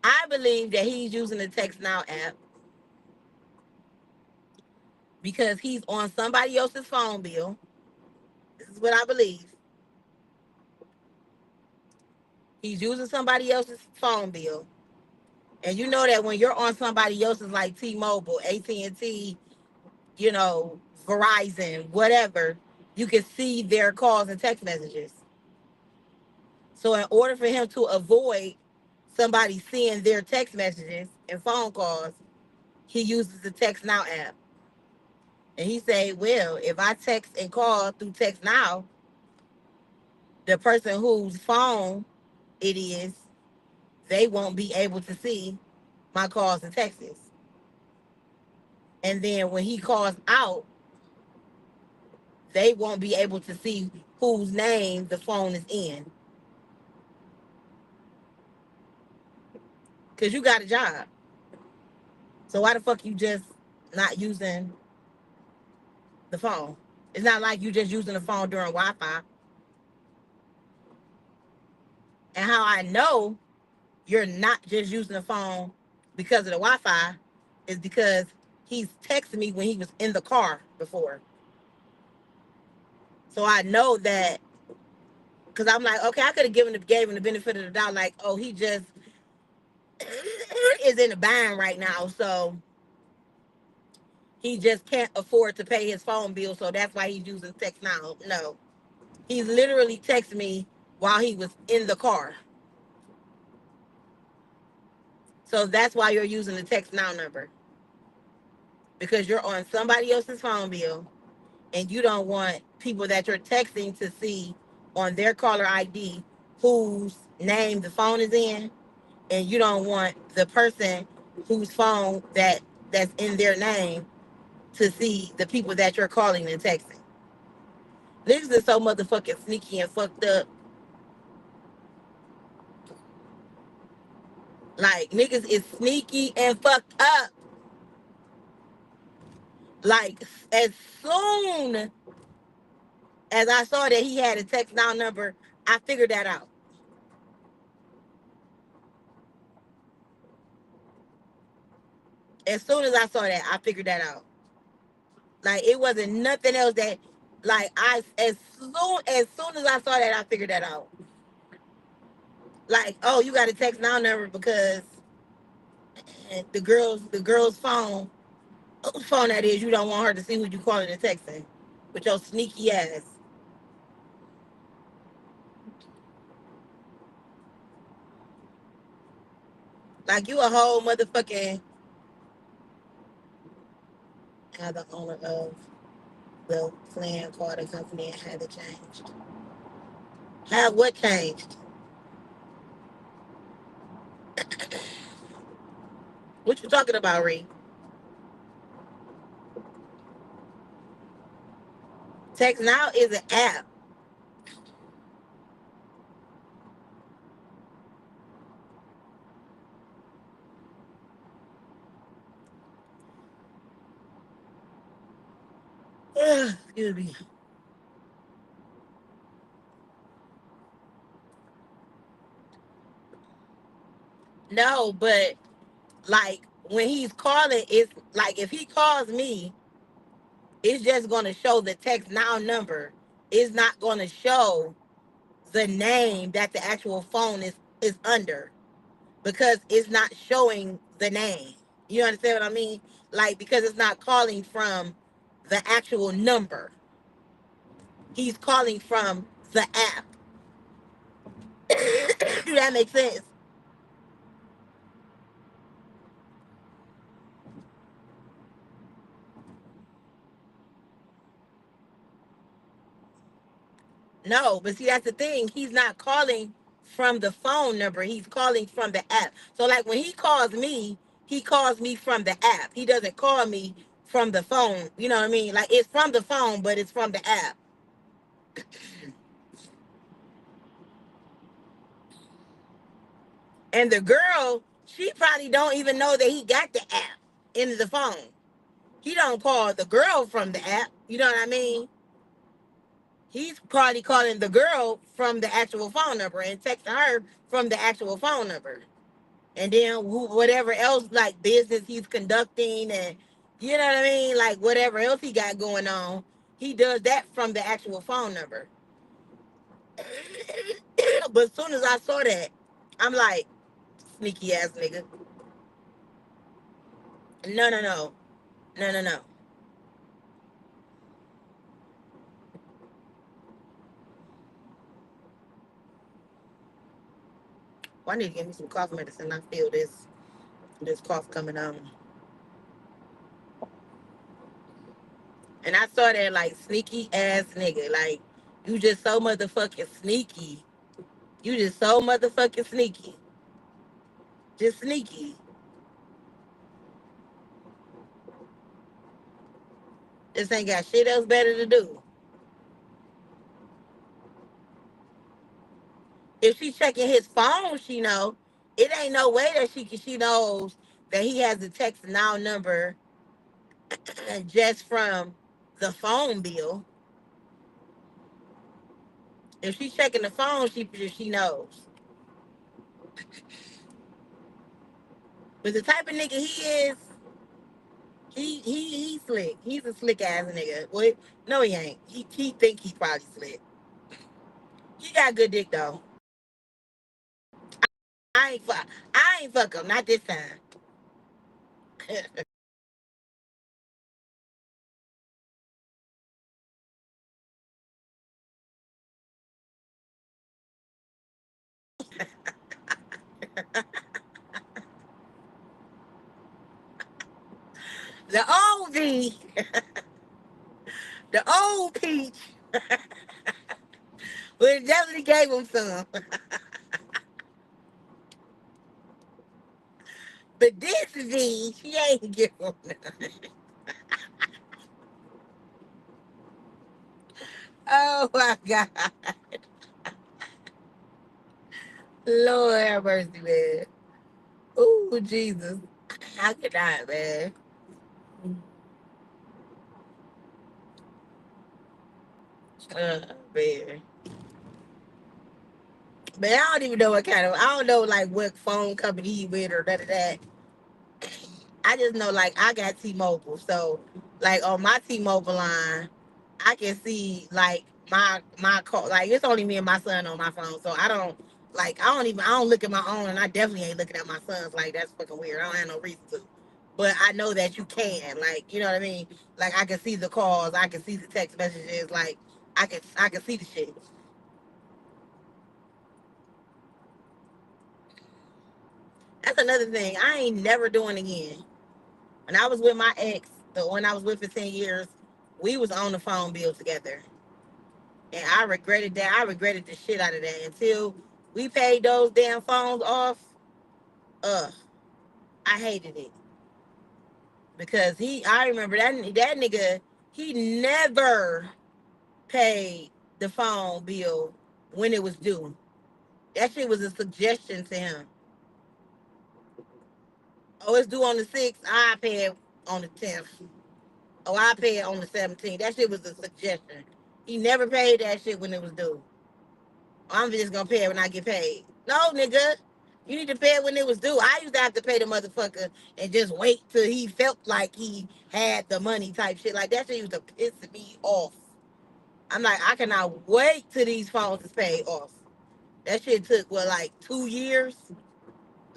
I believe that he's using the Text Now app because he's on somebody else's phone bill. This is what I believe. He's using somebody else's phone bill. And you know that when you're on somebody else's, like T-Mobile, AT&T, you know, Verizon, whatever, you can see their calls and text messages. So in order for him to avoid somebody seeing their text messages and phone calls, he uses the Text Now app. And he say, well, if I text and call through Text Now, the person whose phone it is, they won't be able to see my calls and texts. And then when he calls out, they won't be able to see whose name the phone is in. Because you got a job. So why the fuck you just not using the phone? It's not like you just using the phone during Wi-Fi. And how I know you're not just using the phone because of the Wi-Fi is because he's texted me when he was in the car before. So I know that, because I'm like, okay, I could have gave him the benefit of the doubt, like, oh, he just is in a bind right now, so he just can't afford to pay his phone bill, so that's why he's using Text Now. No, he literally texted me while he was in the car. So that's why you're using the Text Now number, because you're on somebody else's phone bill and you don't want people that you're texting to see on their caller ID whose name the phone is in, and you don't want the person whose phone that's in their name to see the people that you're calling and texting. Niggas is so motherfucking sneaky and fucked up. Like, niggas is sneaky and fucked up. Like, as soon as I saw that he had a Text Now number, I figured that out. As soon as I saw that, I figured that out. Like, it wasn't nothing else that, like, as soon as I saw that, I figured that out. Like, oh, you got a Text Now number because the girl's phone, whose phone that is, you don't want her to see who you calling and texting with your sneaky ass. Like, you a whole motherfucking, the owner of the plan called a company and had it changed. Have what changed? What you talking about, Ree? Text Now is an app. Excuse me. No, but like when he's calling, it's like if he calls me, it's just gonna show the Text Now number. It's not gonna show the name that the actual phone is under, because it's not showing the name. You understand what I mean? Like, because it's not calling from the actual number. He's calling from the app. Do that make sense? No, but see, that's the thing. He's not calling from the phone number. He's calling from the app. So, like, when he calls me from the app. He doesn't call me from the phone. You know what I mean? Like, it's from the phone, but it's from the app. And the girl, she probably don't even know that he got the app in the phone. He don't call the girl from the app. You know what I mean? He's probably calling the girl from the actual phone number and texting her from the actual phone number. And then whatever else, like, business he's conducting and You know what I mean? Like whatever else he got going on, he does that from the actual phone number. But as soon as I saw that, I'm like, sneaky ass nigga. No, no, no, no, no, no. Well, I need to get me some cough medicine. I feel this cough coming on. And I saw that like sneaky ass nigga. Like you just so motherfucking sneaky. You just so motherfucking sneaky. Just sneaky. Just ain't got shit else better to do. If she checking his phone, she know. It ain't no way that she knows that he has the text now number just from the phone bill. If she's checking the phone, she knows. But the type of nigga he is, he slick. He's a slick ass nigga. Well, no, he ain't. He think he probably slick. He got good dick though. I ain't fuck him. Not this time. The old V, the old peach, but definitely gave him some. But this V, she ain't give him none. Oh my God. Lord have mercy, man. Ooh, Jesus. How could I, man? Man. But I don't even know what kind of, I don't know like what phone company he with or none of that. I just know like I got T-Mobile. So like on my T-Mobile line, I can see like my call. Like it's only me and my son on my phone. So I don't like I don't look at my own and I definitely ain't looking at my son's. Like that's fucking weird. I don't have no reason to. But I know that you can. Like, you know what I mean? Like I can see the calls, I can see the text messages, like I can see the shit. That's another thing. I ain't never doing again. When I was with my ex, the one I was with for 10 years, we was on the phone bill together, and I regretted that. I regretted the shit out of that until we paid those damn phones off. Ugh, I hated it because I remember that nigga. He never paid the phone bill when it was due. That shit was a suggestion to him. Oh, it's due on the 6th. I pay it on the 10th. Oh, I pay it on the 17th. That shit was a suggestion. He never paid that shit when it was due. I'm just gonna pay it when I get paid. No, nigga. You need to pay it when it was due. I used to have to pay the motherfucker and just wait till he felt like he had the money type shit. Like that shit used to piss me off. I'm like, I cannot wait till these phones is paid off. That shit took what like 2 years.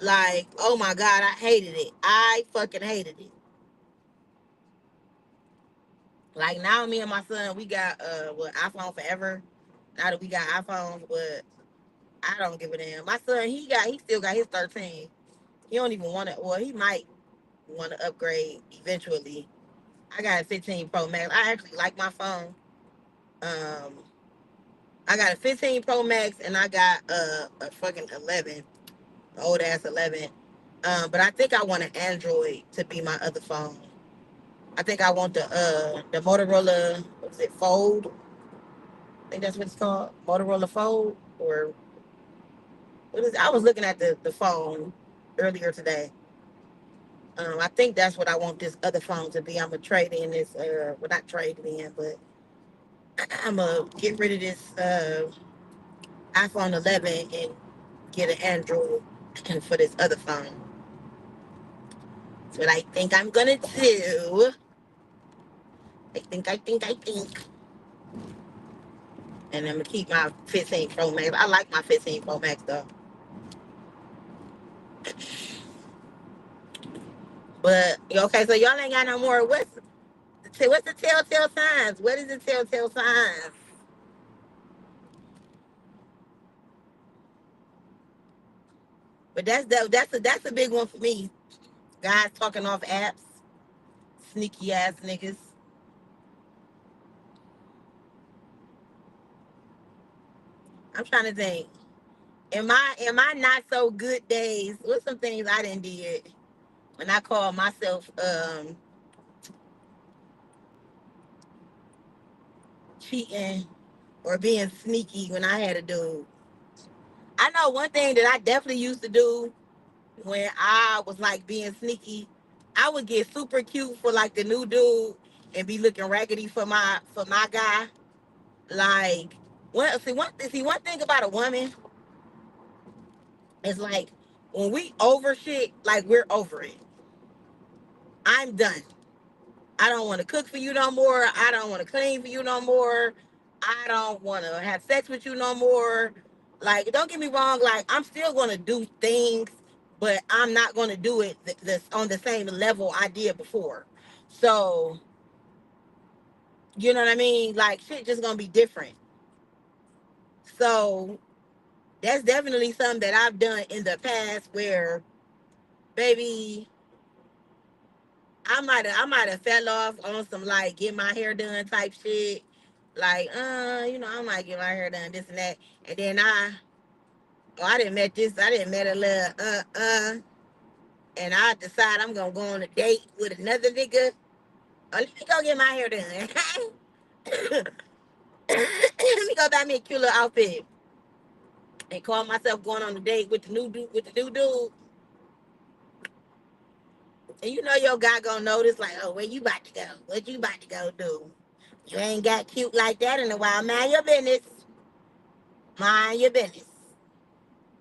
Like, oh my God, I hated it. I fucking hated it. Like now me and my son, we got what iPhone forever. Now that we got iPhones, but I don't give a damn. My son, he still got his 13. He don't even want to. Well, he might want to upgrade eventually. I got a 15 Pro Max. I actually like my phone. Um, I got a 15 Pro Max and I got a fucking 11, old ass 11. But I think I want an Android to be my other phone. I think I want the Motorola. What is it? Fold. I think that's what it's called. Motorola Fold or what is? I was looking at the phone earlier today. I think that's what I want this other phone to be. I'm gonna trade in this. Well, not trade it in, but I'm gonna get rid of this iPhone 11 and get an Android for this other phone. That's what I think I'm gonna do. I think. And I'm gonna keep my 15 Pro Max. I like my 15 Pro Max though. But okay, so y'all ain't got no more. What's the telltale signs? What is the telltale signs? But that's a big one for me. Guys talking off apps, sneaky ass niggas. I'm trying to think. Am I not so good days? What's some things I didn't did when I call myself cheating or being sneaky when I had a dude? I know one thing that I definitely used to do when I was like being sneaky. I would get super cute for like the new dude and be looking raggedy for my guy. Like one thing about a woman is like when we over shit, like we're over it. I'm done. I don't want to cook for you no more. I don't want to clean for you no more. I don't want to have sex with you no more. Like, don't get me wrong. Like, I'm still going to do things, but I'm not going to do it on the same level I did before. So, you know what I mean? Like, shit just going to be different. So, that's definitely something that I've done in the past where, baby, I might have fell off on some like get my hair done type shit. Like, I might get my hair done, this and that. And then I didn't met a little and I decide I'm gonna go on a date with another nigga. Let me go get my hair done. Let me go buy me a cute little outfit and call myself going on a date with the new dude. And you know your guy gonna notice, like, oh, where you about to go? What you about to go do? You ain't got cute like that in a while. Mind your business. Mind your business.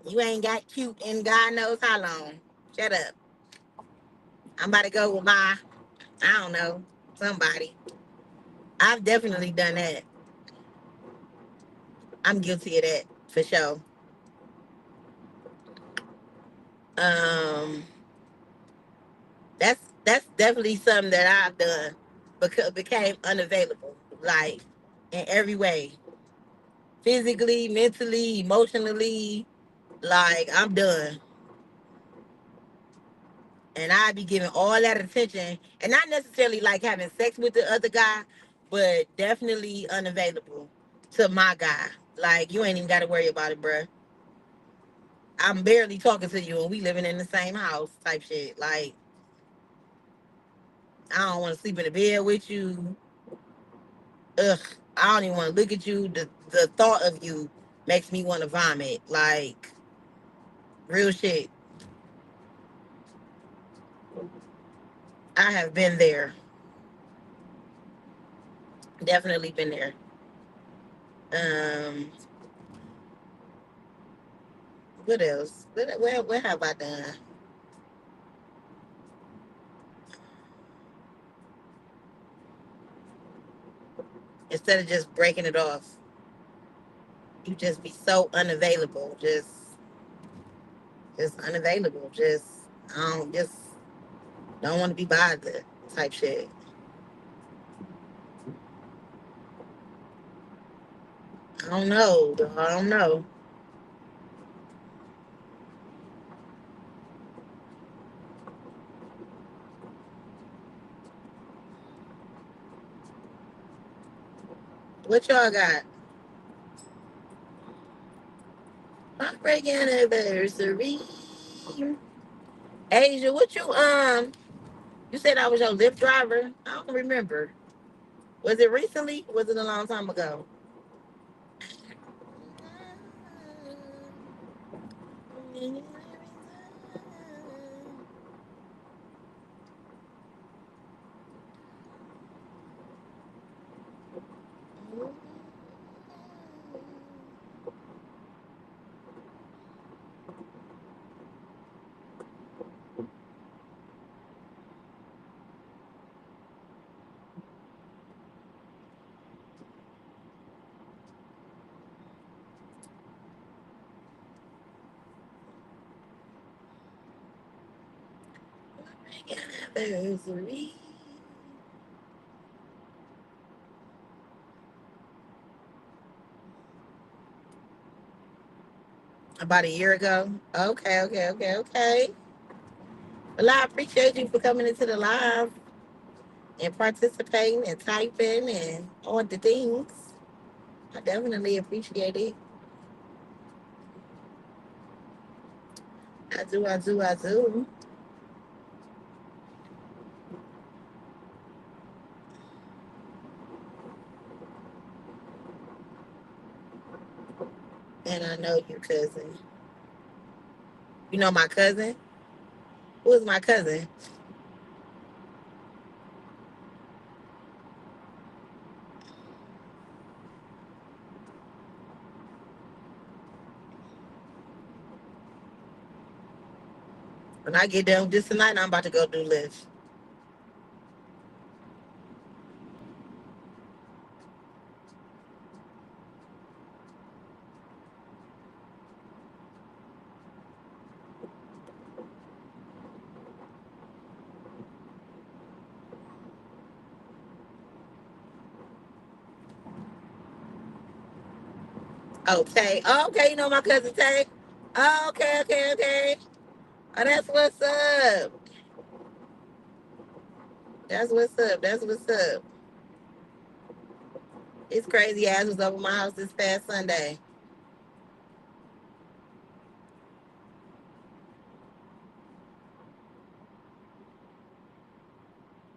You ain't got cute in God knows how long. Shut up. I'm about to go with I don't know, somebody. I've definitely done that. I'm guilty of that for sure. Um, that's definitely something that I've done because became unavailable, like in every way, physically, mentally, emotionally. Like I'm done, and I be giving all that attention, and not necessarily like having sex with the other guy, but definitely unavailable to my guy. Like you ain't even got to worry about it, bruh. I'm barely talking to you, and we living in the same house, type shit. Like I don't want to sleep in the bed with you. Ugh, I don't even want to look at you. The thought of you makes me want to vomit. Like real shit. I have been there. Definitely been there. Um, what else? What have I done? Instead of just breaking it off, you just be so unavailable. Just unavailable. Just don't want to be bothered. Type shit. I don't know. I don't know. What y'all got? Heartbreak anniversary. Asia, what you said I was your Lyft driver? I don't remember. Was it recently? Was it a long time ago? anniversary. About a year ago. Okay, okay, okay, okay. Well, I appreciate you for coming into the live and participating and typing and all the things. I definitely appreciate it. I do, I do, I do. And I know you, cousin. You know my cousin? Who is my cousin? When I get done with this tonight, I'm about to go do Lyft. Oh, Tay. Oh, okay, you know my cousin Tay? Oh, okay, okay, okay. Oh, that's what's up. That's what's up. That's what's up. His crazy ass was over my house this past Sunday.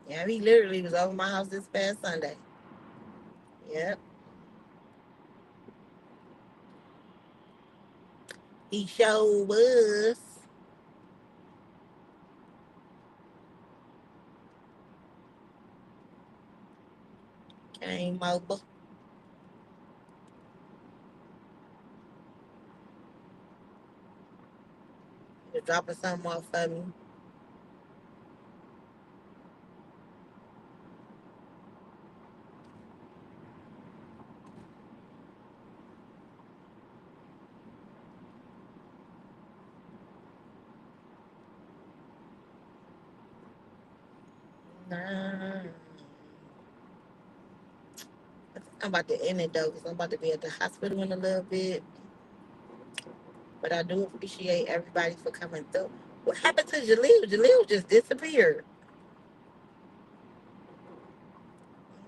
Yeah, he literally was over my house this past Sunday. Yep, he sure was. Came over. He was dropping something off for me. Nah. I'm about to end it though, because I'm about to be at the hospital in a little bit. But I do appreciate everybody for coming through. What happened to Jaleel? Jaleel just disappeared.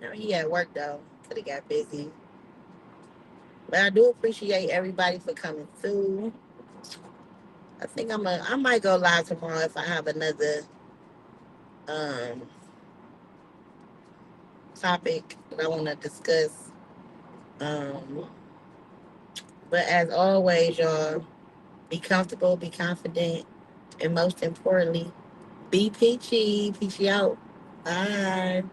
You know, he at work though. Could have got busy. But I do appreciate everybody for coming through. I think I might go live tomorrow if I have another um topic that I want to discuss. Um, but as always, y'all, be comfortable, be confident, and most importantly, be peachy. Peachy out. Bye.